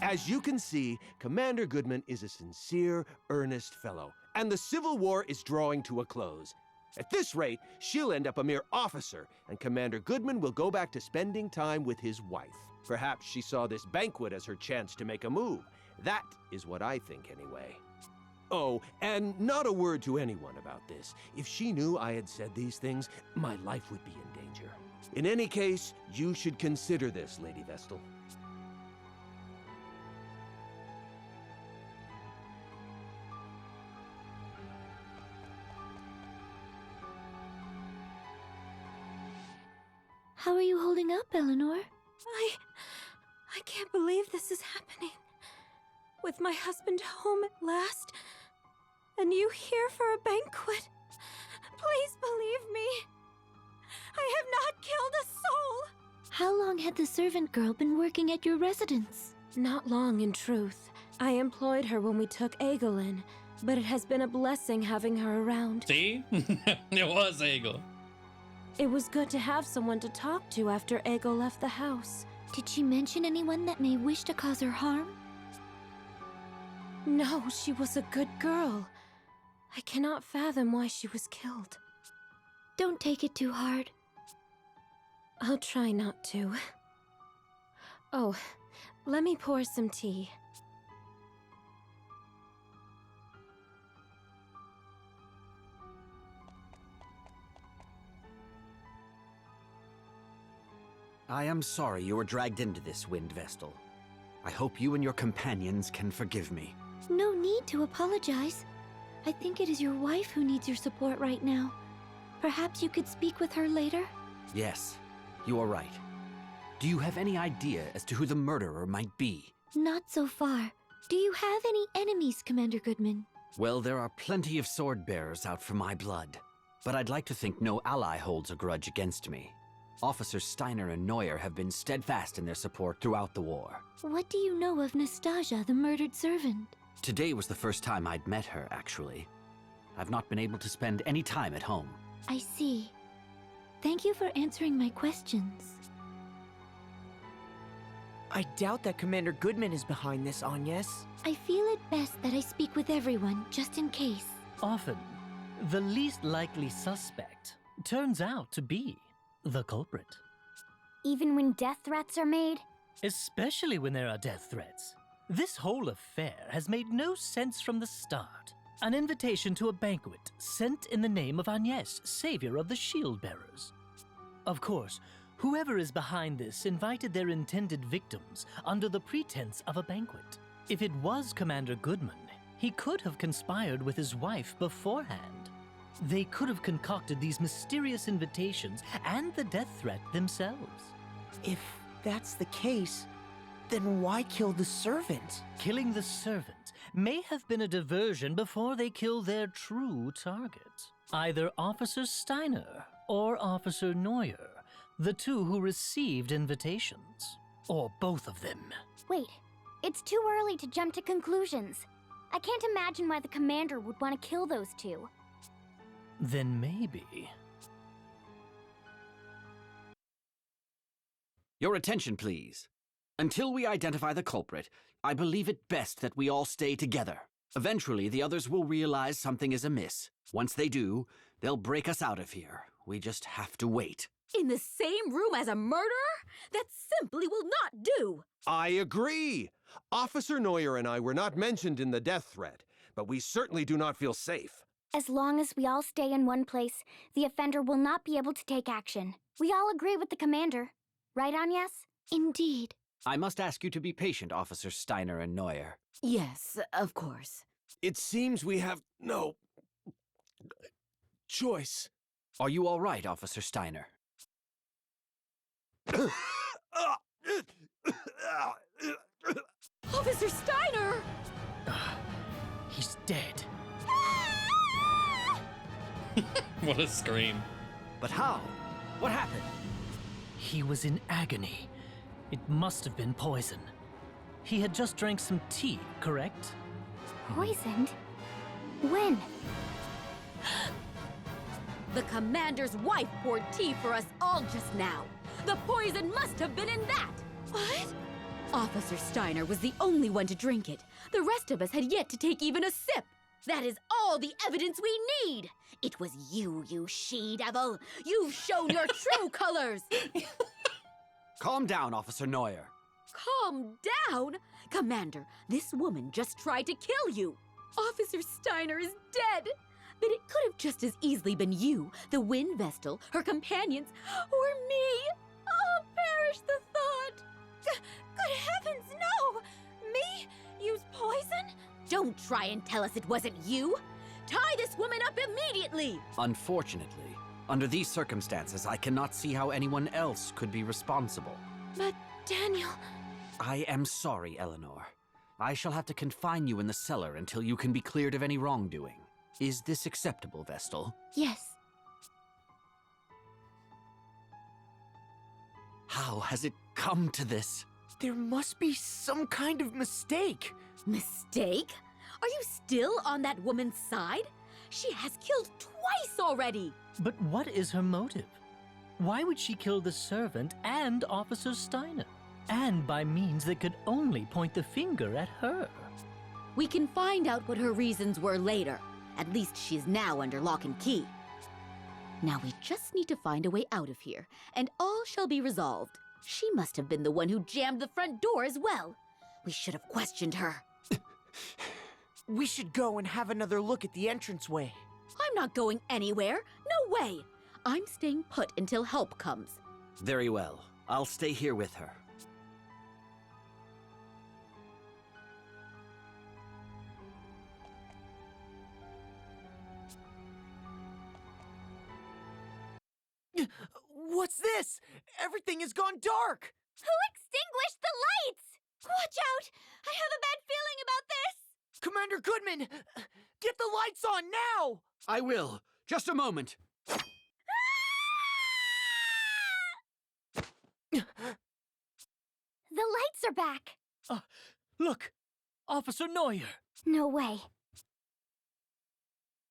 As you can see, Commander Goodman is a sincere, earnest fellow, and the Civil War is drawing to a close. At this rate, she'll end up a mere officer, and Commander Goodman will go back to spending time with his wife. Perhaps she saw this banquet as her chance to make a move. That is what I think, anyway. Oh, and not a word to anyone about this. If she knew I had said these things, my life would be in danger. In any case, you should consider this, Lady Vestal. How are you holding up, Eleanor? I can't believe this is happening. With my husband home at last, and you here for a banquet. Please believe me. I have not killed a soul. How long had the servant girl been working at your residence? Not long, in truth. I employed her when we took Egel in, but it has been a blessing having her around. See? It was Egel. It was good to have someone to talk to after Egel left the house. Did she mention anyone that may wish to cause her harm? No, she was a good girl. I cannot fathom why she was killed. Don't take it too hard. I'll try not to. Oh, let me pour some tea. I am sorry you were dragged into this, Wind Vestal. I hope you and your companions can forgive me. No need to apologize. I think it is your wife who needs your support right now. Perhaps you could speak with her later? Yes, you are right. Do you have any idea as to who the murderer might be? Not so far. Do you have any enemies, Commander Goodman? Well, there are plenty of sword bearers out for my blood. But I'd like to think no ally holds a grudge against me. Officers Steiner and Neuer have been steadfast in their support throughout the war. What do you know of Nastasia, the murdered servant? Today was the first time I'd met her, actually. I've not been able to spend any time at home. I see. Thank you for answering my questions. I doubt that Commander Goodman is behind this, Agnes. I feel it best that I speak with everyone, just in case. Often, the least likely suspect turns out to be the culprit. Even when death threats are made? Especially when there are death threats. This whole affair has made no sense from the start. An invitation to a banquet sent in the name of Agnes, savior of the shield bearers. Of course, whoever is behind this invited their intended victims under the pretense of a banquet. If it was Commander Goodman, he could have conspired with his wife beforehand. They could have concocted these mysterious invitations and the death threat themselves. If that's the case, then why kill the servant? Killing the servant may have been a diversion before they kill their true target. Either Officer Steiner or Officer Neuer, the two who received invitations. Or both of them. Wait, it's too early to jump to conclusions. I can't imagine why the commander would want to kill those two. Then maybe... Your attention, please. Until we identify the culprit, I believe it best that we all stay together. Eventually, the others will realize something is amiss. Once they do, they'll break us out of here. We just have to wait. In the same room as a murderer? That simply will not do! I agree! Officer Neuer and I were not mentioned in the death threat, but we certainly do not feel safe. As long as we all stay in one place, the offender will not be able to take action. We all agree with the commander. Right, Agnes? Indeed. I must ask you to be patient, Officers Steiner and Neuer. Yes, of course. It seems we have no choice. Are you all right, Officer Steiner? Officer Steiner! He's dead. What a scream. But how? What happened? He was in agony. It must have been poison. He had just drank some tea, correct? Poisoned? When? The commander's wife poured tea for us all just now. The poison must have been in that! What? Officer Steiner was the only one to drink it. The rest of us had yet to take even a sip. That is all the evidence we need! It was you, you she-devil! You've shown your true colors! Calm down, Officer Neuer. Calm down? Commander, this woman just tried to kill you. Officer Steiner is dead. But it could have just as easily been you, the Wind Vestal, her companions, or me. Oh, perish the thought. Good heavens, no! Me? Use poison? Don't try and tell us it wasn't you. Tie this woman up immediately. Unfortunately, Under these circumstances, I cannot see how anyone else could be responsible. But, Daniel... I am sorry, Eleanor. I shall have to confine you in the cellar until you can be cleared of any wrongdoing. Is this acceptable, Vestal? Yes. How has it come to this? There must be some kind of mistake. Mistake? Are you still on that woman's side? She has killed twice already! But what is her motive? Why would she kill the servant and Officer Steiner? And by means that could only point the finger at her. We can find out what her reasons were later. At least she is now under lock and key. Now we just need to find a way out of here, and all shall be resolved. She must have been the one who jammed the front door as well. We should have questioned her. We should go and have another look at the entranceway. I'm not going anywhere. No way. I'm staying put until help comes. Very well. I'll stay here with her. What's this? Everything has gone dark! Who extinguished the lights? Watch out! I have a bad feeling about this! Commander Goodman! Get the lights on now! I will. Just a moment. The lights are back. Look! Officer Neuer! No way.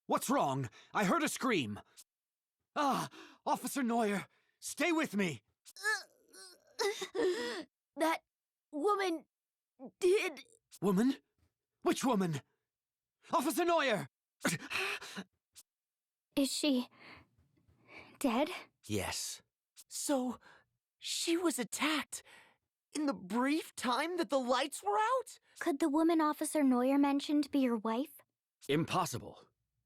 What's wrong? I heard a scream. Ah, Officer Neuer, stay with me. That woman did... Woman? Which woman? Officer Neuer! Is she... dead? Yes. So, she was attacked in the brief time that the lights were out? Could the woman Officer Neuer mentioned be your wife? Impossible.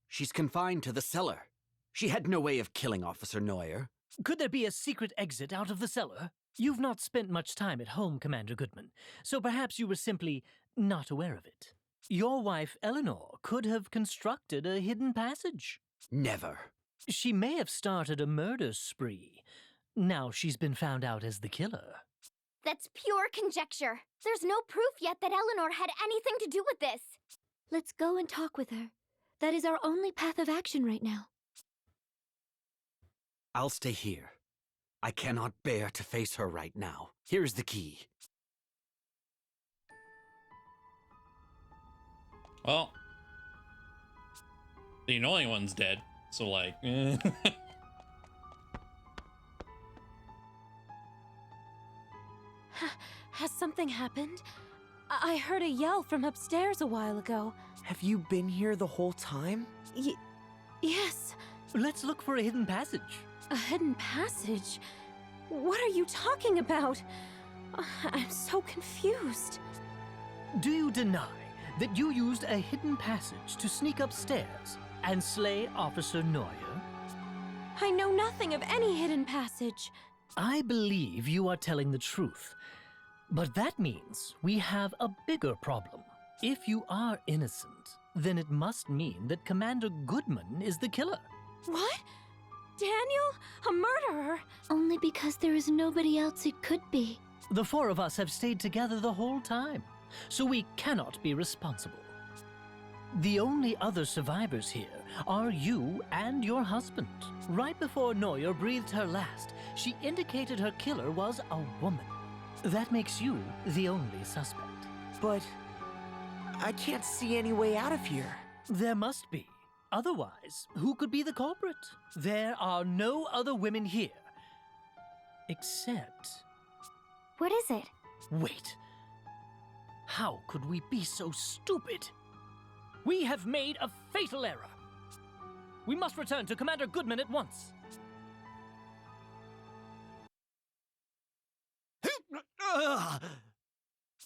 She's confined to the cellar. She had no way of killing Officer Neuer. Could there be a secret exit out of the cellar? You've not spent much time at home, Commander Goodman, so perhaps you were simply not aware of it. Your wife, Eleanor, could have constructed a hidden passage. Never. She may have started a murder spree. Now she's been found out as the killer. That's pure conjecture. There's no proof yet that Eleanor had anything to do with this. Let's go and talk with her. That is our only path of action right now. I'll stay here. I cannot bear to face her right now. Here's the key. Well, the annoying one's dead, so like... Has something happened? I heard a yell from upstairs a while ago. Have you been here the whole time? Yes. Let's look for a hidden passage. A hidden passage? What are you talking about? I'm so confused. Do you deny that you used a hidden passage to sneak upstairs and slay Officer Neuer? I know nothing of any hidden passage. I believe you are telling the truth. But that means we have a bigger problem. If you are innocent, then it must mean that Commander Goodman is the killer. What? Daniel? A murderer? Only because there is nobody else it could be. The four of us have stayed together the whole time, so we cannot be responsible. The only other survivors here are you and your husband. Right before Neuer breathed her last, she indicated her killer was a woman. That makes you the only suspect. But I can't see any way out of here. There must be. Otherwise, who could be the culprit? There are no other women here. Except... What is it? Wait. How could we be so stupid? We have made a fatal error. We must return to Commander Goodman at once.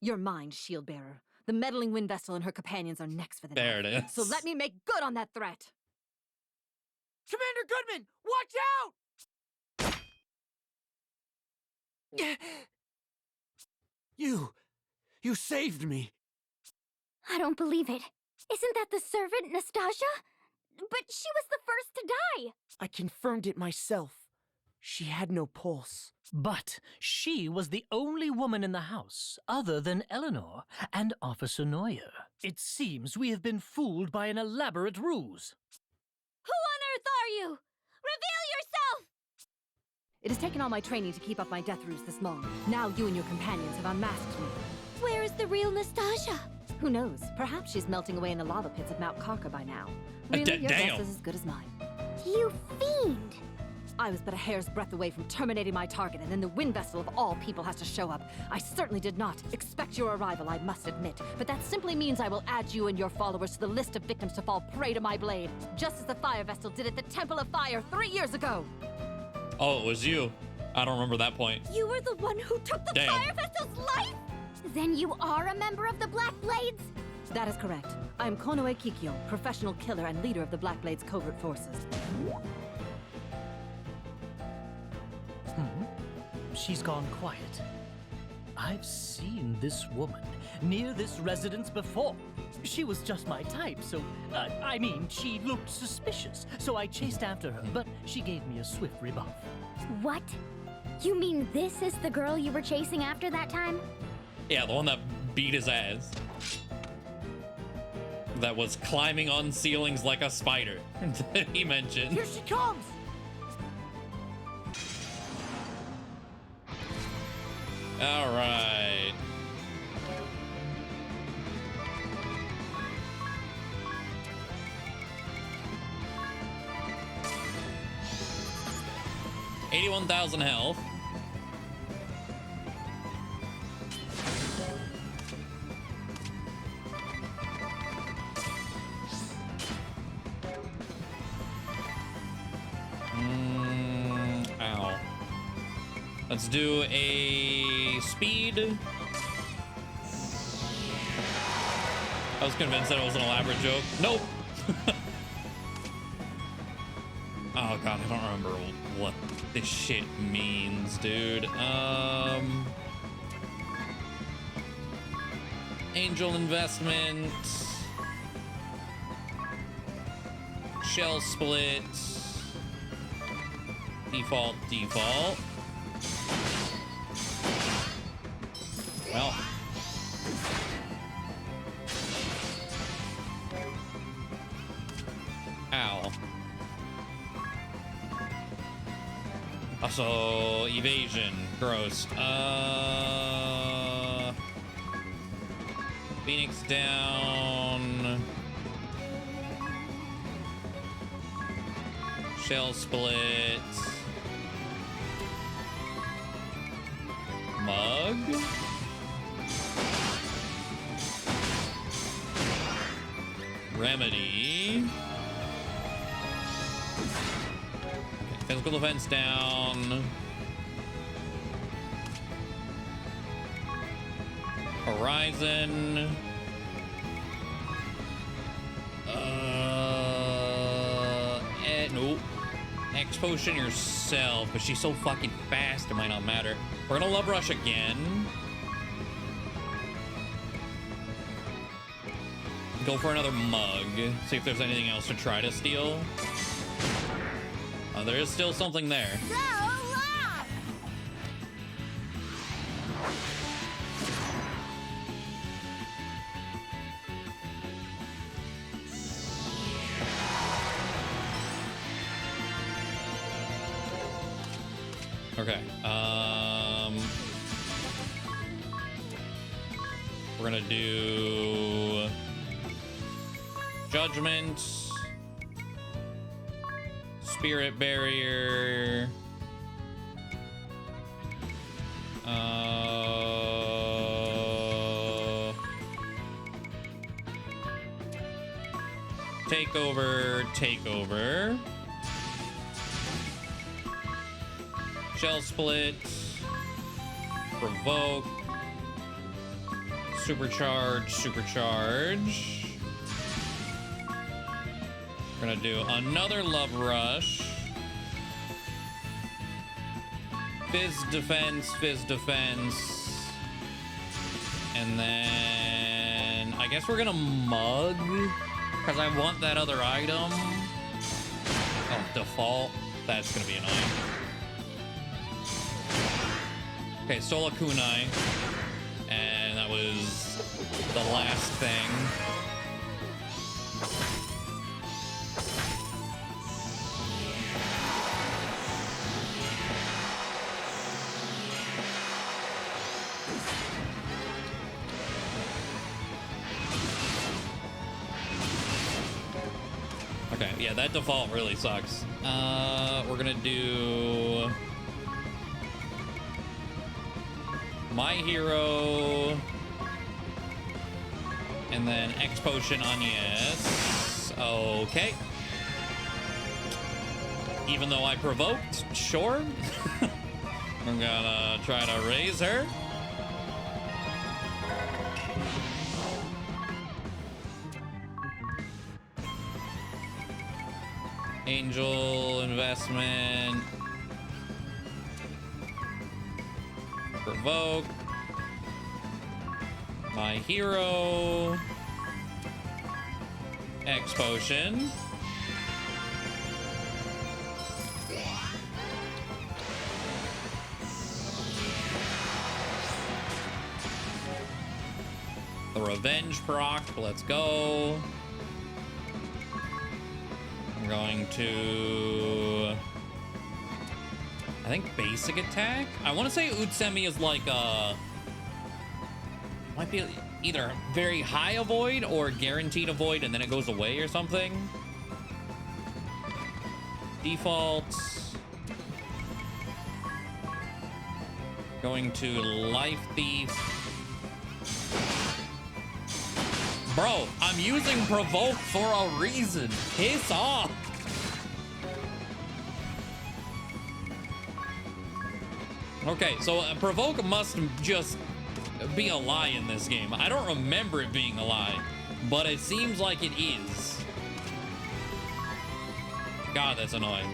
You're mine, Shield Bearer. The meddling wind vessel and her companions are next for the There night. it is. So let me make good on that threat. Commander Goodman, watch out! You saved me. I don't believe it. Isn't that the servant, Nastasia? But she was the first to die! I confirmed it myself. She had no pulse. But she was the only woman in the house, other than Eleanor and Officer Neuer. It seems we have been fooled by an elaborate ruse. Who on earth are you? Reveal yourself! It has taken all my training to keep up my death ruse this long. Now you and your companions have unmasked me. Where is the real Nastasia? Who knows? Perhaps she's melting away in the lava pits of Mount Karka by now. Really, your guess is as good as mine. You fiend! I was but a hair's breadth away from terminating my target, and then the wind vessel of all people has to show up. I certainly did not expect your arrival, I must admit. But that simply means I will add you and your followers to the list of victims to fall prey to my blade, just as the fire vessel did at the Temple of Fire 3 years ago. Oh, it was you. I don't remember that point. You were the one who took the fire vessel's life? Then you are a member of the Black Blades? That is correct. I am Konoe Kikyo, professional killer and leader of the Black Blades covert forces. She's gone quiet. I've seen this woman near this residence before. She was just my type, so, I mean, she looked suspicious, so I chased after her, but she gave me a swift rebuff. What? You mean this is the girl you were chasing after that time? Yeah, the one that beat his ass. That was climbing on ceilings like a spider, that he mentioned. Here she comes! All right. $81,000 health. Ow. Let's do a speed. I was convinced that it was an elaborate joke. Nope. Oh god, I don't remember what this shit means, dude. Angel investment. Shell split. Default. Well. Ow. Also, evasion. Gross. Phoenix down. Shell split. Mug. Remedy. Okay, physical defense down. Horizon. Nope. X potion yourself, but she's so fucking fast it might not matter. We're gonna love rush again. Go for another mug. See if there's anything else to try to steal. There is still something there. Okay, we're gonna do Judgment, Spirit Barrier, Takeover. Shell split, provoke, supercharge. We're gonna do another love rush. Fizz defense. And then I guess we're gonna mug because I want that other item. default. That's gonna be annoying. Okay, Sola Kunai. And that was the last thing. Okay, yeah, that default really sucks. We're gonna do My Hero, and then X Potion on yes. Okay. Even though I provoked, sure. I'm gonna try to raise her. Angel investment. Provoke. My Hero. X Potion. The Revenge proc. Let's go. I'm going to, I think, basic attack. I want to say Utsemi is like might be either very high avoid or guaranteed avoid and then it goes away or something. Defaults. Going to Life Thief. Bro, I'm using Provoke for a reason. Piss off. Okay, so Provoke must just be a lie in this game. I don't remember it being a lie, but it seems like it is. God, that's annoying.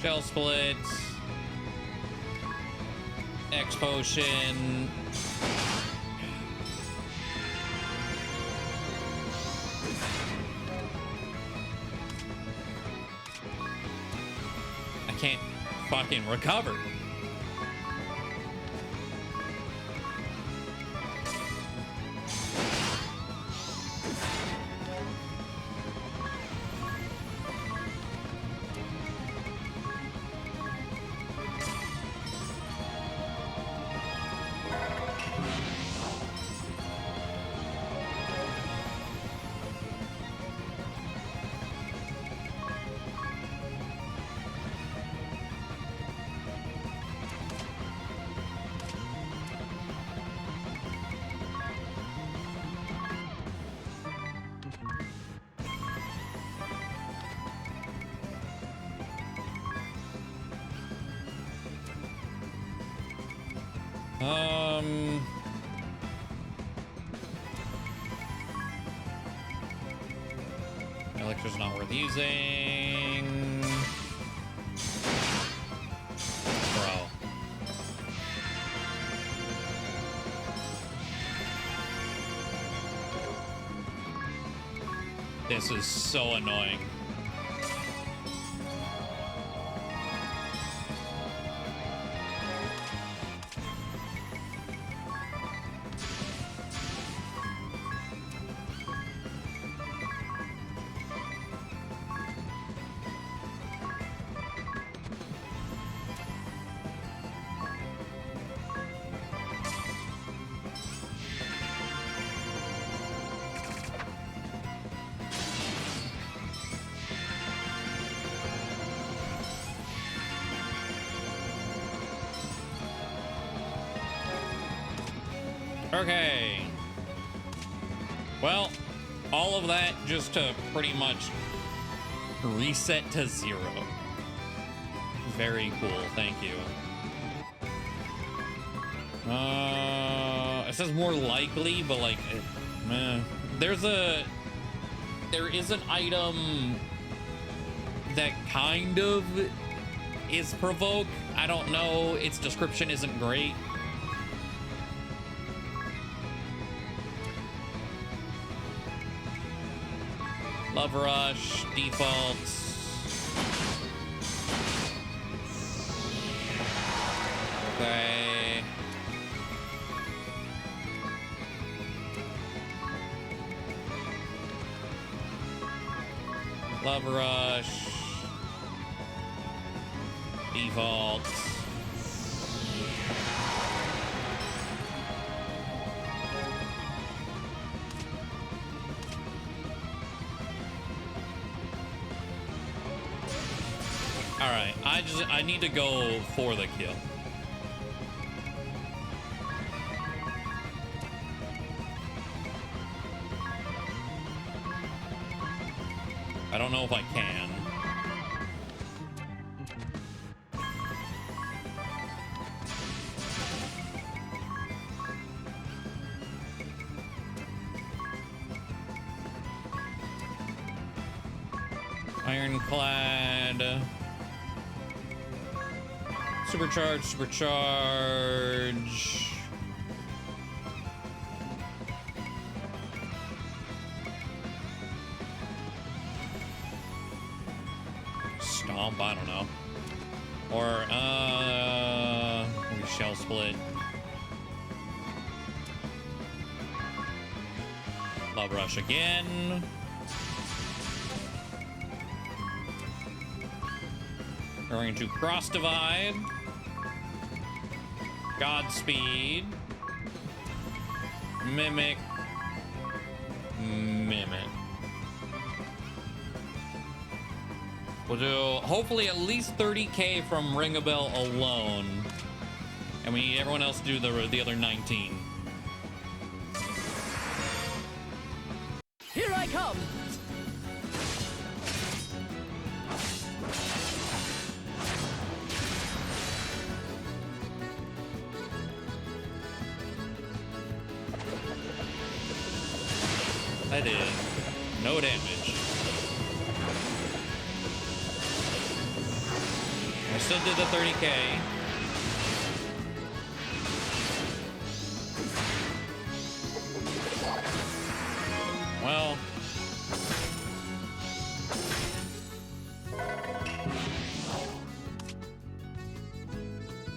Shell Split, X Potion, I can't fucking recover. Electro's not worth using. Bro. This is so annoying. Okay. Well, all of that just to pretty much reset to 0. Very cool, thank you. It says more likely, but like, There is an item that kind of is provoke. I don't know. Its description isn't great. Love Rush, defaults. Okay. Love Rush. Default. Alright, I need to go for the kill. I don't know if I can. Ironclad. Supercharge, supercharge. Stomp, I don't know. Or, maybe Shell Split. Love Rush again. We're going to Cross Divide. Godspeed. Mimic. Mimic. We'll do hopefully at least 30k from Ring a Bell alone. And we need everyone else to do the other 19. Here I come! I did. No damage. I still did the 30k. Well.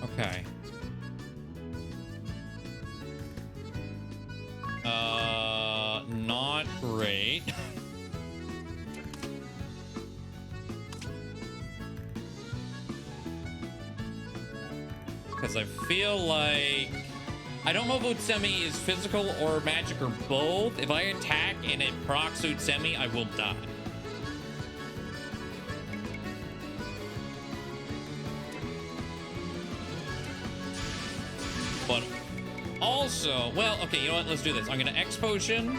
Okay. Not great. Because I feel like... I don't know if Utsemi is physical or magic or both. If I attack and it procs Utsemi, I will die. But also... Well, okay, you know what? Let's do this. I'm going to X Potion.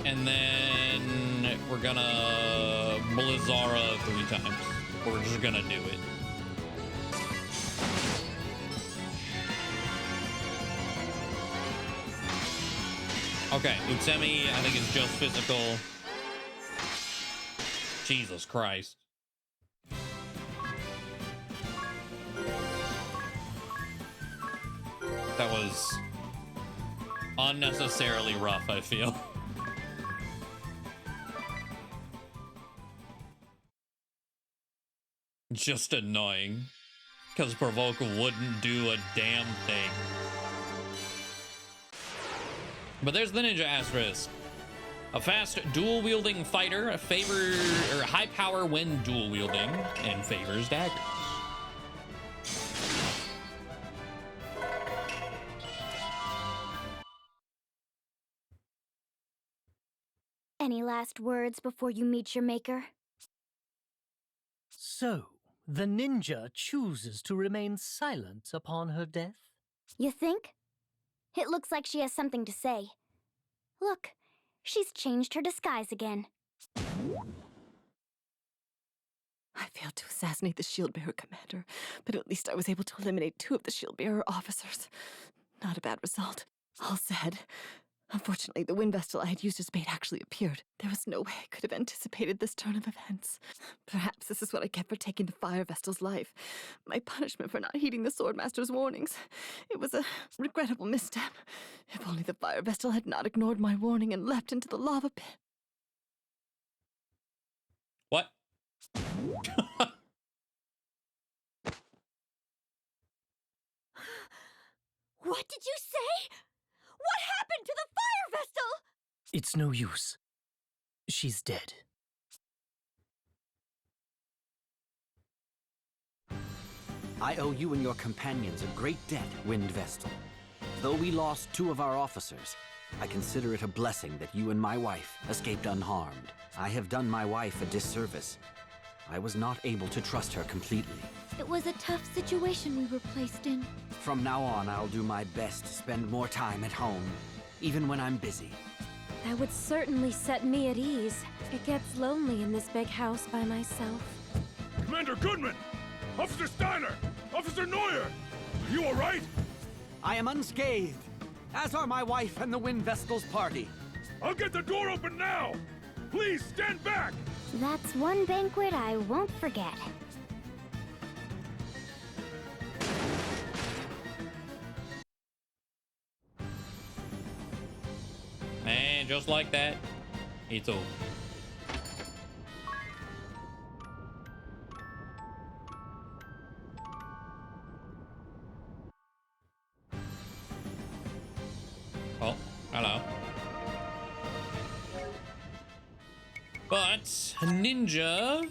And then we're gonna Blizzara 3 times. We're just gonna do it. Okay, Utsemi, I think is just physical. Jesus Christ. That was unnecessarily rough, I feel. Just annoying. Because Provoke wouldn't do a damn thing. But there's the Ninja Asterisk. A fast dual-wielding fighter, a high power when dual-wielding, and favors daggers. Any last words before you meet your maker? So, the ninja chooses to remain silent upon her death? You think? It looks like she has something to say. Look, she's changed her disguise again. I failed to assassinate the Shieldbearer commander, but at least I was able to eliminate 2 of the Shieldbearer officers. Not a bad result. All said, Unfortunately, the wind vestal I had used as bait actually appeared. There was no way I could have anticipated this turn of events. Perhaps this is what I get for taking the fire vestal's life. My punishment for not heeding the Swordmaster's warnings. It was a regrettable misstep. If only the fire vestal had not ignored my warning and leapt into the lava pit. What? What did you say? What happened to the fire vestal? It's no use. She's dead. I owe you and your companions a great debt, Wind Vestal. Though we lost 2 of our officers, I consider it a blessing that you and my wife escaped unharmed. I have done my wife a disservice. I was not able to trust her completely. It was a tough situation we were placed in. From now on, I'll do my best to spend more time at home, even when I'm busy. That would certainly set me at ease. It gets lonely in this big house by myself. Commander Goodman! Officer Steiner! Officer Neuer! Are you all right? I am unscathed, as are my wife and the Wind Vestal's party. I'll get the door open now! Please stand back! That's one banquet I won't forget. And just like that, it's over. Oh, hello. But ninja.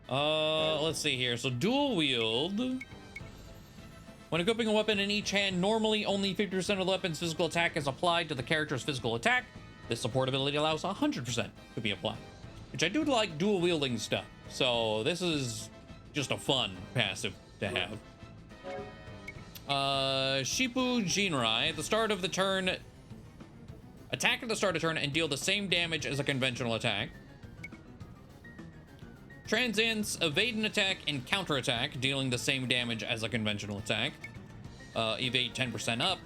Let's see here. So dual wield. When equipping a weapon in each hand, normally only 50% of the weapon's physical attack is applied to the character's physical attack. This support ability allows 100% to be applied, which I do like dual wielding stuff. So this is just a fun passive to have. Shipu Jinrai, at the start of the turn, attack at the start of turn and deal the same damage as a conventional attack. Transients, evade an attack and counterattack, dealing the same damage as a conventional attack. Evade 10% up.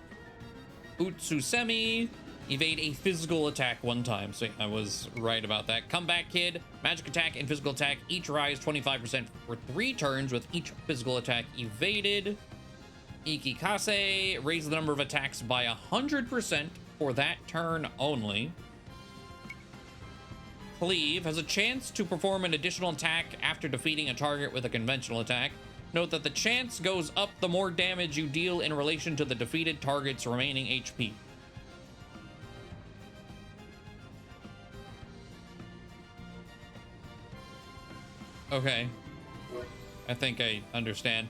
Utsusemi, evade a physical attack 1 time. So yeah, I was right about that. Comeback Kid, magic attack and physical attack each rise 25% for 3 turns with each physical attack evaded. Ikikase, raise the number of attacks by 100% for that turn only. Cleave has a chance to perform an additional attack after defeating a target with a conventional attack. Note that the chance goes up the more damage you deal in relation to the defeated target's remaining HP. Okay. I think I understand.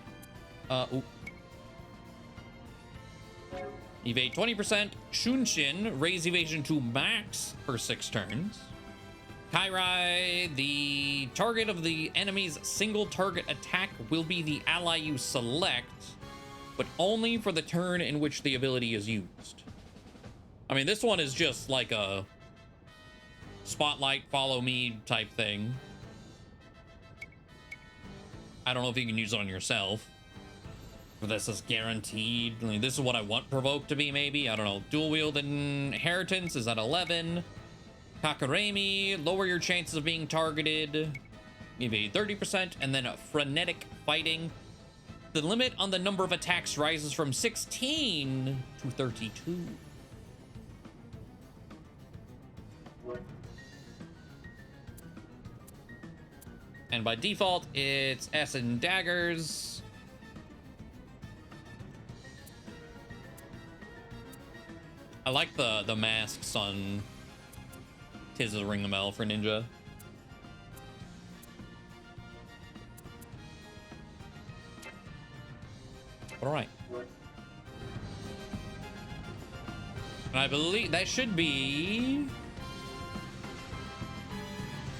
Evade 20%. Shunshin, raise evasion to max for 6 turns. Kairai, the target of the enemy's single target attack will be the ally you select, but only for the turn in which the ability is used. I mean, this one is just like a spotlight, follow me type thing. I don't know if you can use it on yourself, but this is guaranteed. I mean, this is what I want Provoke to be, maybe. I don't know. Dual wield inheritance is at 11. Kakaremi, lower your chances of being targeted. Evade 30%. And then frenetic fighting. The limit on the number of attacks rises from 16 to 32. And by default, it's S and daggers. I like the masks on Tiz's Ring the Bell for Ninja. All right. And I believe that should be...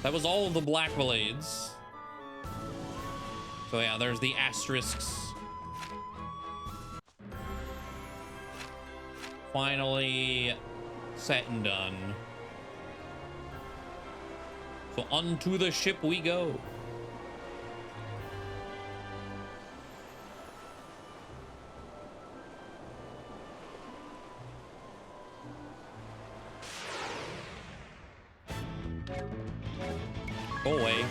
That was all of the Black Blades. So yeah, there's the asterisks. Finally set and done. So onto the ship we go. Go away.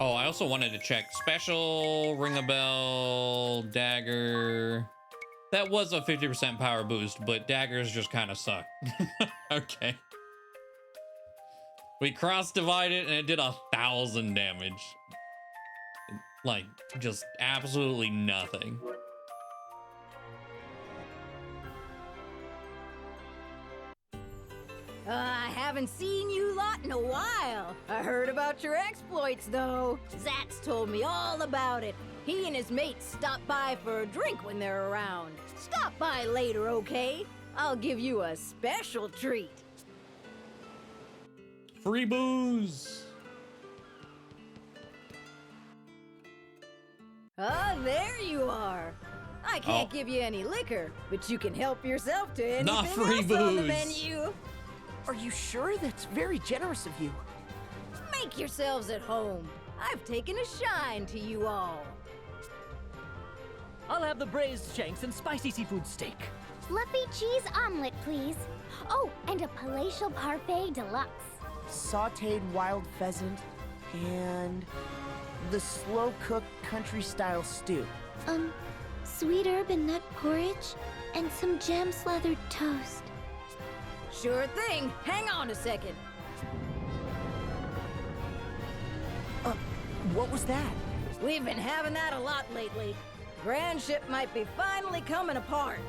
Oh, I also wanted to check special ring a bell dagger. That was a 50% power boost, but daggers just kind of suck. Okay. We cross divided and it did 1,000 damage. Like, just absolutely nothing. I haven't seen you lot in a while. I heard about your exploits, though. Zat's told me all about it. He and his mates stop by for a drink when they're around. Stop by later, okay? I'll give you a special treat. Free booze. Ah, there you are. I can't give you any liquor, but you can help yourself to anything Not free else on the booze. menu. Are you sure? That's very generous of you. Make yourselves at home. I've taken a shine to you all. I'll have the braised shanks and spicy seafood steak. Fluffy cheese omelet, please. Oh, and a palatial parfait deluxe. Sautéed wild pheasant and the slow-cooked country-style stew. Sweet herb and nut porridge and some jam-slathered toast. Sure thing. Hang on a second. What was that? We've been having that a lot lately. Grand ship might be finally coming apart.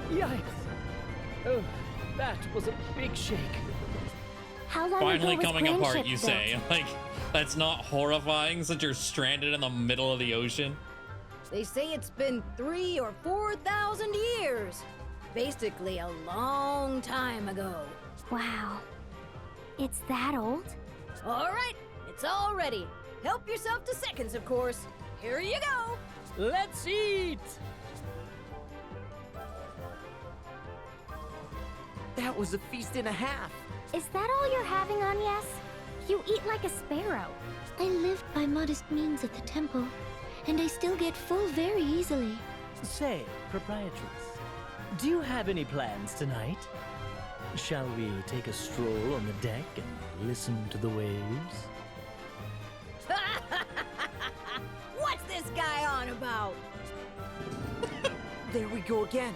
Yikes! Oh, that was a big shake. How long Finally ago was coming Grand apart, Ship you built? say? Like, that's not horrifying since you're stranded in the middle of the ocean? They say it's been 3,000 or 4,000 years. Basically a long time ago. Wow. It's that old? All right, it's all ready. Help yourself to seconds, of course. Here you go. Let's eat! That was a feast and a half. Is that all you're having, Agnes? You eat like a sparrow. I lived by modest means at the temple, and I still get full very easily. Say, proprietress, do you have any plans tonight? Shall we take a stroll on the deck and listen to the waves? What's this guy on about? There we go again.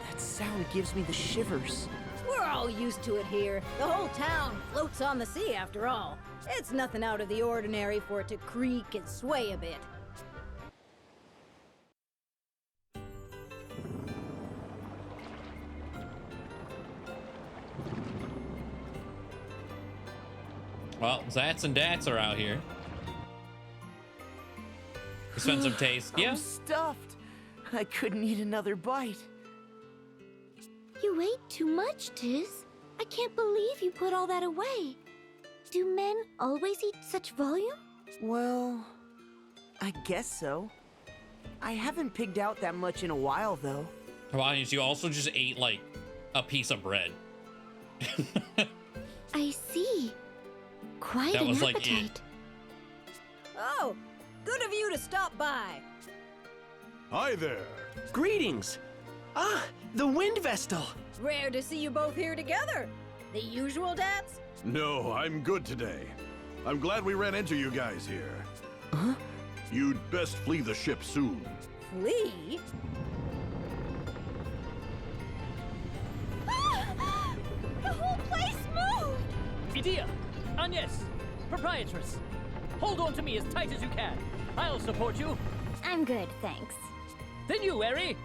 That sound gives me the shivers. We're all used to it here. The whole town floats on the sea, after all. It's nothing out of the ordinary for it to creak and sway a bit. Well, Zats and Dats are out here. Expensive taste. Yeah. I'm stuffed. I couldn't eat another bite. You ate too much, Tiz. I can't believe you put all that away. Do men always eat such volume? Well, I guess so. I haven't pigged out that much in a while, though. Why didn't you also just ate like a piece of bread? I see. Quite That an was, appetite. like, it. Oh, good of you to stop by. Hi there. Greetings. Ah, the Wind Vestal. Rare to see you both here together. The usual dads? No, I'm good today. I'm glad we ran into you guys here. Huh? You'd best flee the ship soon. Flee? The whole place moved! Idea! Agnes! Proprietress! Hold on to me as tight as you can. I'll support you. I'm good, thanks. Then you, Eri!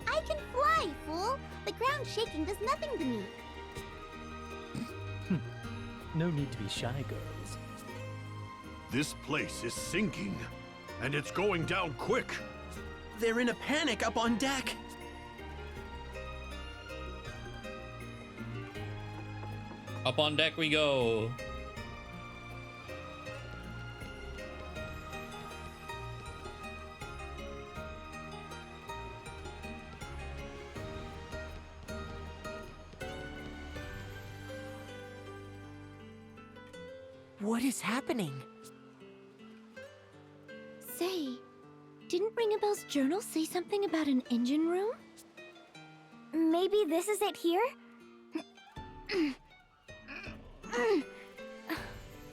I can fly, fool! The ground shaking does nothing to me. No need to be shy, girls. This place is sinking, and it's going down quick. They're in a panic up on deck. Up on deck we go. What is happening? Say, didn't Ring a Bell Mirabelle's journal say something about an engine room? Maybe this is it here?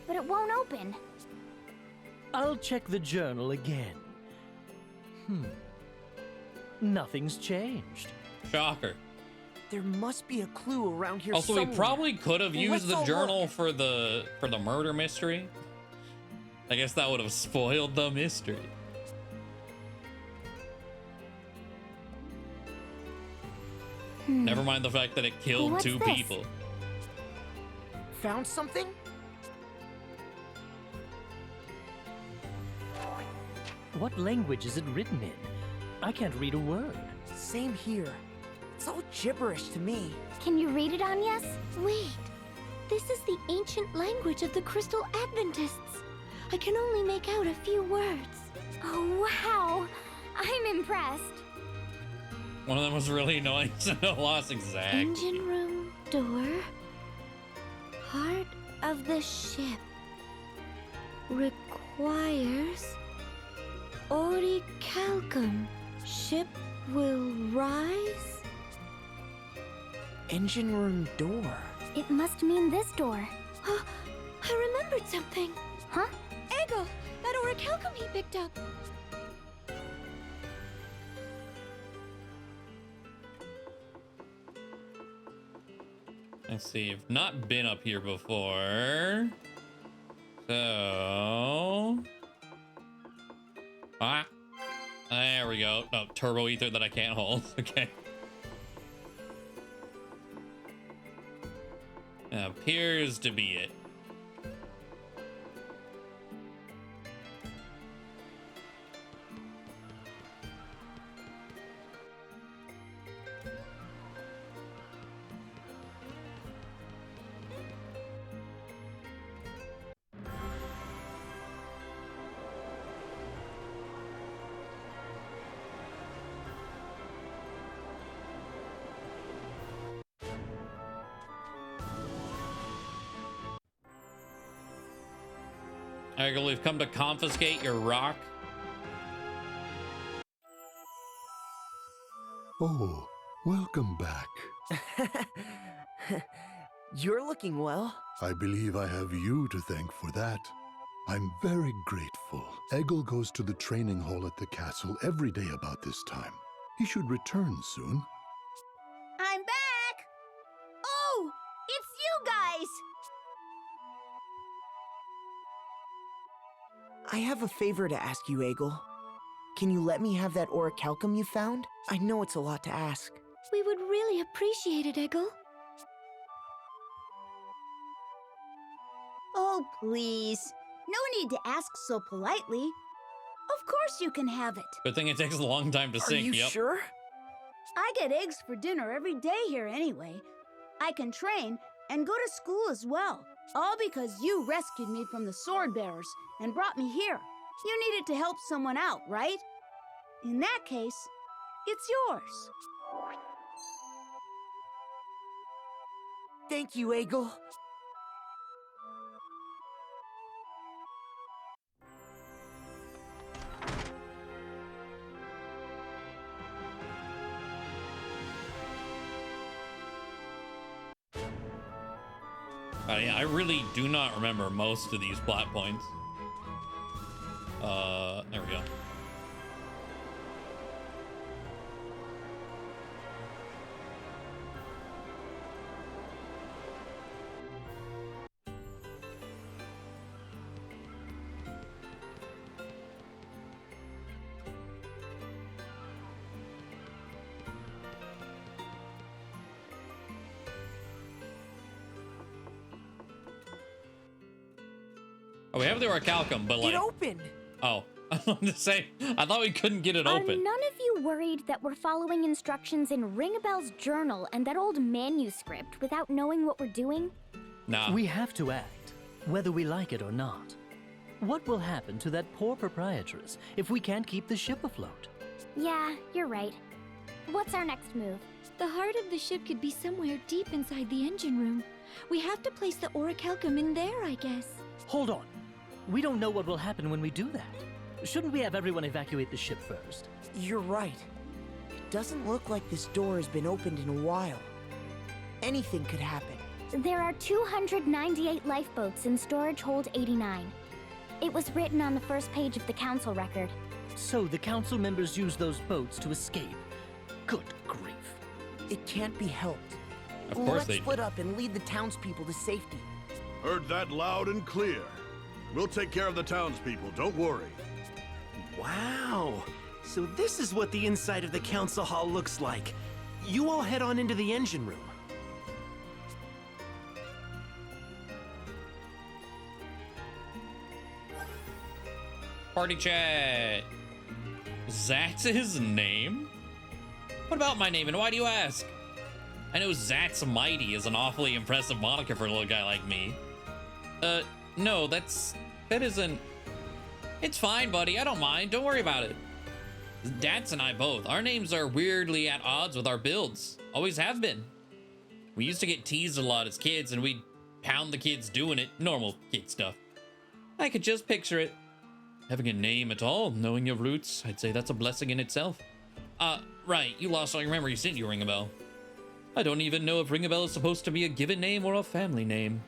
But it won't open. I'll check the journal again. Nothing's changed. Shocker. There must be a clue around here Also, somewhere. we probably could have used Let's the all journal look. for the murder mystery. I guess that would have spoiled the mystery. Never mind the fact that it killed What's two this? people. Found something? What language is it written in? I can't read a word. Same here. It's all gibberish to me. Can you read it, Agnes? Wait, this is the ancient language of the Crystal Adventists. I can only make out a few words. Oh, wow. I'm impressed. One of them was really annoying, so I lost exactly. Engine room door. Heart of the ship. Requires orichalcum. Ship will rise? Engine room door. It must mean this door. Oh, I remembered something. Huh? Eggle, that orichalcum he picked up. Let's see, I've not been up here before. So... Ah. There we go. Oh, turbo ether that I can't hold. Okay. Appears to be it. Alright, we've come to confiscate your rock. Oh, welcome back. You're looking well. I believe I have you to thank for that. I'm very grateful. Eggle goes to the training hall at the castle every day about this time. He should return soon. I'm back! Oh, it's you guys! I have a favor to ask you, Eggle. Can you let me have that orichalcum you found? I know it's a lot to ask. We would really appreciate it, Eggle. Oh, please. No need to ask so politely. Of course you can have it. Good thing it takes a long time to sink. Are you Yep. sure? I get eggs for dinner every day here anyway. I can train and go to school as well. All because you rescued me from the sword bearers and brought me here. You needed to help someone out, right? In that case, it's yours. Thank you, Eggle. Yeah, I really do not remember most of these plot points. There we go. Oh, we have the orichalcum, but like... It opened! Oh, I was going to say, I thought we couldn't get it Are open. none of you worried that we're following instructions in Ringabel's journal and that old manuscript without knowing what we're doing? Nah. We have to act, whether we like it or not. What will happen to that poor proprietress if we can't keep the ship afloat? Yeah, you're right. What's our next move? The heart of the ship could be somewhere deep inside the engine room. We have to place the orichalcum in there, I guess. Hold on. We don't know what will happen when we do that. Shouldn't we have everyone evacuate the ship first? You're right. It doesn't look like this door has been opened in a while. Anything could happen. There are 298 lifeboats in storage hold 89. It was written on the first page of the council record. So the council members used those boats to escape. Good grief. It can't be helped. Of course Let's they split up and lead the townspeople to safety. Heard that loud and clear. We'll take care of the townspeople, don't worry. Wow. So this is what the inside of the council hall looks like. You all head on into the engine room. Party chat. Zat's his name? What about my name, and why do you ask? I know Zat's Mighty is an awfully impressive moniker for a little guy like me. No, that isn't... It's fine, buddy, I don't mind, don't worry about it. Dats and I both, our names are weirdly at odds with our builds. Always have been. We used to get teased a lot as kids, and we'd pound the kids doing it. Normal kid stuff. I could just picture it. Having a name at all, knowing your roots, I'd say that's a blessing in itself. Right, you lost all your memories, didn't you, Ring a Bell? I don't even know if Ring a Bell is supposed to be a given name or a family name.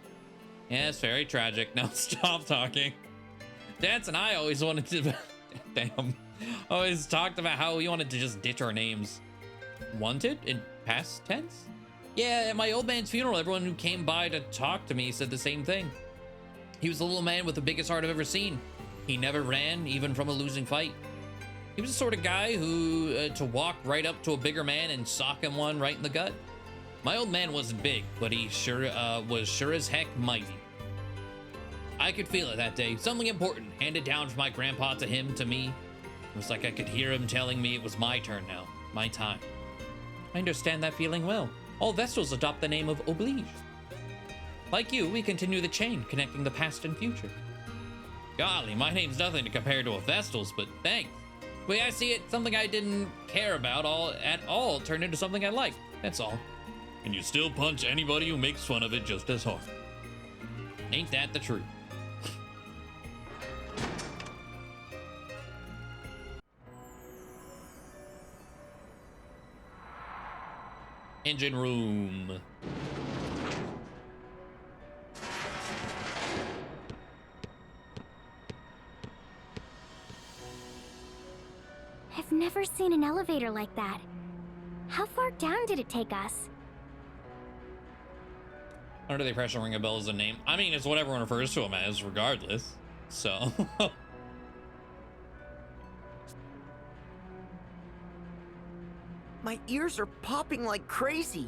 Yeah, it's very tragic. Now stop talking. Dance and I always wanted to... Damn. Always talked about how we wanted to just ditch our names. Wanted? In past tense? Yeah, at my old man's funeral, everyone who came by to talk to me said the same thing. He was the little man with the biggest heart I've ever seen. He never ran, even from a losing fight. He was the sort of guy who, to walk right up to a bigger man and sock him one right in the gut. My old man wasn't big, but he was sure as heck mighty. I could feel it that day. Something important handed down from my grandpa to him, to me. It was like I could hear him telling me it was my turn now, my time. I understand that feeling well. All Vestals adopt the name of Oblige. Like you, we continue the chain connecting the past and future. Golly, my name's nothing to compare to a Vestal's, but thanks. The way I see it, something I didn't care about at all turned into something I liked. That's all. And you still punch anybody who makes fun of it just as hard. Ain't that the truth? Engine room. I've never seen an elevator like that. How far down did it take us? Under the impression Ring a Bell is a name. I mean, it's what everyone refers to him as, regardless. So. My ears are popping like crazy.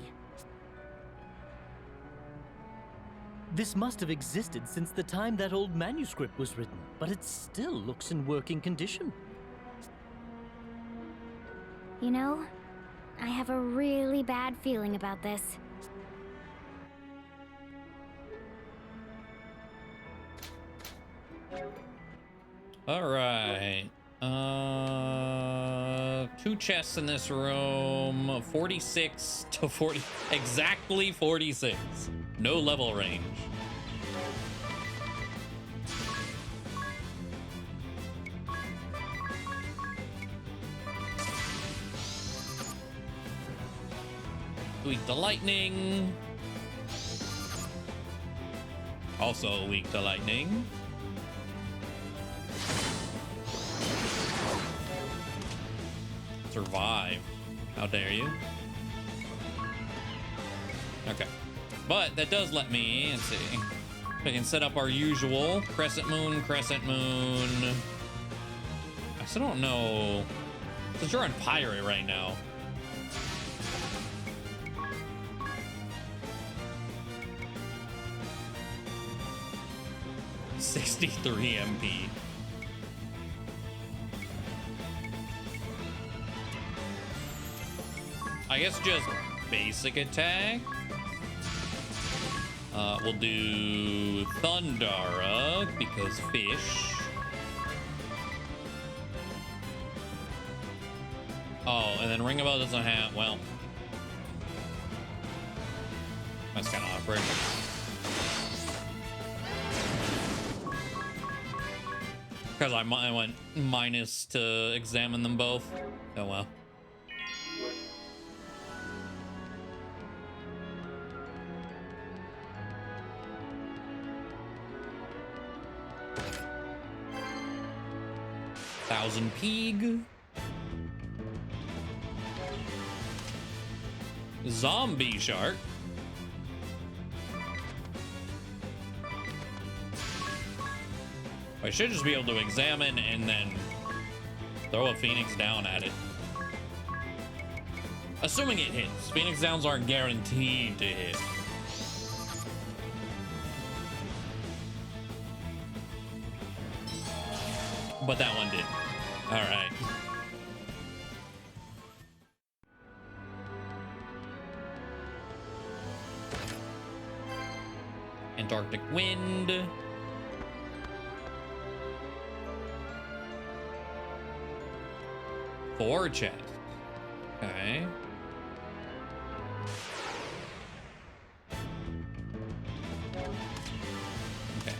This must have existed since the time that old manuscript was written, but it still looks in working condition. You know, I have a really bad feeling about this. All right. 2 chests in this room. 46 to 40. Exactly 46. No level range. Weak to lightning. Also weak to lightning. Survive. How dare you? Okay. But that does let me, let's see. We can set up our usual crescent moon, crescent moon. I still don't know. Since you're on pirate right now. $63 MP. I guess just basic attack. We'll do Thundara because fish. Oh, and then Ring a Bell doesn't have, well. That's kind of awkward. Because I went minus to examine them both. Oh well. Thousand Pig. Zombie Shark. I should just be able to examine and then throw a Phoenix down at it. Assuming it hits. Phoenix downs aren't guaranteed to hit. But that one did. All right. Antarctic Wind. Four chests. Okay. Okay.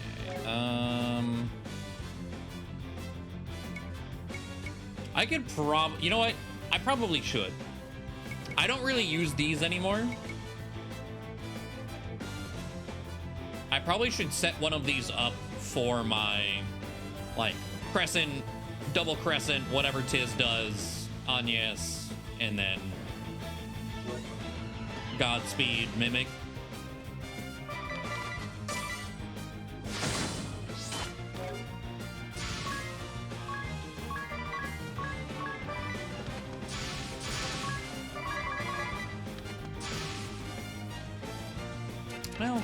I could you know what? I probably should. I don't really use these anymore. I probably should set one of these up for my, like, crescent, double crescent, whatever Tiz does, Agnes, and then Godspeed Mimic. Well,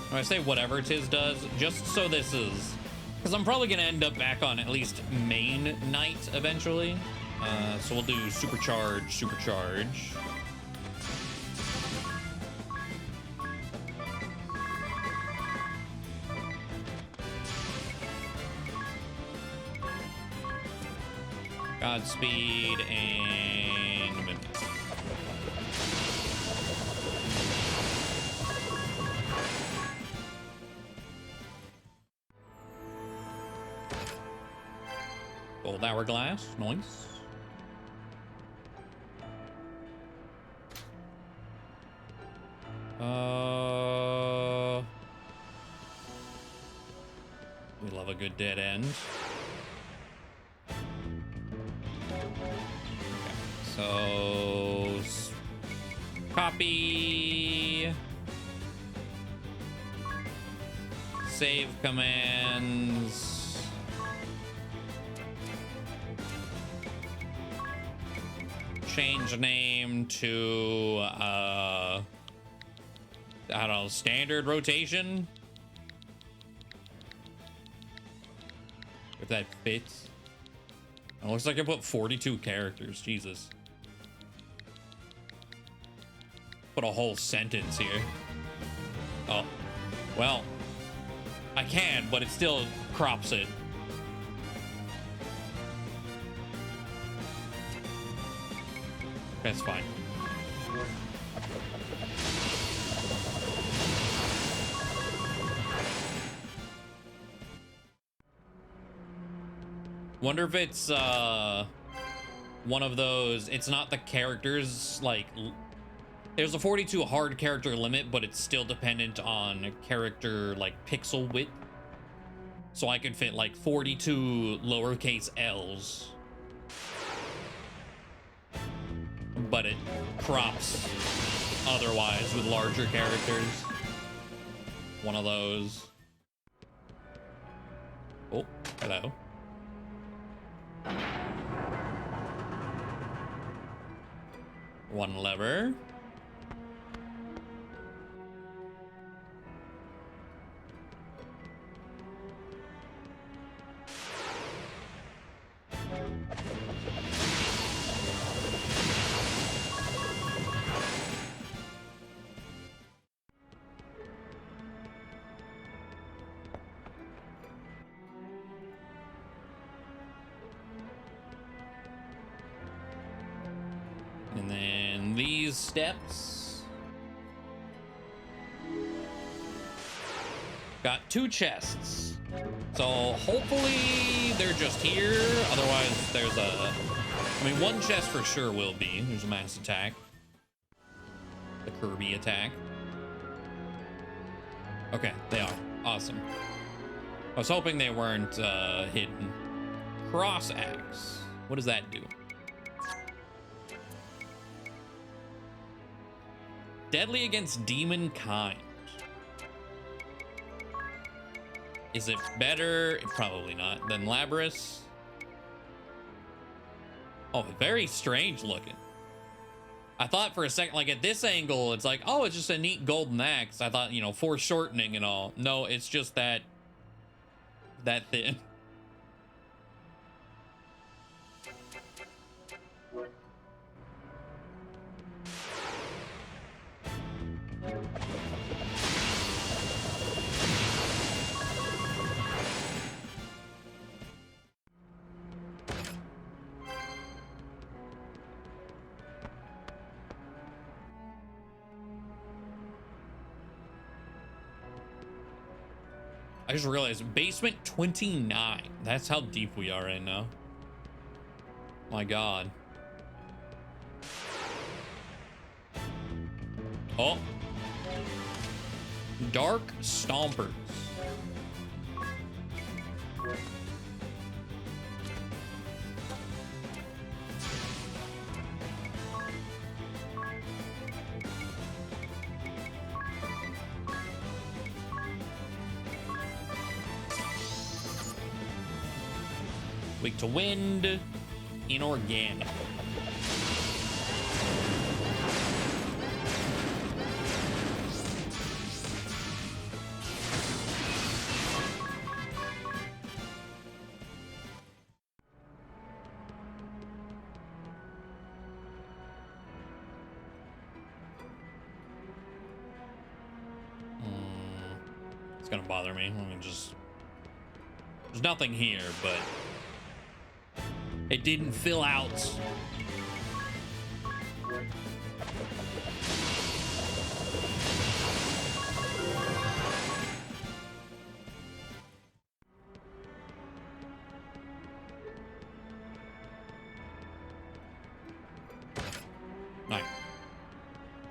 when I say whatever Tiz does, just so this is, because I'm probably gonna end up back on at least main night eventually. So we'll do supercharge. Godspeed and Mimic. Gold hourglass, nice. We love a good dead end. Okay, so copy, save commands. Change name to I don't know, standard rotation, if that fits. It looks like I put 42 characters. Jesus, put a whole sentence here. Oh well, I can, but it still crops it. That's fine. Wonder if it's one of those, it's not the characters, like there's a 42 hard character limit, but it's still dependent on character like pixel width. So I could fit like 42 lowercase L's, but it crops otherwise with larger characters. One of those. Oh, hello. One lever. And then these steps. Got 2 chests. So hopefully they're just here. Otherwise, there's a... I mean, one chest for sure will be. There's a mass attack. The Kirby attack. Okay, they are. Awesome. I was hoping they weren't hidden. Cross axe. What does that do? Deadly against demon kind. Is it better? Probably not. Than Labris? Oh, very strange looking. I thought for a second, like at this angle, it's like, oh, it's just a neat golden axe. I thought, you know, foreshortening and all. No, it's just that thin. I just realized basement 29. That's how deep we are right now. My God. Oh. Dark Stompers. Weak to wind, inorganic. It's gonna bother me. Let me just... There's nothing here, but... It didn't fill out. Alright.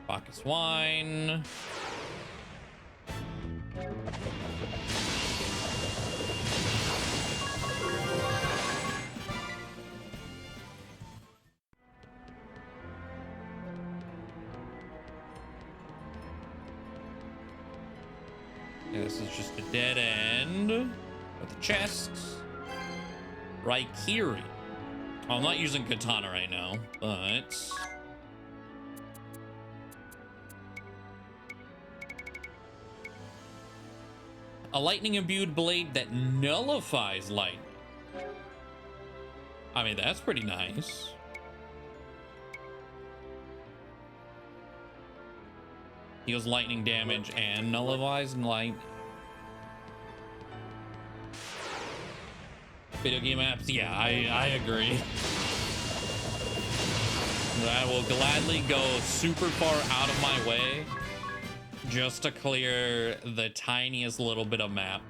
Bacchus wine. Yeah, this is just a dead end with the chest. Raikiri. Oh, I'm not using katana right now, but a lightning imbued blade that nullifies lightning. I mean, that's pretty nice. Deals lightning damage and nullifies light. Video game apps, yeah, I agree. I will gladly go super far out of my way just to clear the tiniest little bit of map.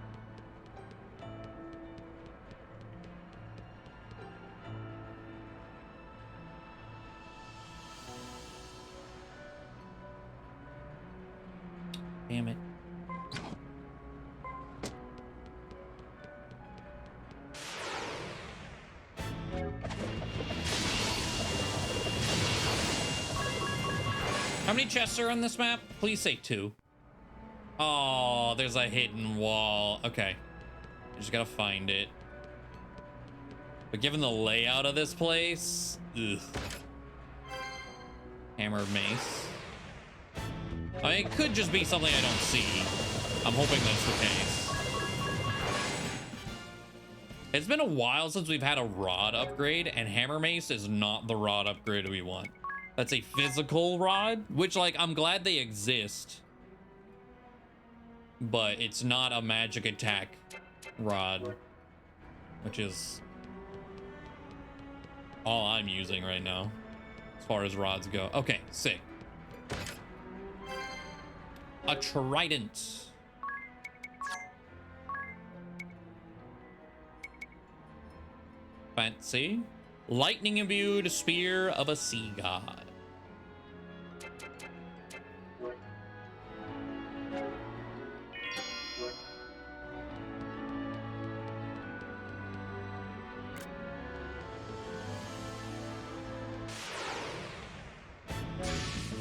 Damn it. How many chests are on this map? Please say 2. Oh, there's a hidden wall. Okay. I just gotta find it. But given the layout of this place, ugh. Hammer mace. I mean, it could just be something I don't see. I'm hoping that's the case. It's been a while since we've had a rod upgrade, and hammer mace is not the rod upgrade we want. That's a physical rod, which, like, I'm glad they exist. But it's not a magic attack rod, which is all I'm using right now as far as rods go. Okay, sick. A trident. Fancy. Lightning imbued spear of a sea god.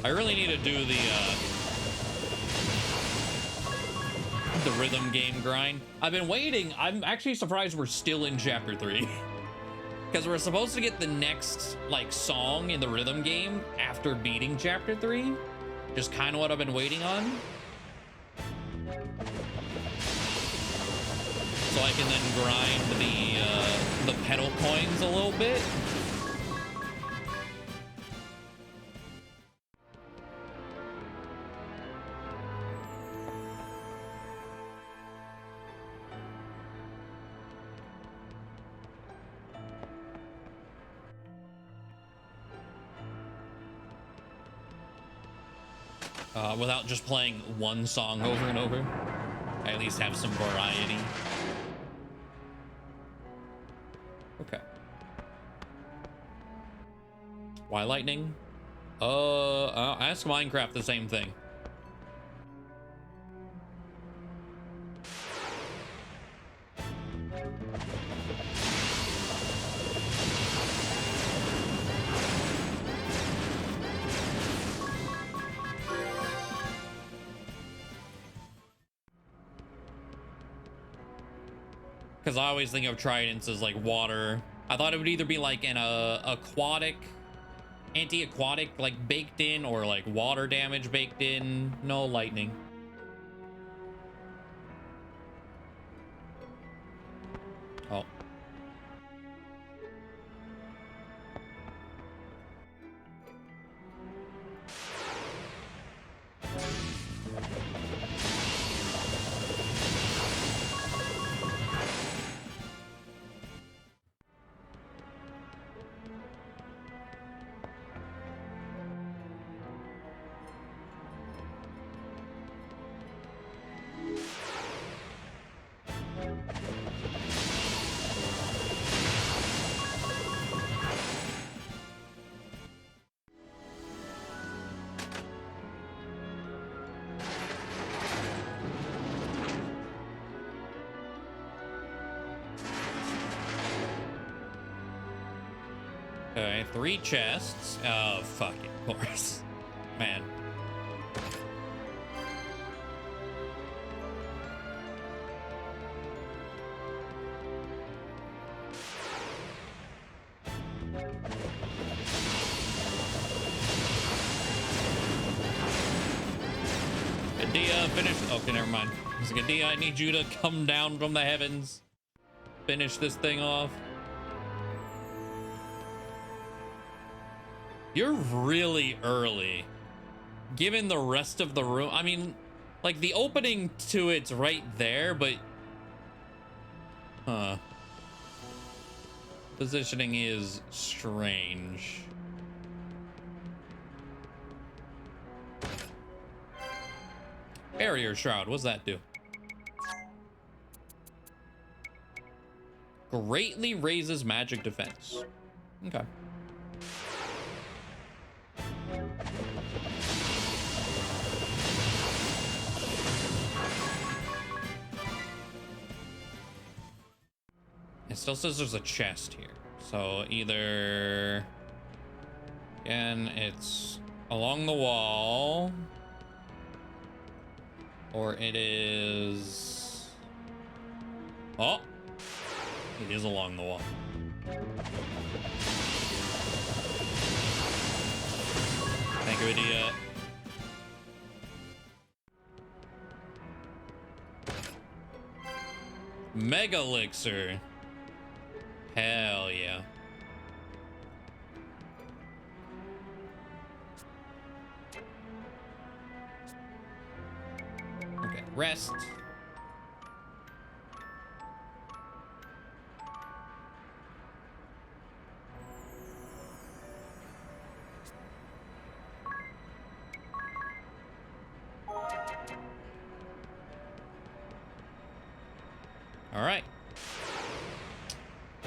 I really need to do the rhythm game grind. I've been waiting. I'm actually surprised we're still in chapter 3. Because we're supposed to get the next, like, song in the rhythm game after beating chapter 3. Just kind of what I've been waiting on. So I can then grind the pedal coins a little bit. Without just playing one song over and over. I at least have some variety. Okay. Why lightning? Ask Minecraft the same thing. Because I always think of tridents as like water. I thought it would either be like an aquatic, anti-aquatic, like baked in, or like water damage baked in. No lightning. Oh. Okay, 3 chests. Oh, fuck it, of course. Man. Adia, finish. Okay, never mind. I was like, Adia, I need you to come down from the heavens. Finish this thing off. You're really early, given the rest of the room. I mean, like, the opening to it's right there, but... Huh. Positioning is strange. Barrier Shroud, what's that do? Greatly raises magic defense. Okay. It still says there's a chest here. So either... Again, it's along the wall. Or it is... Oh! It is along the wall. Thank you, Adia. Mega Elixir. Hell yeah. Okay, rest. All right.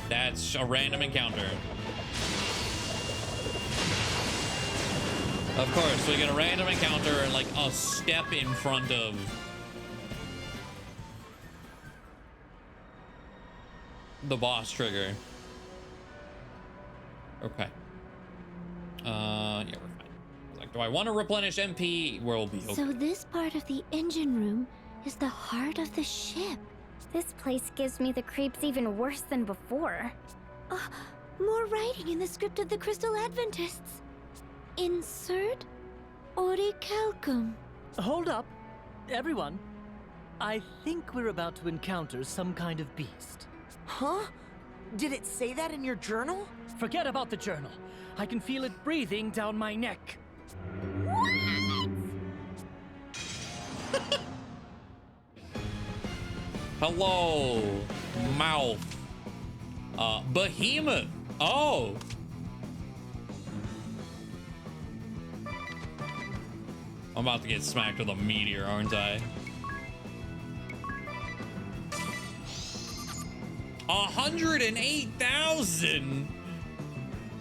That's just a random encounter. Of course, we get a random encounter like a step in front of the boss trigger. Okay. Yeah, we're fine. Like, do I want to replenish MP? We'll be okay. So this part of the engine room is the heart of the ship. This place gives me the creeps even worse than before. More writing in the script of the Crystal Adventists. Insert orichalcum. Hold up, everyone. I think we're about to encounter some kind of beast. Huh? Did it say that in your journal? Forget about the journal. I can feel it breathing down my neck. Hello, mouth. Behemoth. Oh. I'm about to get smacked with a meteor, aren't I? 108,000.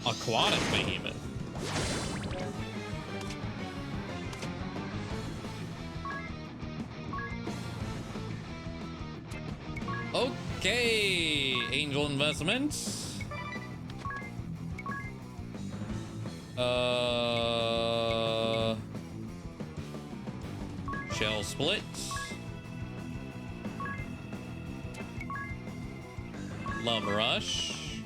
Aquatic behemoth. Okay, angel investments. Shell split. Love rush.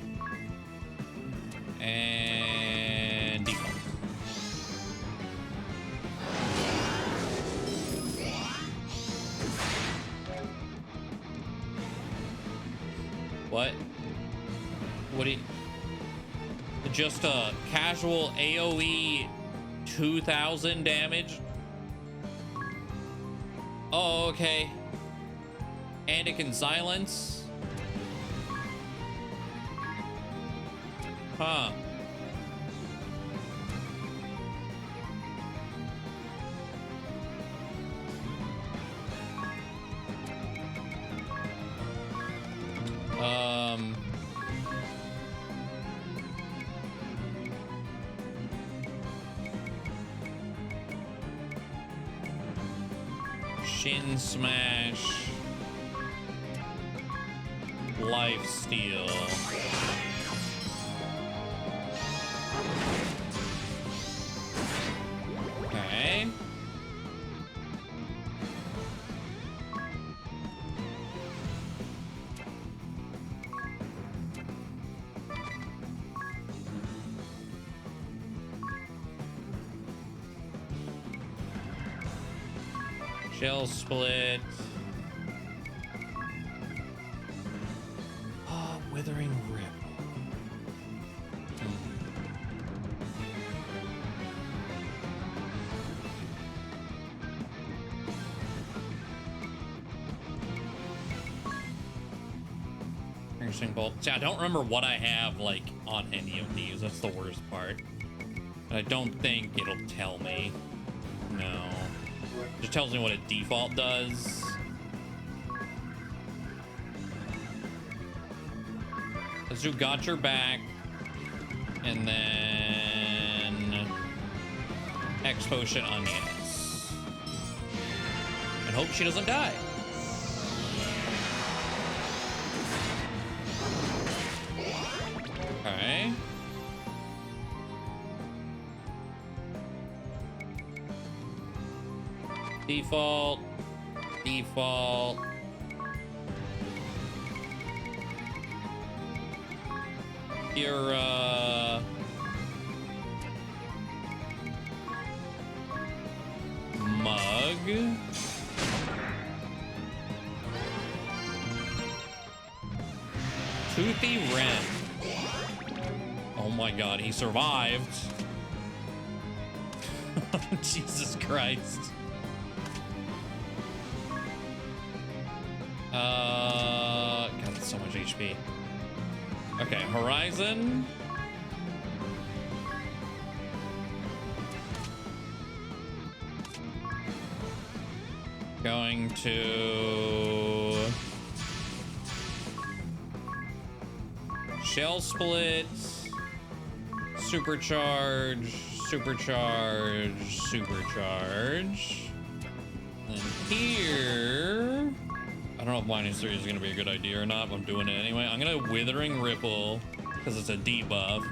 And default. What? What do you... Just a casual AoE 2,000 damage? Oh, okay. And it can silence? Huh. Shin smash. Life steal. Okay. Shell split. Oh, withering rip. Piercing bolt. See, I don't remember what I have like on any of these. That's the worst part. I don't think it'll tell me. No. It just tells me what a default does. Let's do got your back. And then X potion onions. And hope she doesn't die. Okay. Default. Default. Your mug. Toothy Wren. Oh my god, he survived. Jesus Christ. God, that's so much HP. Okay, Horizon. Going to Shell split. Supercharge. Supercharge. Supercharge. And here... I don't know if minus 3 is going to be a good idea or not, but I'm doing it anyway. I'm going to Withering Ripple, because it's a debuff.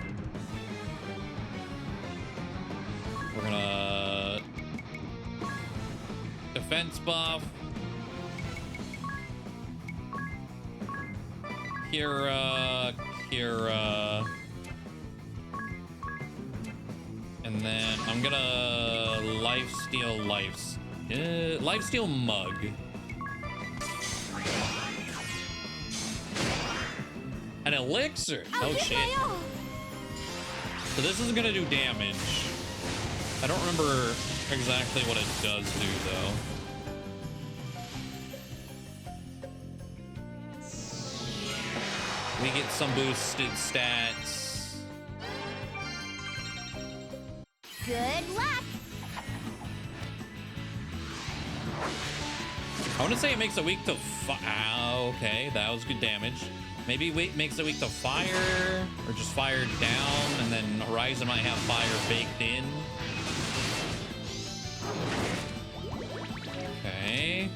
We're going to... Defense buff. Kira. And then I'm going to Lifesteal Mug. An elixir. Oh shit. So this is gonna do damage. I don't remember exactly what it does do though. We get some boosted stats. Good luck. I want to say it makes it weak to okay, that was good damage. Maybe makes it weak to fire, or just fire down, and then Horizon might have fire baked in. Okay.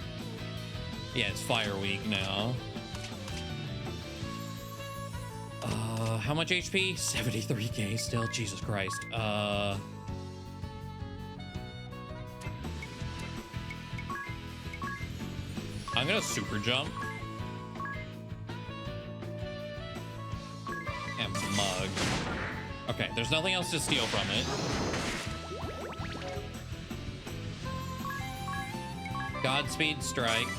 Yeah, it's fire weak now. How much HP? 73k still. Jesus Christ. I'm gonna super jump. And mug. Okay, there's nothing else to steal from it. Godspeed strike.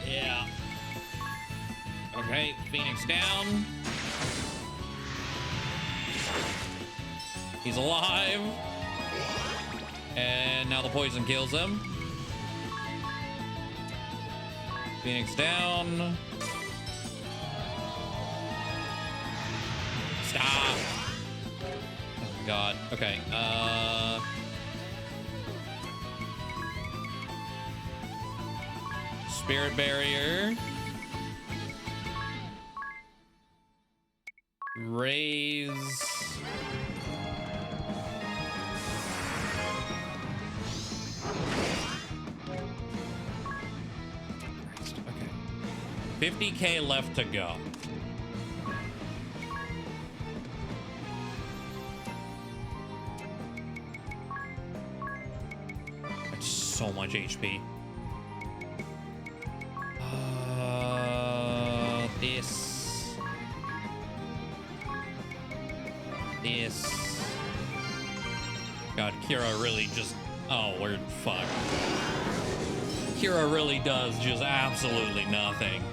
Yeah. Okay, Phoenix down. He's alive. And now the poison kills him. Phoenix down. Stop. Oh my god. Okay. Spirit barrier. Raise. Okay. 50k left to go. That's so much HP. This. God, Kira really just... Oh, we're fucked. Kira really does just absolutely nothing.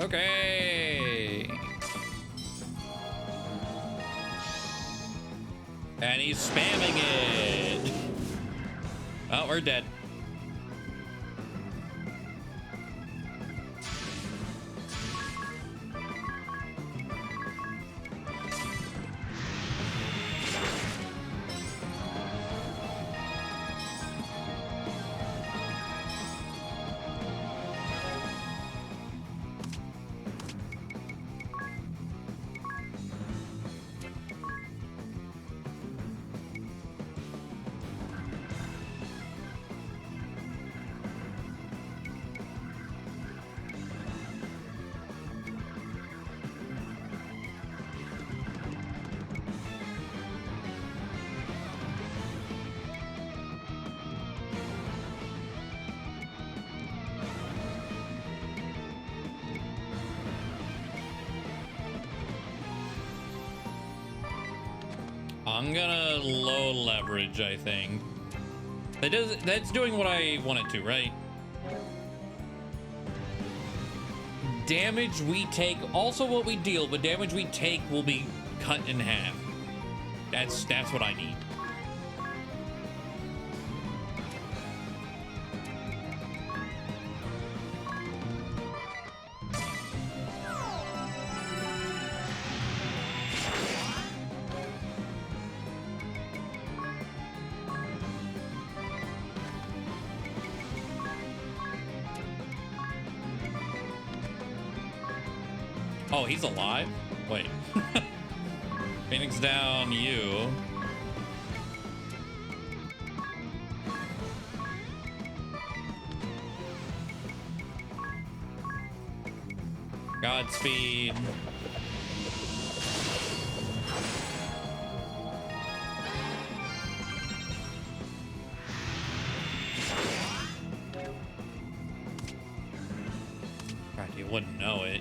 Okay. And he's spamming it. Oh, we're dead. I'm gonna low leverage, I think. That's doing what I want it to, right? Damage we take, also what we deal, but damage we take will be cut in half. That's what I need. Oh, he's alive? Wait. Phoenix down, you. Godspeed. God, you wouldn't know it.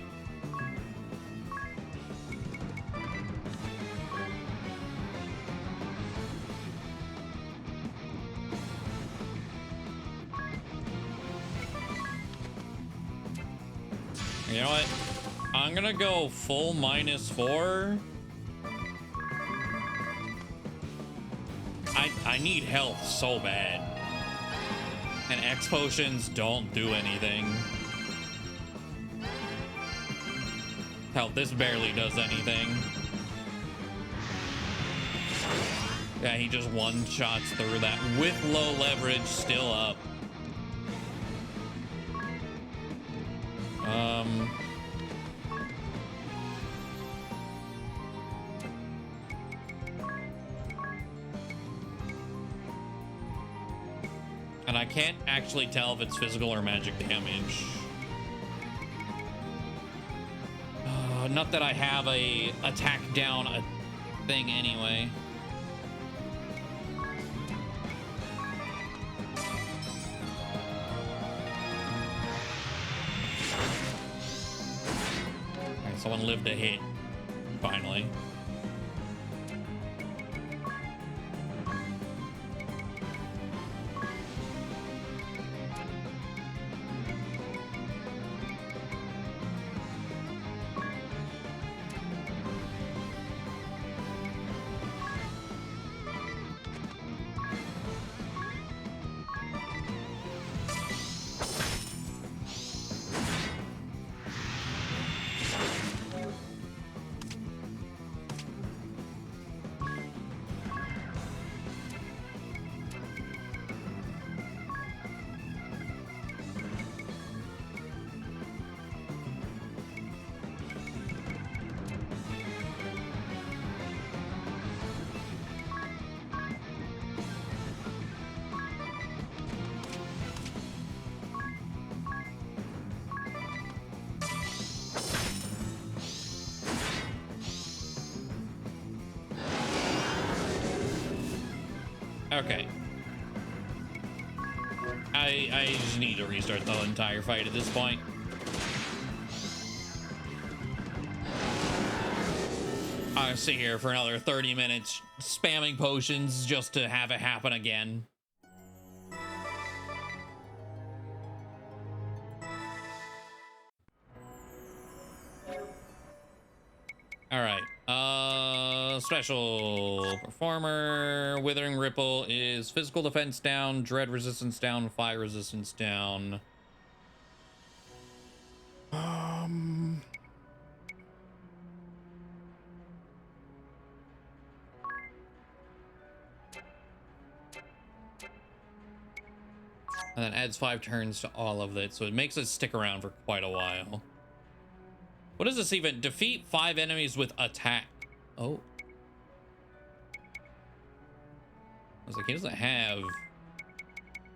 You know what? I'm gonna go full -4. I need health so bad. And X potions don't do anything. Hell, this barely does anything. Yeah, he just one-shots through that with low leverage, still up. And I can't actually tell if it's physical or magic damage. Not that I have a attack down a thing anyway. Alright, someone lived a hit, finally. Okay. I just need to restart the entire fight at this point. I'll sit here for another 30 minutes spamming potions just to have it happen again. All right. Special performer. Withering Ripple is physical defense down, dread resistance down, fire resistance down. And then adds 5 turns to all of it, so it makes it stick around for quite a while. What does this even? Defeat 5 enemies with attack. Oh. I was like, he doesn't have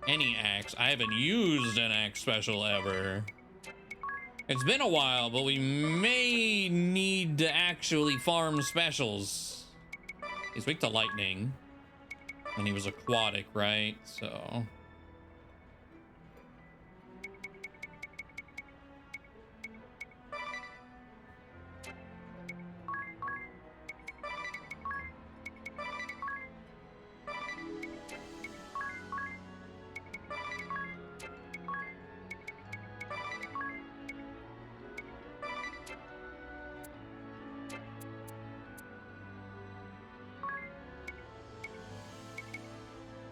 any axe. I haven't used an axe special ever. It's been a while, but we may need to actually farm specials. He's weak to lightning. And he was aquatic, right? So...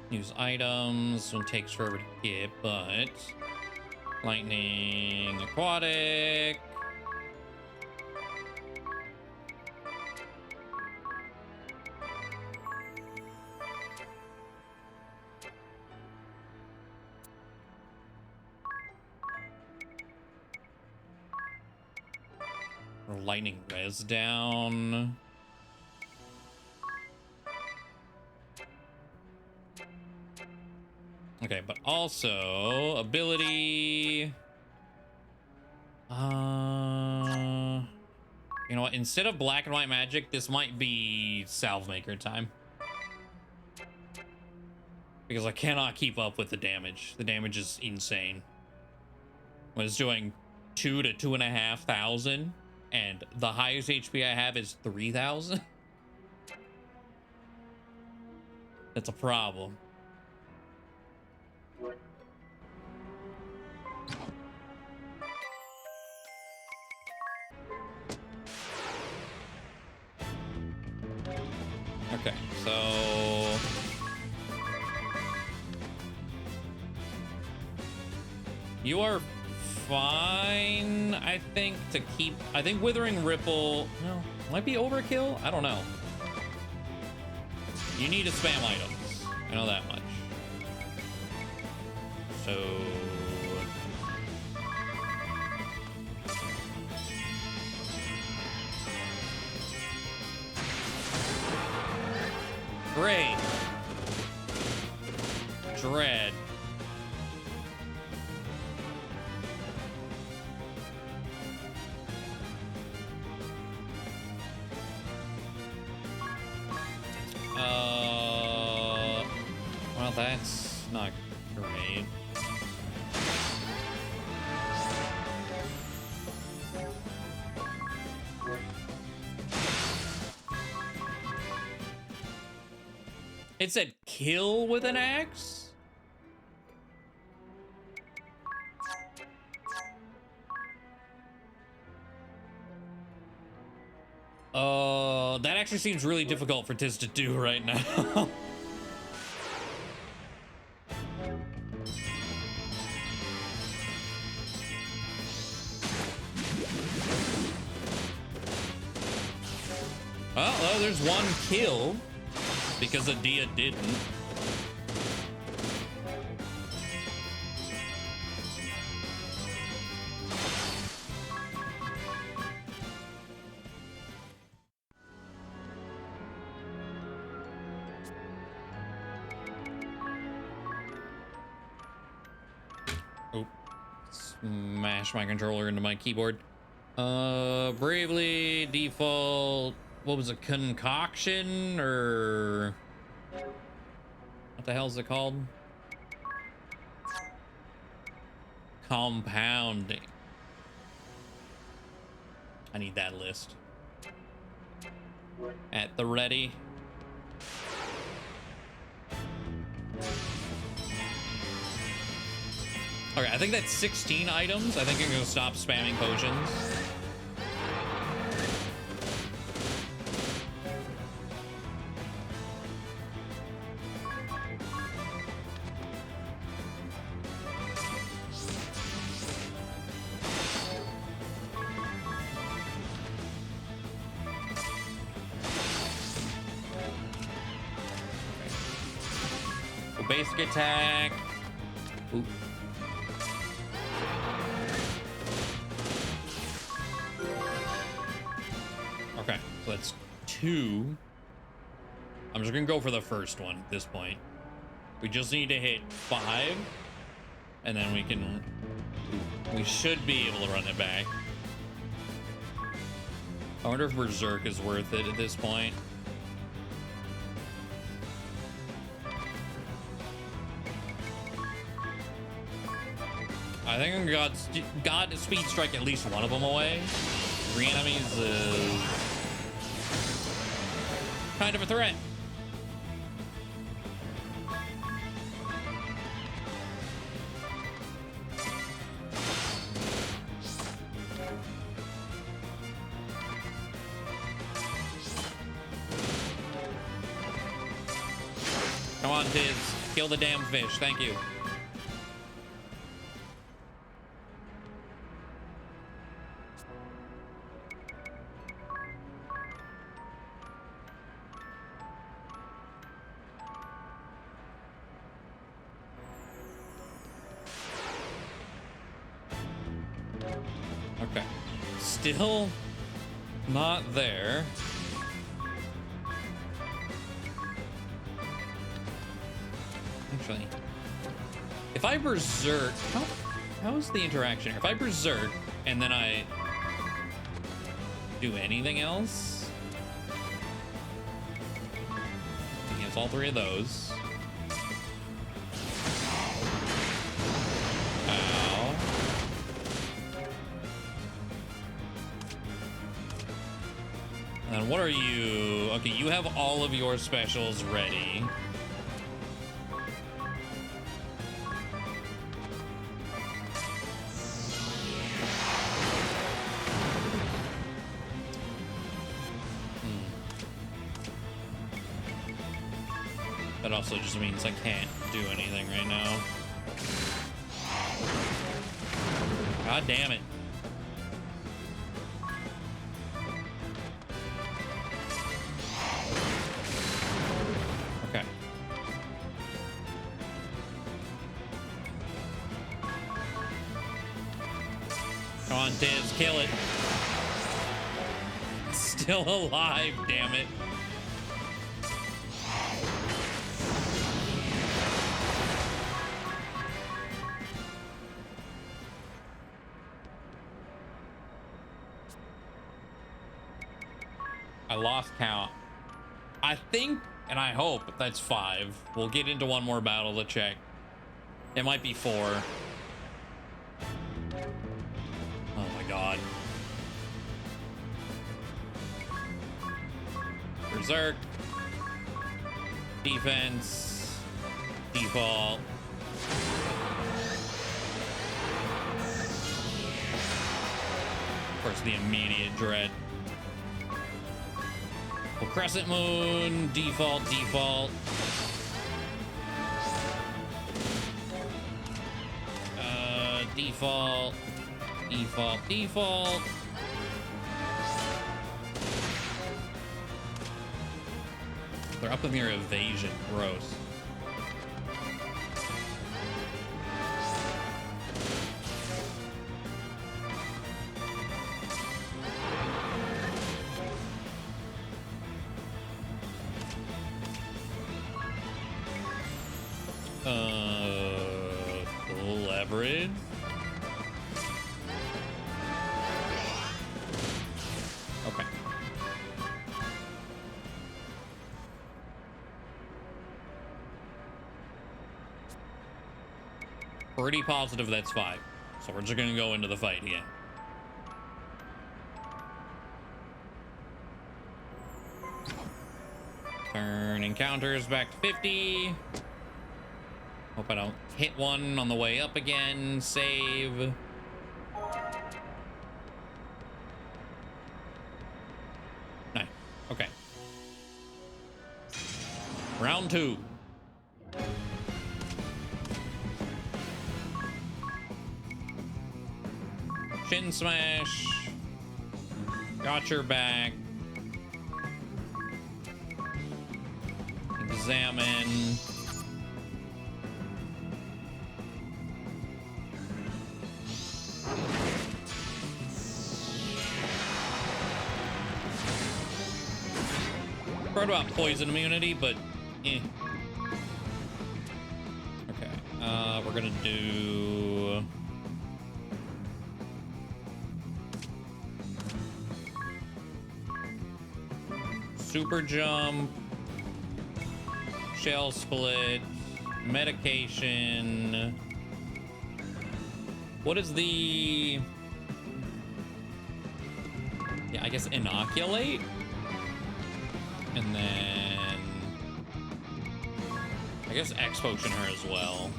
Use items. One takes forever to get, but lightning, aquatic. Lightning res down. Okay, but also ability. You know what? Instead of black and white magic, this might be salve maker time. Because I cannot keep up with the damage. The damage is insane. When it's doing 2,000 to 2,500, and the highest HP I have is 3,000. That's a problem. Okay, so you are fine, I think, to keep. I think Withering Ripple, well, might be overkill. I don't know. You need to spam items. I know that much. So great. Dread. Well, that's not great. It said kill with an axe? That actually seems really difficult for Tiz to do right now. Well, there's one kill because Adia didn't. Oh, smash my controller into my keyboard. Bravely default. What was it? Concoction or what the hell is it called? Compounding. I need that list at the ready. Okay, I think that's 16 items. I think I'm gonna stop spamming potions. Basic attack. Ooh. Okay, so that's 2. I'm just gonna go for the first one at this point. We just need to hit 5, and then we should be able to run it back. I wonder if Berserk is worth it at this point. I think I'm God speed strike at least one of them away. 3 enemies is kind of a threat. Come on, Tiz. Kill the damn fish. Thank you. Okay. Still not there. Actually, if I berserk, how's the interaction here? If I berserk and then I do anything else, he has all three of those. Ow. And what are you? Okay, you have all of your specials ready. That also just means I can't do anything right now. God damn it. Okay. Come on, Diz, kill it. Still alive, damn it. I lost count. I think, and I hope that's 5. We'll get into one more battle to check. It might be 4. Oh my god. Berserk. Defense. Default. Of course, the immediate dread. Well, Crescent Moon, default. Default. They're up in their evasion. Gross. Full leverage. Okay. Pretty positive that's 5. So we're just gonna go into the fight again. Turn encounters back to 50. Hope I don't hit one on the way up again. Save. Nice. Okay. Round 2. Shin smash. Got your back. Examine. Heard about poison immunity, but eh. Okay, we're gonna do super jump, shell split, medication. What is the, yeah, I guess inoculate? And then I guess X potion her as well.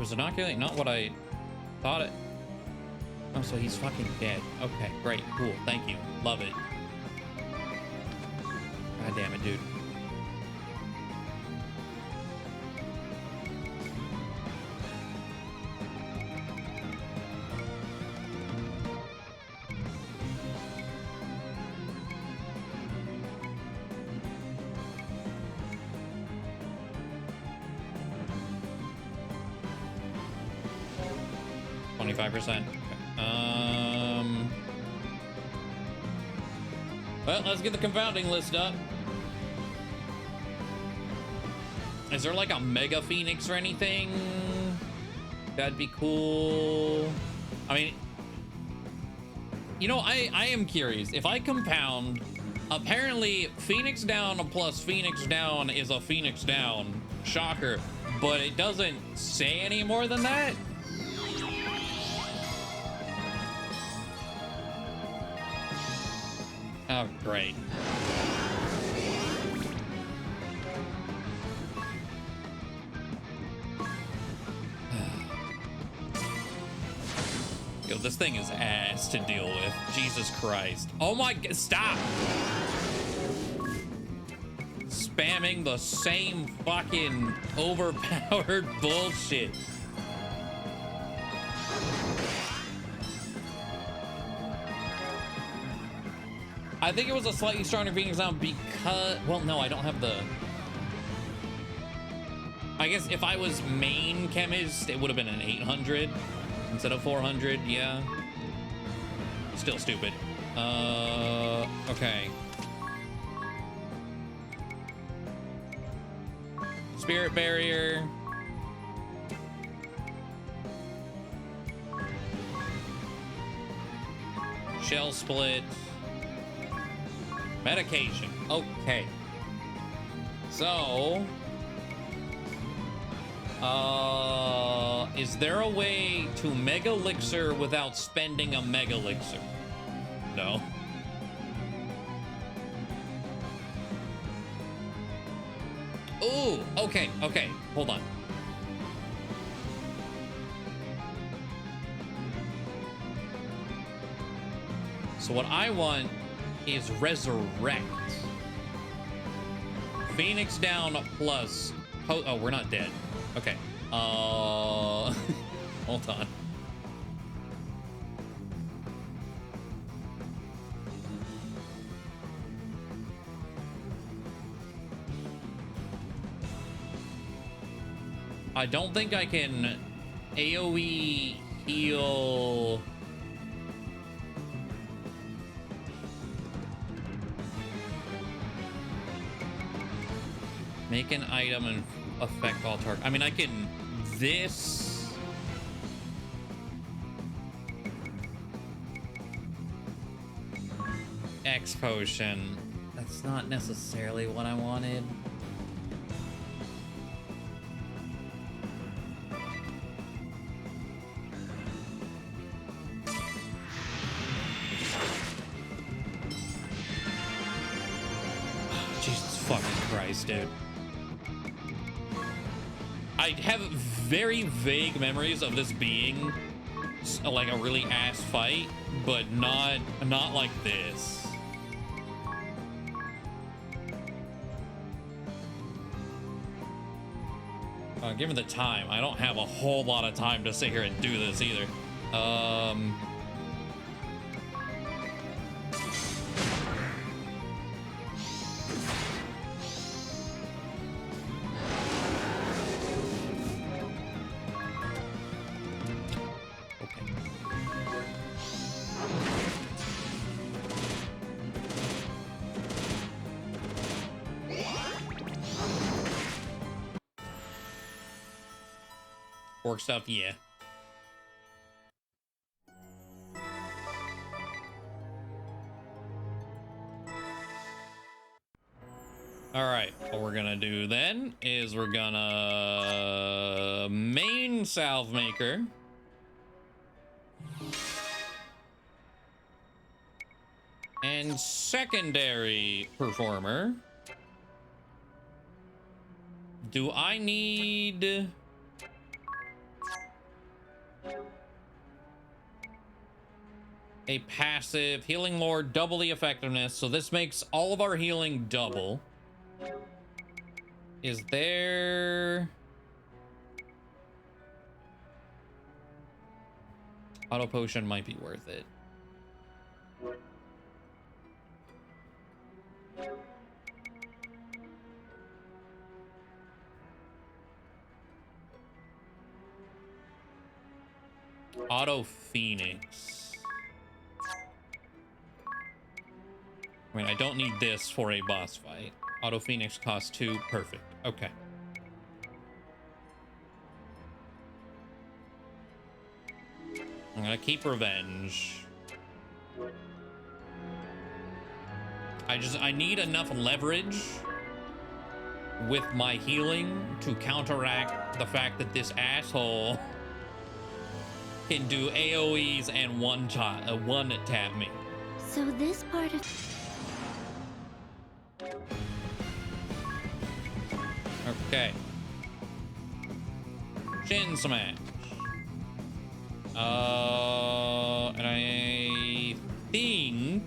Was inoculate not what I Thought it. Oh, so he's fucking dead. Okay, great, cool, thank you. Love it. God damn it, dude. %. Well, let's get the confounding list up. Is there like a Mega Phoenix or anything? That'd be cool. I mean, you know, I am curious. If I compound, apparently Phoenix down plus Phoenix down is a Phoenix down. Shocker. But it doesn't say any more than that. Oh, great. Yo, this thing is ass to deal with. Jesus Christ. Oh my God, stop! Spamming the same fucking overpowered bullshit. I think it was a slightly stronger Phoenix down because, well, no, I don't have the, I guess if I was main chemist, it would have been an 800 instead of 400. Yeah, still stupid. Okay. Spirit barrier. Shell split. Medication. Okay. So, is there a way to Mega Elixir without spending a Mega Elixir? No. Ooh, okay, okay. Hold on. So what I want is resurrect. Phoenix down plus oh, we're not dead. Okay. Hold on. I don't think I can AoE heal. Make an item and affect all target. I mean, I can this. X potion. That's not necessarily what I wanted. Jesus fucking Christ, dude. I have very vague memories of this being like a really ass fight, but not like this. Given the time, I don't have a whole lot of time to sit here and do this either. Orc stuff, yeah. All right, what we're gonna do then is we're gonna main salve maker. And secondary performer. Do I need... a passive healing lord, double the effectiveness. So this makes all of our healing double. Is there... Auto potion might be worth it. Auto Phoenix. I mean, I don't need this for a boss fight. Auto Phoenix costs 2. Perfect. Okay. I'm gonna keep Revenge. I need enough leverage with my healing to counteract the fact that this asshole can do AoEs and one tap me. So this part of... Okay. Chin smash. And I think...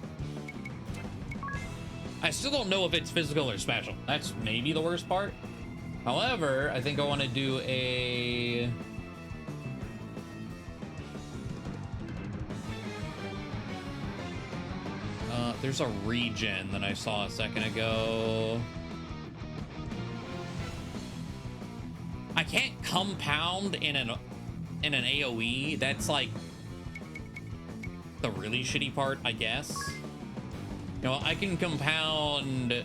I still don't know if it's physical or special. That's maybe the worst part. However, I think I want to do a... there's a regen that I saw a second ago. I can't compound in an AoE. That's like the really shitty part, I guess. You know, I can compound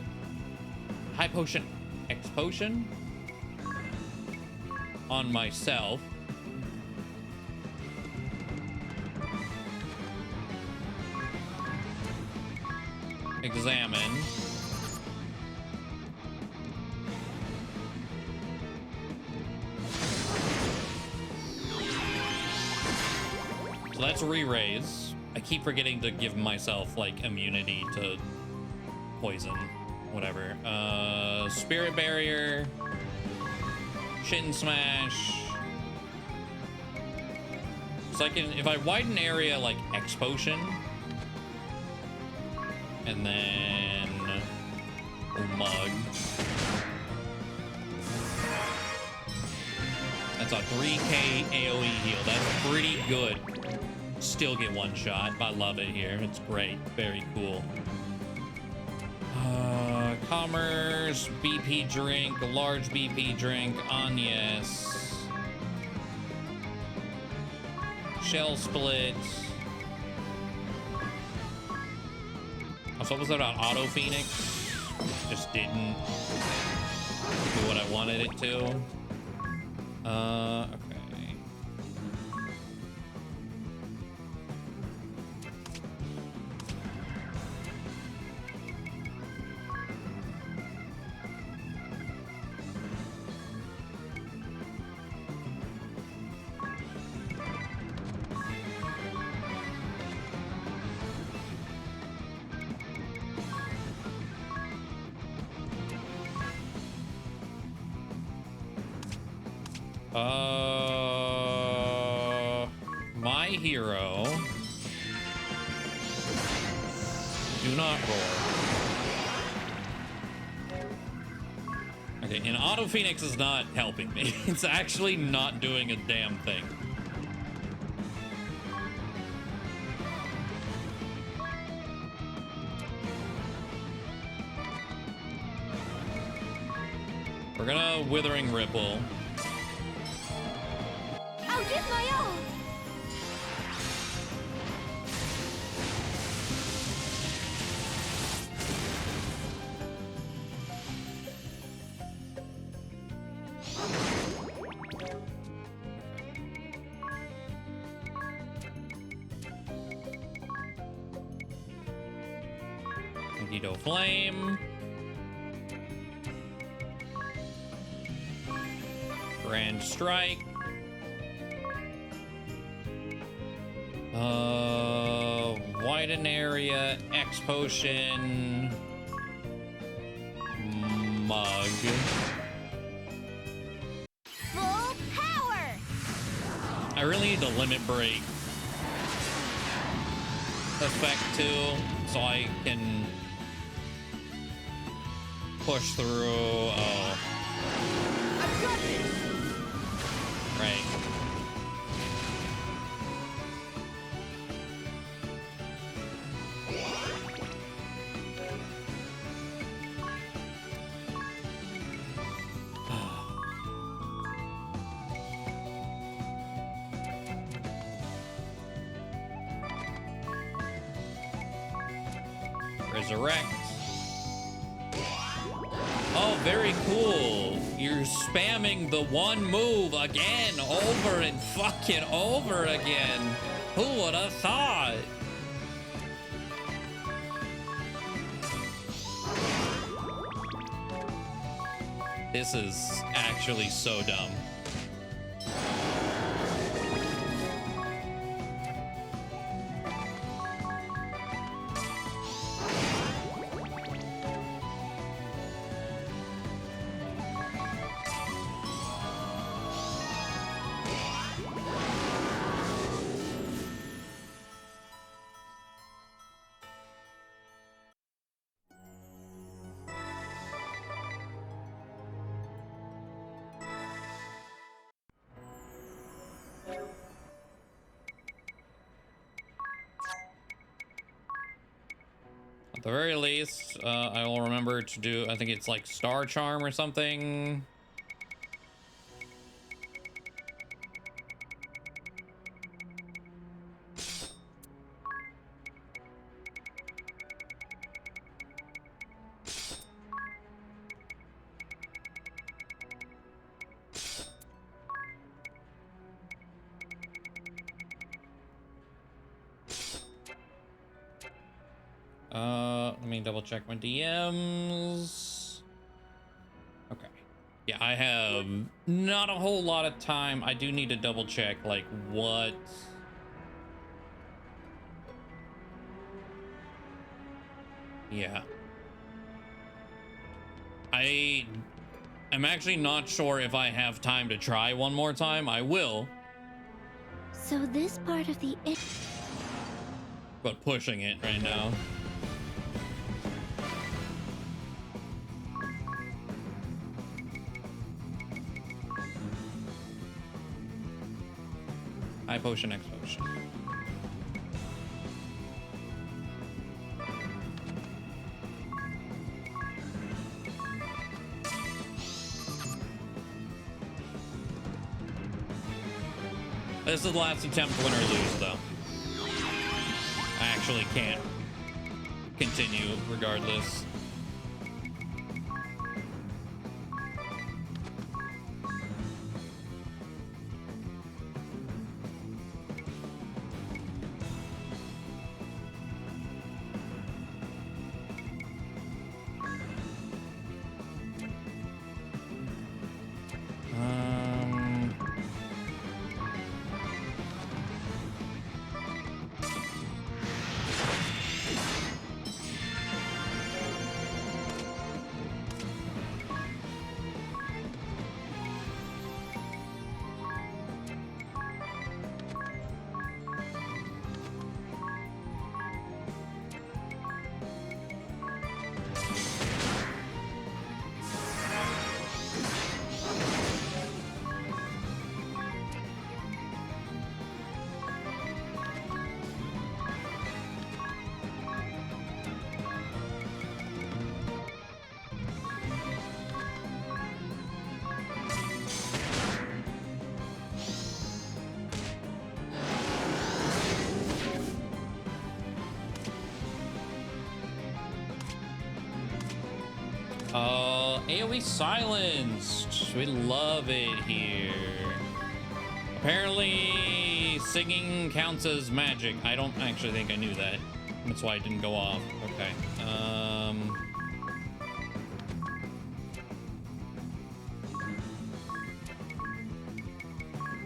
high potion, X potion on myself. Examine. So that's re-raise. I keep forgetting to give myself like immunity to poison, whatever. Spirit barrier, Shin smash. So I can, if I widen area like X potion, and then mug. That's a 3k AoE heal. That's pretty good. Still get one shot. I love it here. It's great. Very cool. Commerce, BP drink, large BP drink, Agnes. Shell split. So what was that about Auto Phoenix? Just didn't do what I wanted it to. Okay. My hero. Do not roar. Okay, and Auto Phoenix is not helping me. It's actually not doing a damn thing. We're gonna Withering Ripple. I'll give my all! Magneto Flame. Grand Strike. Widen area, X potion, mug. Full power! I really need to limit break. effect too, so I can push through. Oh. I've got this. Right. Resurrect. Oh, very cool. You're spamming the one move again, over and fucking over again. Who would have thought? This is actually so dumb. At the very least, I will remember to do, I think it's like Star Charm or something. Let me double check my DMs. Okay. Yeah, I have not a whole lot of time. I do need to double check, like, what... Yeah. I'm actually not sure if I have time to try one more time. I will. So this part of the... But pushing it right now. I potion, X potion. This is the last attempt, win or lose, though. I actually can't continue regardless. AoE silenced. We love it here. Apparently, singing counts as magic. I don't actually think I knew that. That's why it didn't go off. Okay.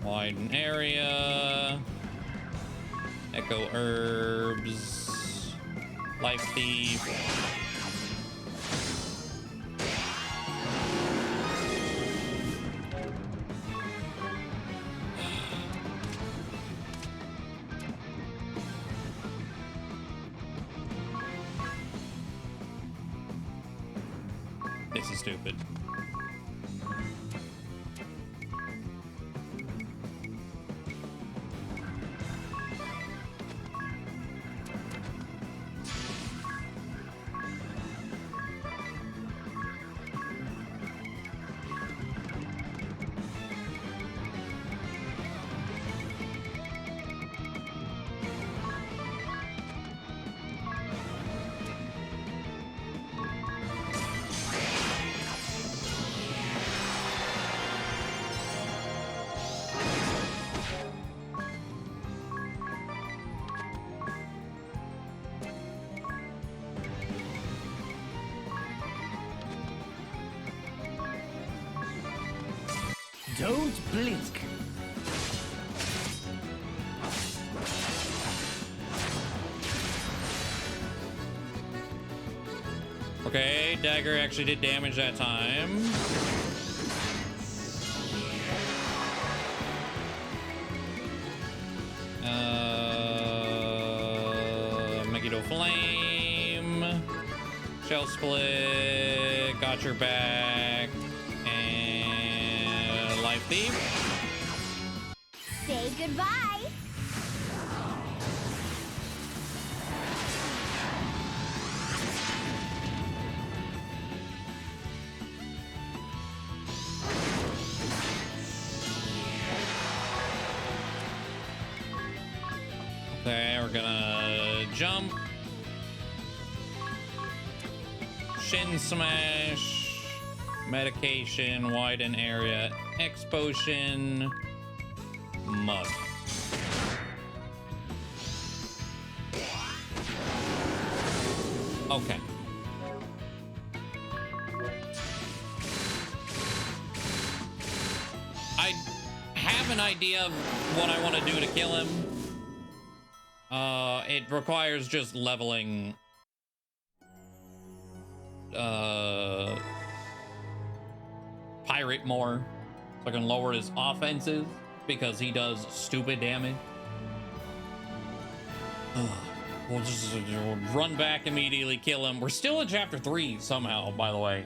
Widen area. Echo herbs. Life thief. stupid. Don't blink. Okay, dagger actually did damage that time. Megiddo Flame. Shell Split. Got your back. And Life Thief. Say goodbye. Okay, we're gonna jump. Shin Smash. Medication, widen area. X Potion. Mud. Okay. I have an idea of what I want to do to kill him. It requires just leveling Pirate more so I can lower his offenses because he does stupid damage. We'll just run back immediately, kill him. We're still in chapter 3 somehow, by the way.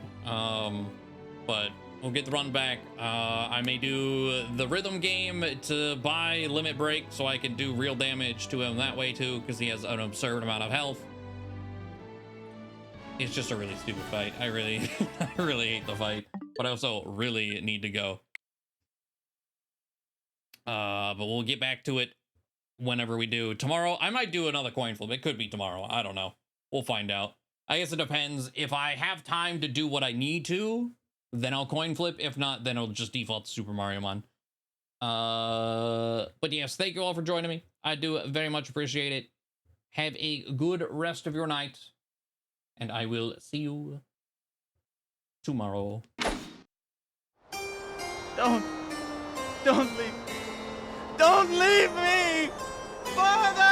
But we'll get the run back. I may do the rhythm game to buy limit break so I can do real damage to him that way too, because he has an absurd amount of health. It's just a really stupid fight. I really hate the fight, but I also really need to go. But we'll get back to it whenever we do. Tomorrow, I might do another coin flip. It could be tomorrow. I don't know. We'll find out. I guess it depends. If I have time to do what I need to, then I'll coin flip. If not, then it'll just default to Super Mario Mon. But yes, thank you all for joining me. I do very much appreciate it. Have a good rest of your night. And I will see you tomorrow. Don't leave. Don't leave me! Father!